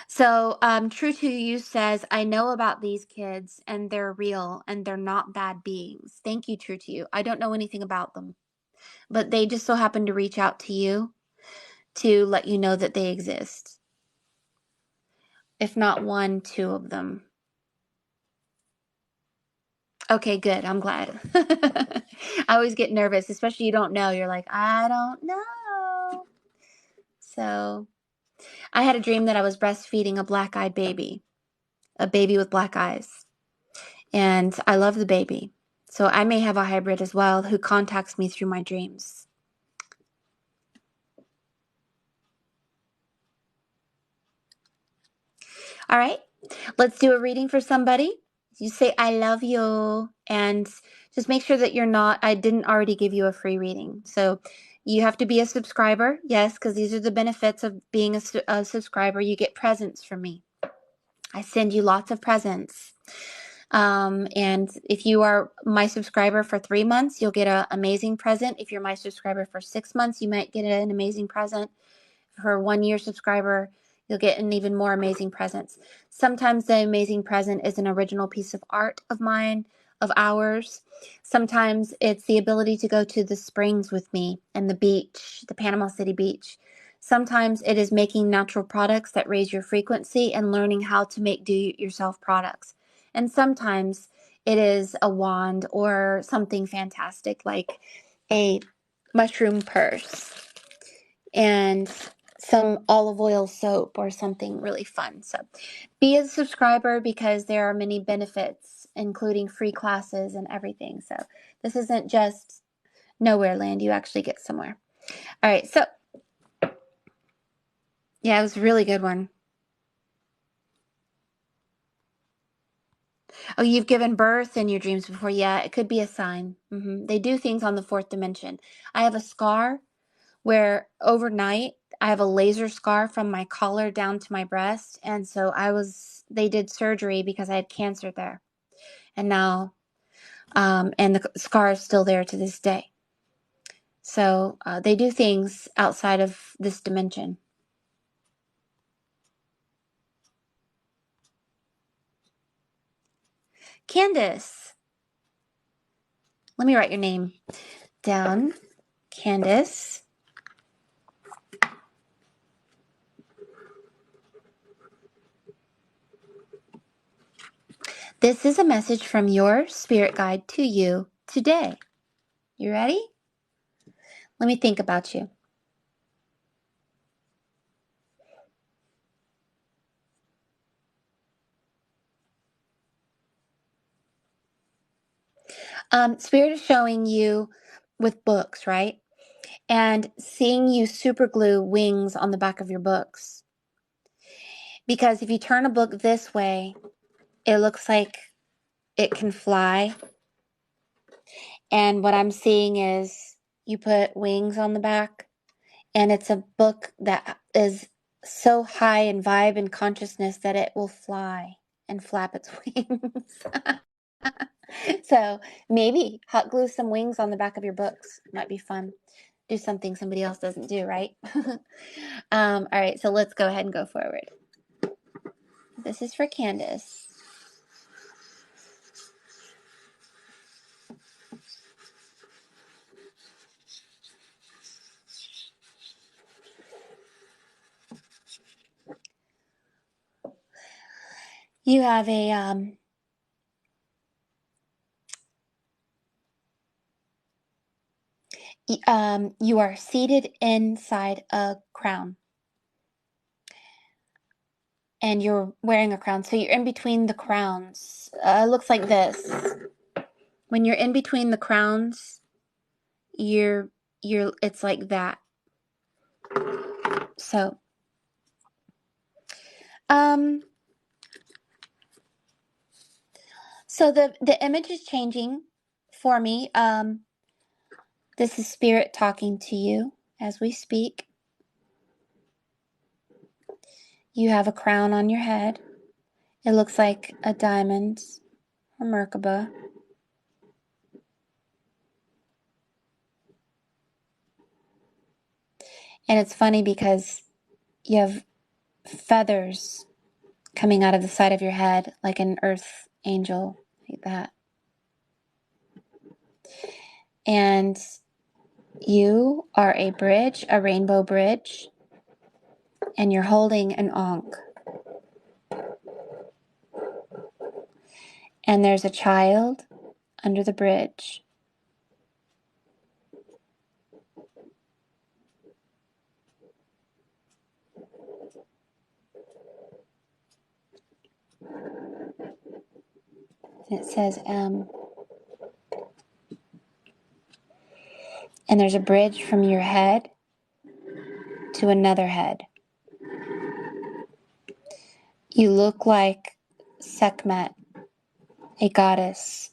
So, True to You says, I know about these kids and they're real and they're not bad beings. Thank you, True to You. I don't know anything about them, but they just so happen to reach out to you to let you know that they exist. If not one, 2 of them. Okay, good. I'm glad. I always get nervous, especially you don't know. You're like, I don't know. So, I had a dream that I was breastfeeding a black-eyed baby, a baby with black eyes. And I love the baby. So I may have a hybrid as well who contacts me through my dreams. All right, let's do a reading for somebody. You say, I love you. And just make sure that I didn't already give you a free reading. So you have to be a subscriber. Yes, because these are the benefits of being a subscriber. You get presents from me. I send you lots of presents. And if you are my subscriber for 3 months, you'll get an amazing present. If you're my subscriber for 6 months, you might get an amazing present. For 1 year subscriber, you'll get an even more amazing presents. Sometimes the amazing present is an original piece of art of mine, of ours. Sometimes it's the ability to go to the springs with me and the beach, the Panama City beach. Sometimes it is making natural products that raise your frequency and learning how to make do-it-yourself products. And sometimes it is a wand or something fantastic like a mushroom purse and some olive oil soap or something really fun. So be a subscriber because there are many benefits, including free classes and everything. So this isn't just nowhere land. You actually get somewhere. All right. So yeah, it was a really good one. Oh, you've given birth in your dreams before. Yeah, it could be a sign. They do things on the fourth dimension. I have a scar where overnight I have a laser scar from my collar down to my breast. And so they did surgery because I had cancer there. And now, and the scar is still there to this day. So they do things outside of this dimension. Candace. Let me write your name down. Candace. This is a message from your spirit guide to you today. You ready? Let me think about you. Spirit is showing you with books, right? And seeing you super glue wings on the back of your books. Because if you turn a book this way, it looks like it can fly. And what I'm seeing is you put wings on the back, and it's a book that is so high in vibe and consciousness that it will fly and flap its wings. So maybe hot glue some wings on the back of your books. Might be fun. Do something somebody else doesn't do, right? All right, so let's go ahead and go forward. This is for Candace. You have you are seated inside a crown. And you're wearing a crown. So you're in between the crowns. It looks like this. When you're in between the crowns, it's like that. So, so the image is changing for me. This is Spirit talking to you as we speak. You have a crown on your head. It looks like a diamond or Merkaba. And it's funny because you have feathers coming out of the side of your head like an earth angel, like that. And you are a bridge, a rainbow bridge, and you're holding an ankh. And there's a child under the bridge. And it says M. And there's a bridge from your head to another head. You look like Sekhmet, a goddess.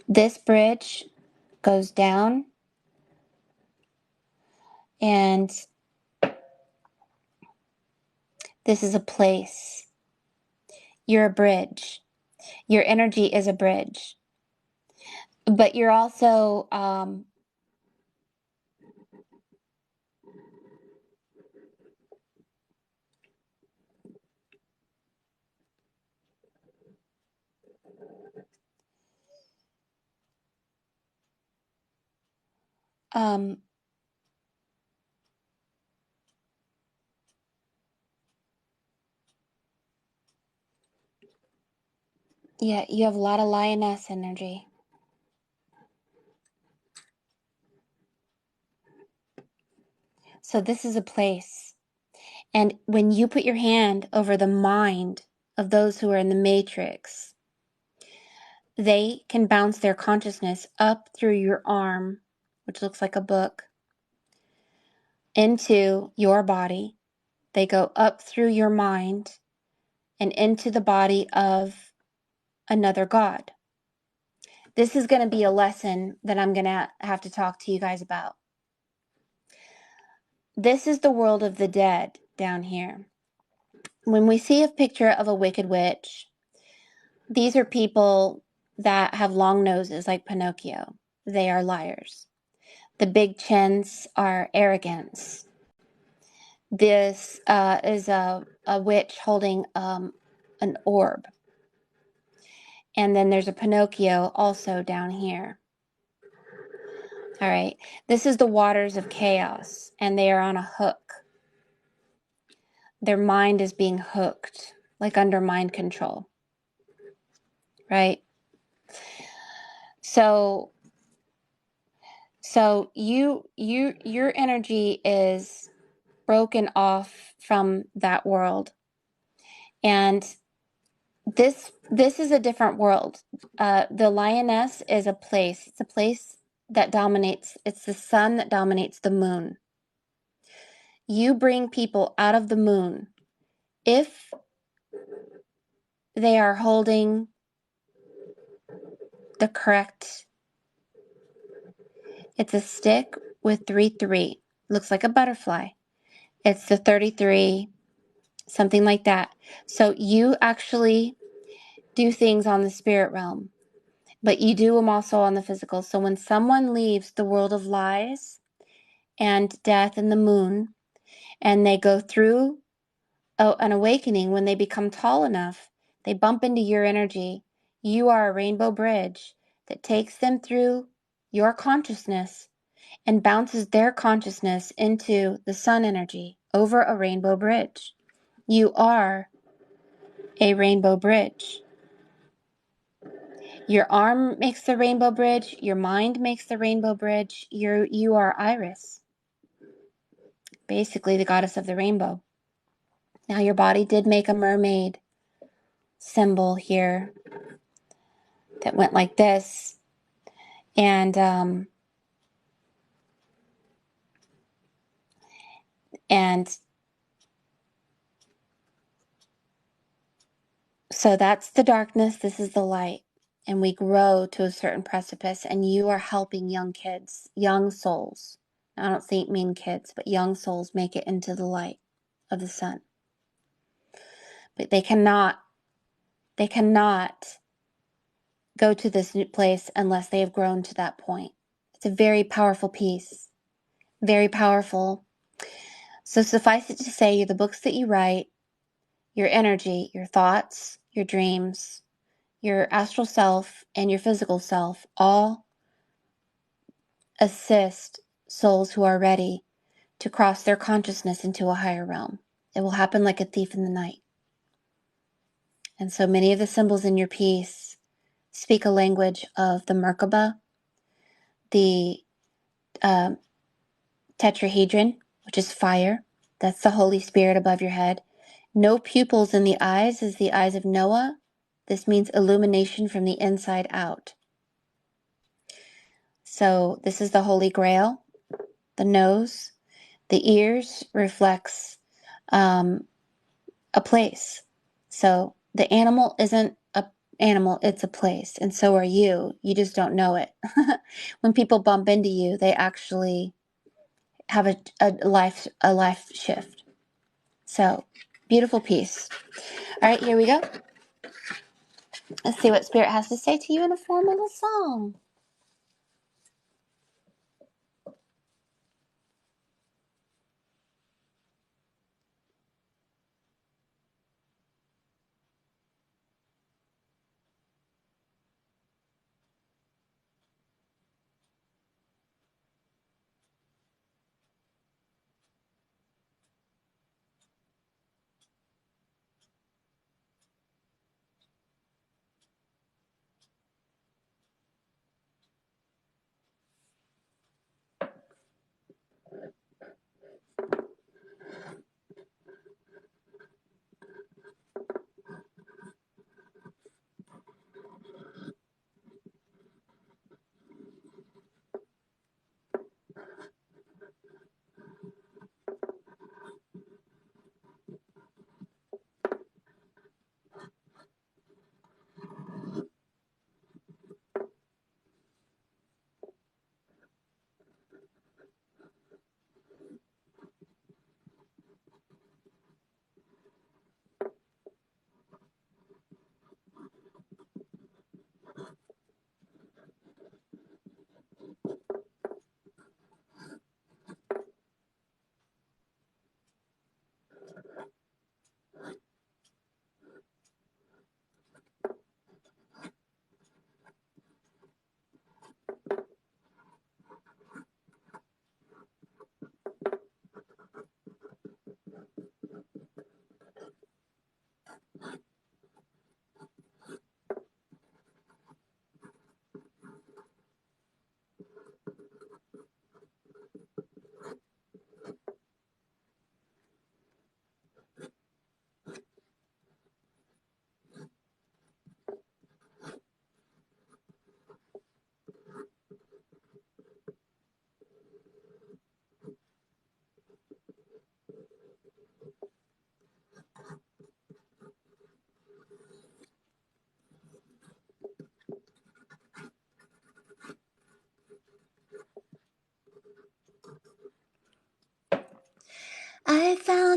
This bridge goes down, and this is a place. You're a bridge. Your energy is a bridge. But you're also Yeah, you have a lot of lioness energy. So this is a place. And when you put your hand over the mind of those who are in the matrix, they can bounce their consciousness up through your arm, which looks like a book, into your body. They go up through your mind and into the body of another god. This is going to be a lesson that I'm going to have to talk to you guys about. This is the world of the dead down here. When we see a picture of a wicked witch, these are people that have long noses like Pinocchio. They are liars. The big chins are arrogance. This is a witch holding an orb. And then there's a Pinocchio also down here. All right. This is the waters of chaos, and they are on a hook. Their mind is being hooked, like under mind control. Right? So your energy is broken off from that world. And this is a different world. The lioness is a place. It's a place that dominates. It's the sun that dominates the moon. You bring people out of the moon if they are holding the correct. It's a stick with 3-3. Looks like a butterfly. It's the 33, something like that. So you actually do things on the spirit realm, but you do them also on the physical. So when someone leaves the world of lies and death and the moon, and they go through an awakening, when they become tall enough, they bump into your energy. You are a rainbow bridge that takes them through your consciousness and bounces their consciousness into the sun energy over a rainbow bridge. You are a rainbow bridge. Your arm makes the rainbow bridge. Your mind makes the rainbow bridge. You are Iris, basically the goddess of the rainbow. Now your body did make a mermaid symbol here that went like this. And so that's the darkness. This is the light. And we grow to a certain precipice, and you are helping young kids, young souls. I don't think mean kids, but young souls make it into the light of the sun. But they cannot go to this new place unless they have grown to that point. It's a very powerful piece. Very powerful. So suffice it to say, the books that you write, your energy, your thoughts, your dreams, your astral self, and your physical self all assist souls who are ready to cross their consciousness into a higher realm. It will happen like a thief in the night. And so many of the symbols in your piece speak a language of the Merkaba, the tetrahedron, which is fire. That's the Holy Spirit above your head. No pupils in the eyes is the eyes of Noah. This means illumination from the inside out. So this is the Holy Grail. The nose, the ears reflects a place. So the animal isn't a animal, it's a place. And so are you. You just don't know it. When people bump into you, they actually have a life shift. So beautiful piece. All right, here we go. Let's see what Spirit has to say to you in a form of a song.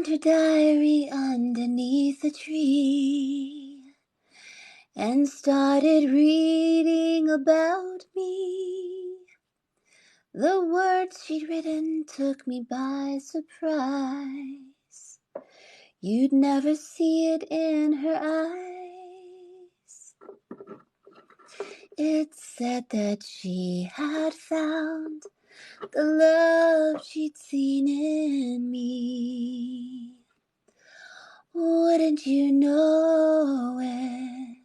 found her diary underneath a tree and started reading about me. The words she'd written took me by surprise. You'd never see it in her eyes. It said that she had found the love she'd seen in me. Wouldn't you know it?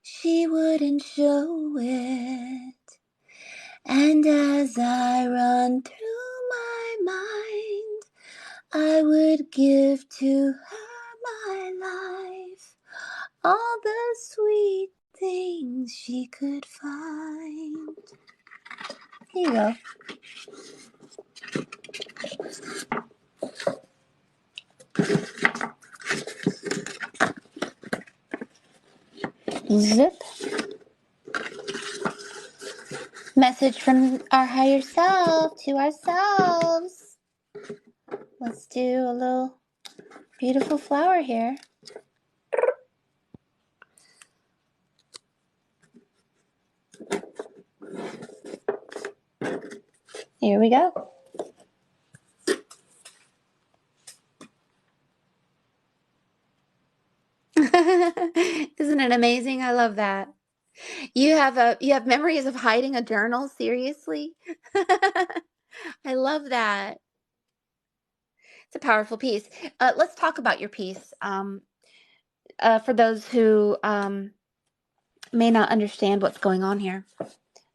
She wouldn't show it. And as I run through my mind, I would give to her my life, all the sweet things she could find. Here you go. Zip. Message from our higher self to ourselves. Let's do a little beautiful flower here. Here we go. Isn't it amazing? I love that. You have memories of hiding a journal? Seriously? I love that. It's a powerful piece. Let's talk about your piece. For those who may not understand what's going on here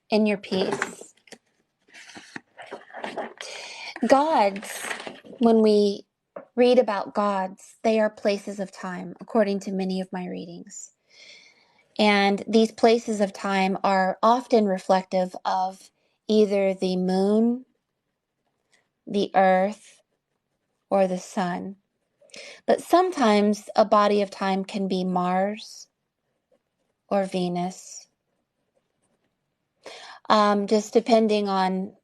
in your piece. Gods, when we read about gods, they are places of time, according to many of my readings. And these places of time are often reflective of either the moon, the earth, or the sun. But sometimes a body of time can be Mars or Venus, just depending on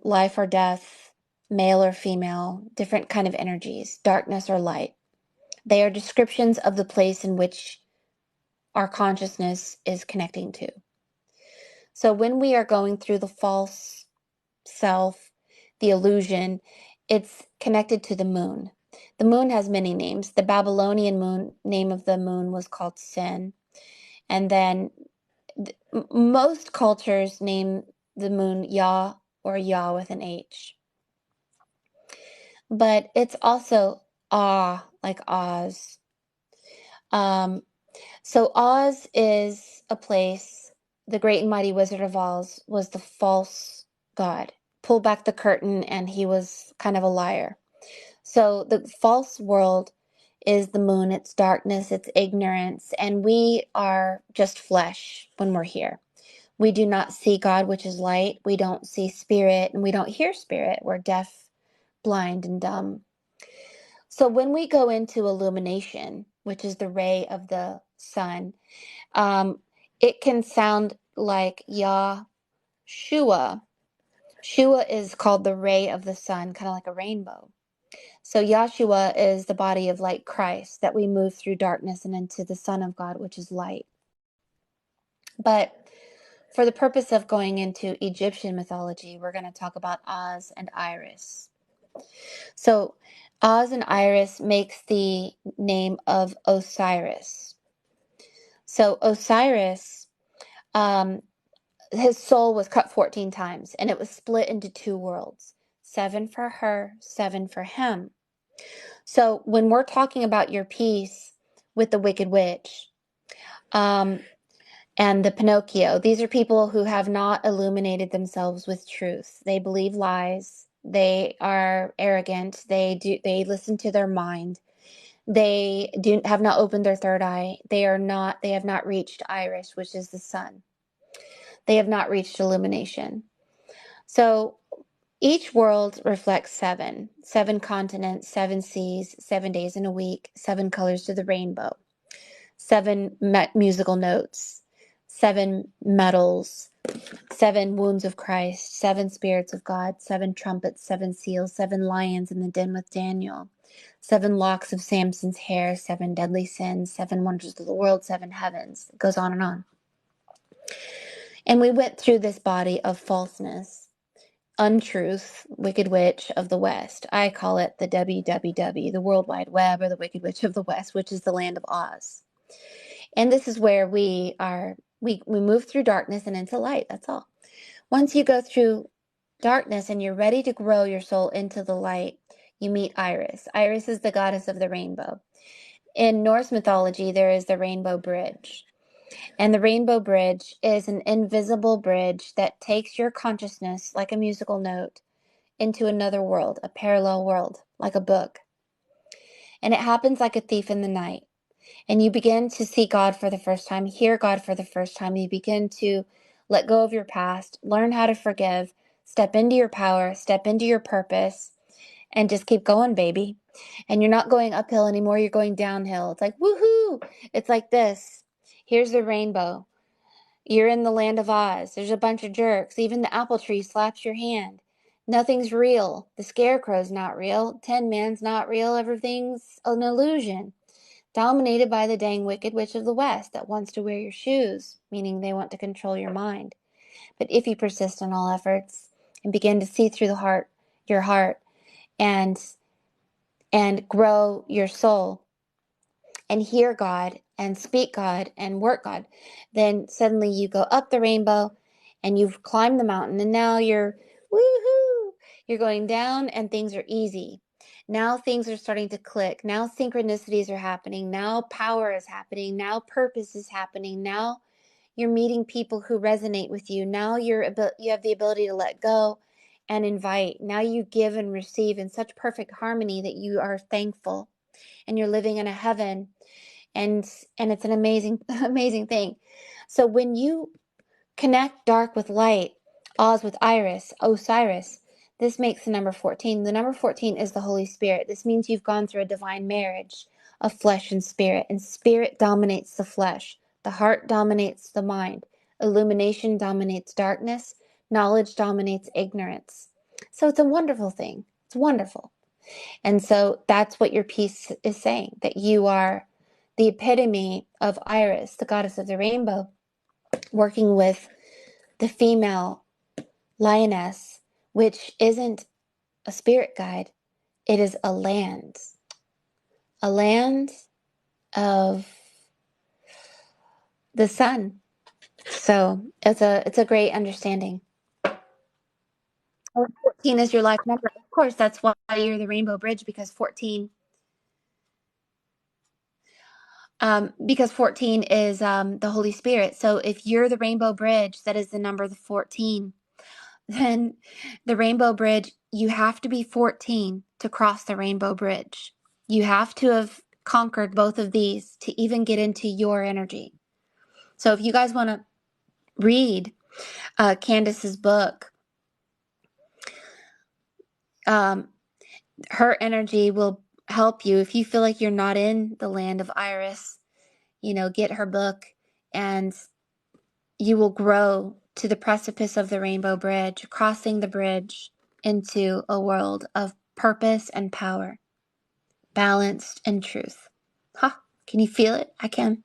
life or death, male or female, different kind of energies, darkness or light. They are descriptions of the place in which our consciousness is connecting to. So when we are going through the false self, the illusion, it's connected to the moon. The moon has many names. The Babylonian name of the moon was called Sin. And then most cultures name the moon Yah or Yah with an H. But it's also Ah, like Oz. So Oz is a place, the great and mighty Wizard of Oz was the false god. Pull back the curtain and he was kind of a liar. So the false world is the moon, it's darkness, it's ignorance, and we are just flesh when we're here. We do not see God, which is light. We don't see spirit, and we don't hear spirit. We're deaf, blind, and dumb. So when we go into illumination, which is the ray of the sun, it can sound like Yah Shua. Shua is called the ray of the sun, kind of like a rainbow. So Yahshua is the body of light, Christ, that we move through darkness and into the Son of God, which is light. But for the purpose of going into Egyptian mythology, we're going to talk about Oz and Iris. So Oz and Iris makes the name of Osiris. So Osiris, his soul was cut 14 times, and it was split into two worlds, 7 for her, 7 for him. So when we're talking about your piece with the Wicked Witch and the Pinocchio, these are people who have not illuminated themselves with truth. They believe lies. They are arrogant. They listen to their mind. They have not opened their third eye. They have not reached Iris, which is the sun. They have not reached illumination. So each world reflects 7 continents, 7 seas, 7 days in a week, 7 colors to the rainbow, 7 musical notes, 7 metals, 7 wounds of Christ, 7 spirits of God, 7 trumpets, 7 seals, 7 lions in the den with Daniel, 7 locks of Samson's hair, 7 deadly sins, 7 wonders of the world, 7 heavens. It goes on and on. And we went through this body of falseness, untruth, Wicked Witch of the West. I call it the WWW, the World Wide Web, or the Wicked Witch of the West, which is the land of Oz. And this is where we move through darkness and into light. That's all. Once you go through darkness and you're ready to grow your soul into the light, you meet Iris. Iris is the goddess of the rainbow. In Norse mythology, there is the rainbow bridge. And the rainbow bridge is an invisible bridge that takes your consciousness, like a musical note, into another world, a parallel world, like a book. And it happens like a thief in the night. And you begin to see God for the first time, hear God for the first time. You begin to let go of your past, learn how to forgive, step into your power, step into your purpose, and just keep going, baby. And you're not going uphill anymore, you're going downhill. It's like, woohoo! It's like this. Here's the rainbow. You're in the land of Oz. There's a bunch of jerks. Even the apple tree slaps your hand. Nothing's real. The scarecrow's not real. Tin Man's not real. Everything's an illusion. Dominated by the dang Wicked Witch of the West that wants to wear your shoes, meaning they want to control your mind. But if you persist in all efforts and begin to see through your heart, and grow your soul and hear God and speak God and work God, then suddenly you go up the rainbow and you've climbed the mountain, and now you're woohoo! You're going down and things are easy. Now things are starting to click. Now synchronicities are happening. Now power is happening. Now purpose is happening. Now you're meeting people who resonate with you. Now you have the ability to let go and invite. Now you give and receive in such perfect harmony that you are thankful, and you're living in a heaven, and it's an amazing amazing thing. So when you connect dark with light, Oz with Iris, Osiris, this makes the number 14. The number 14 is the Holy Spirit. This means you've gone through a divine marriage of flesh and spirit dominates the flesh. The heart dominates the mind. Illumination dominates darkness. Knowledge dominates ignorance. So it's a wonderful thing. It's wonderful. And so that's what your piece is saying, that you are the epitome of Iris, the goddess of the rainbow, working with the female lioness, which isn't a spirit guide. It is a land of the sun. So it's a great understanding. 14 is your life number. Of course, that's why you're the rainbow bridge, because 14 is the Holy Spirit. So if you're the rainbow bridge, that is the number 14, then the rainbow bridge, you have to be 14 to cross the rainbow bridge. You have to have conquered both of these to even get into your energy. So if you guys want to read Candace's book, her energy will help you. If you feel like you're not in the land of Iris, get her book, and you will grow to the precipice of the rainbow bridge, crossing the bridge into a world of purpose and power, balanced and truth. Can you feel it? I can.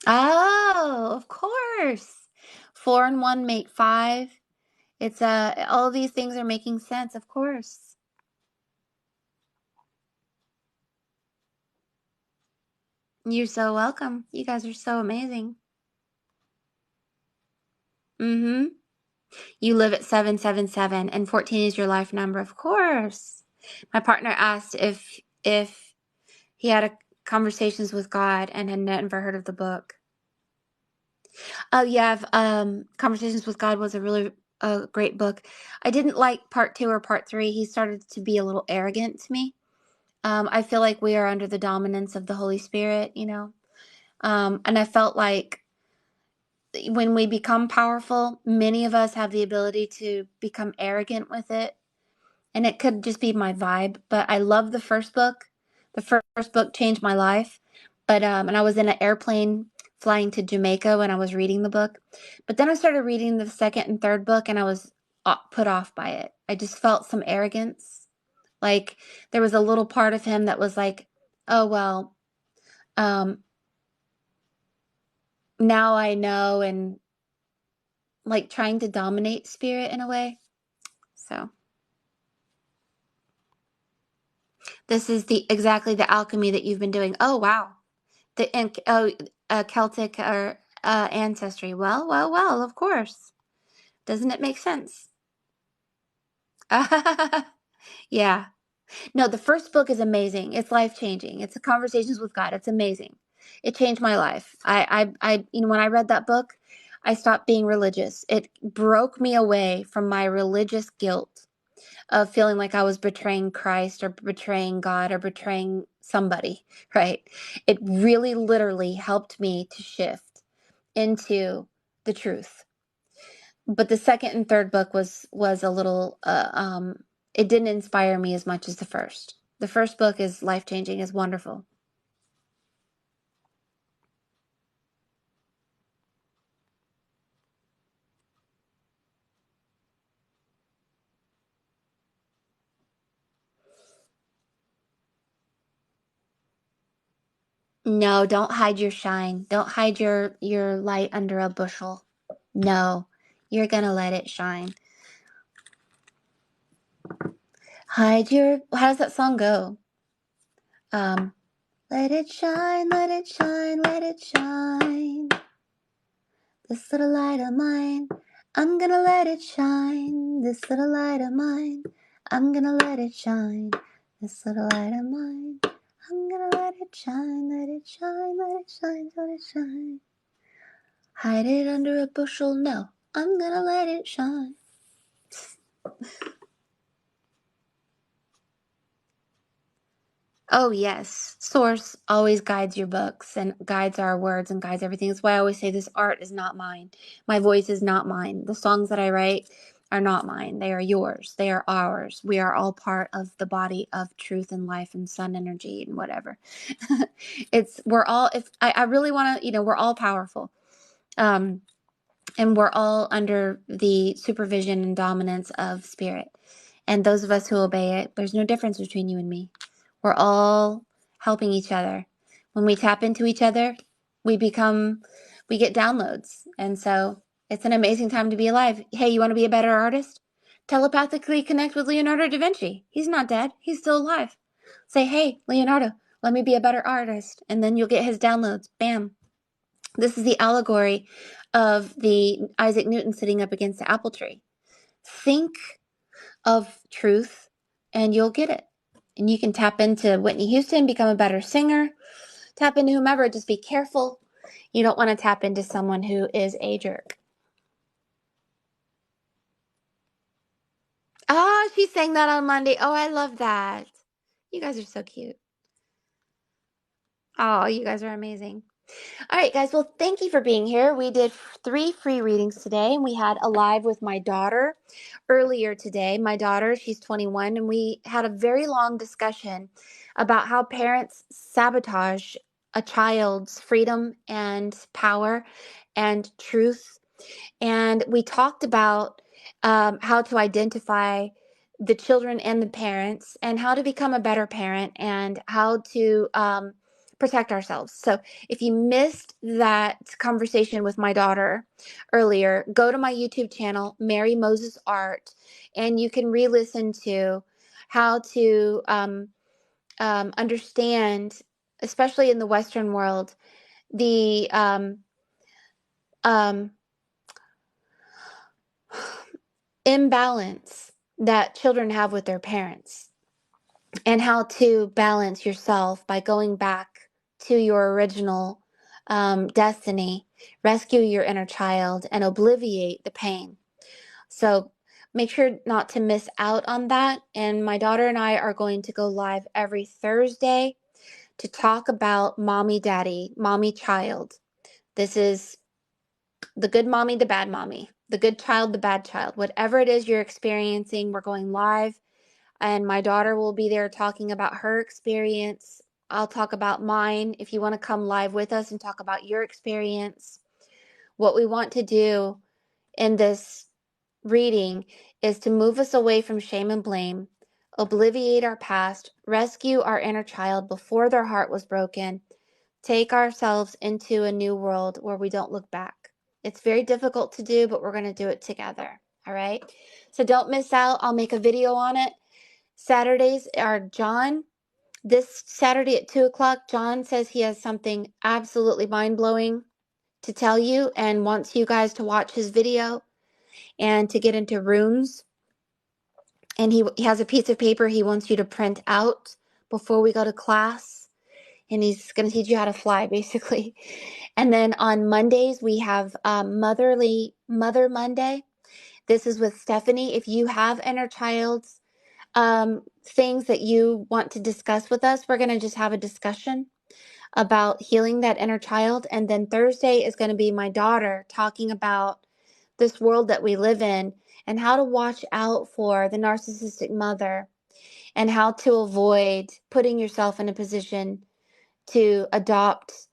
Oh, of course. 4 and 1 make 5. It's all these things are making sense, of course. You're so welcome. You guys are so amazing. You live at 777, and 14 is your life number, of course. My partner asked if he had conversations with God and had never heard of the book. Oh yeah, Conversations with God was a really great book. I didn't like part 2 or part 3. He started to be a little arrogant to me. I feel like we are under the dominance of the Holy Spirit, and I felt like when we become powerful, many of us have the ability to become arrogant with it. And it could just be my vibe, but I love the first book. The first book changed my life, but and I was in an airplane flying to Jamaica when I was reading the book. But then I started reading the second and third book, and I was put off by it. I just felt some arrogance. Like there was a little part of him that was like, "Oh well, um, now I know," and like trying to dominate spirit in a way. So this is the exactly the alchemy that you've been doing. Oh wow, the Celtic or ancestry. Well, well, well. Of course, doesn't it make sense? Yeah. No, the first book is amazing. It's life changing. It's a Conversations with God. It's amazing. It changed my life. When I read that book, I stopped being religious. It broke me away from my religious guilt of feeling like I was betraying Christ or betraying God or betraying somebody, right? It really literally helped me to shift into the truth. But the second and third book was a little it didn't inspire me as much as the first. The first book is life-changing, is wonderful. No, don't hide your shine. Don't hide your light under a bushel. No, you're gonna let it shine. How does that song go? Let it shine, let it shine, let it shine. This little light of mine, I'm gonna let it shine. This little light of mine, I'm gonna let it shine. This little light of mine, I'm gonna let it shine, let it shine, let it shine, let it shine. Hide it under a bushel, no, I'm gonna let it shine. Oh, yes. Source always guides your books and guides our words and guides everything. That's why I always say this art is not mine. My voice is not mine. The songs that I write are not mine. They are yours. They are ours. We are all part of the body of truth and life and sun energy and whatever. We're all, if I really want to, we're all powerful. And we're all under the supervision and dominance of spirit. And those of us who obey it, there's no difference between you and me. We're all helping each other. When we tap into each other, we get downloads. And so it's an amazing time to be alive. Hey, you want to be a better artist? Telepathically connect with Leonardo da Vinci. He's not dead. He's still alive. Say, hey, Leonardo, let me be a better artist. And then you'll get his downloads. Bam. This is the allegory of the Isaac Newton sitting up against the apple tree. Think of truth and you'll get it. And you can tap into Whitney Houston, become a better singer, tap into whomever, just be careful. You don't want to tap into someone who is a jerk. Oh, she sang that on Monday. Oh, I love that. You guys are so cute. Oh, you guys are amazing. All right, guys. Well, thank you for being here. We did 3 free readings today, and we had a live with my daughter earlier today. My daughter, she's 21, and we had a very long discussion about how parents sabotage a child's freedom and power and truth. And we talked about how to identify the children and the parents and how to become a better parent and how to protect ourselves. So if you missed that conversation with my daughter earlier, go to my YouTube channel, Mary Moses Art, and you can re-listen to how to understand, especially in the Western world, the um, imbalance that children have with their parents and how to balance yourself by going back to your original destiny, rescue your inner child, and obliviate the pain. So make sure not to miss out on that. And my daughter and I are going to go live every Thursday to talk about mommy, daddy, mommy, child. This is the good mommy, the bad mommy, the good child, the bad child, whatever it is you're experiencing, we're going live. and my daughter will be there talking about her experience. I'll talk about mine if you want to come live with us and talk about your experience. What we want to do in this reading is to move us away from shame and blame, obliviate our past, rescue our inner child before their heart was broken, take ourselves into a new world where we don't look back. It's very difficult to do, but we're going to do it together. All right? So don't miss out. I'll make a video on it. Saturdays are John. This Saturday at 2 o'clock, John says he has something absolutely mind-blowing to tell you and wants you guys to watch his video and to get into rooms. And he has a piece of paper he wants you to print out before we go to class. And he's going to teach you how to fly, basically. And then on Mondays, we have Mother Monday. This is with Stephanie. If you have inner child's things that you want to discuss with us, we're going to just have a discussion about healing that inner child. And then Thursday is going to be my daughter talking about this world that we live in and how to watch out for the narcissistic mother and how to avoid putting yourself in a position to adopt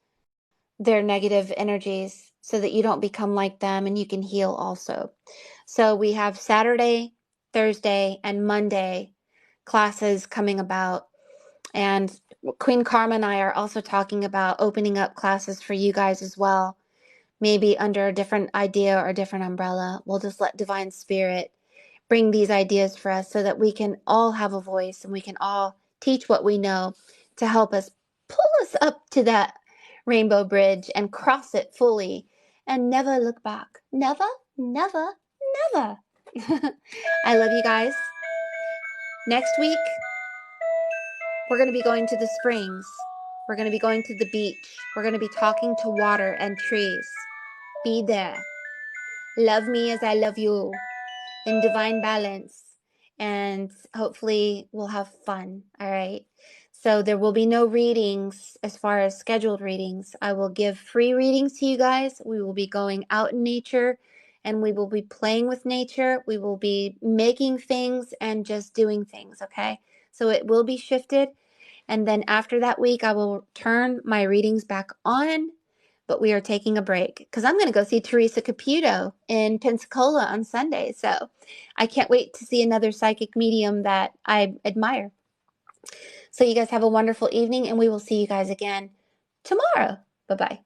their negative energies so that you don't become like them and you can heal also. So we have Saturday, Thursday, and Monday classes coming about. And Queen Karma and I are also talking about opening up classes for you guys as well. Maybe under a different idea or a different umbrella. We'll just let Divine Spirit bring these ideas for us so that we can all have a voice and we can all teach what we know to help us pull us up to that rainbow bridge and cross it fully and never look back. Never, never, never. I love you guys. Next week, we're going to be going to the springs. We're going to be going to the beach. We're going to be talking to water and trees. Be there. Love me as I love you in divine balance. And hopefully we'll have fun. All right. So there will be no readings as far as scheduled readings. I will give free readings to you guys. We will be going out in nature and we will be playing with nature. We will be making things and just doing things. Okay. So it will be shifted. And then after that week, I will turn my readings back on, but we are taking a break because I'm going to go see Teresa Caputo in Pensacola on Sunday. So I can't wait to see another psychic medium that I admire. So you guys have a wonderful evening and we will see you guys again tomorrow. Bye-bye.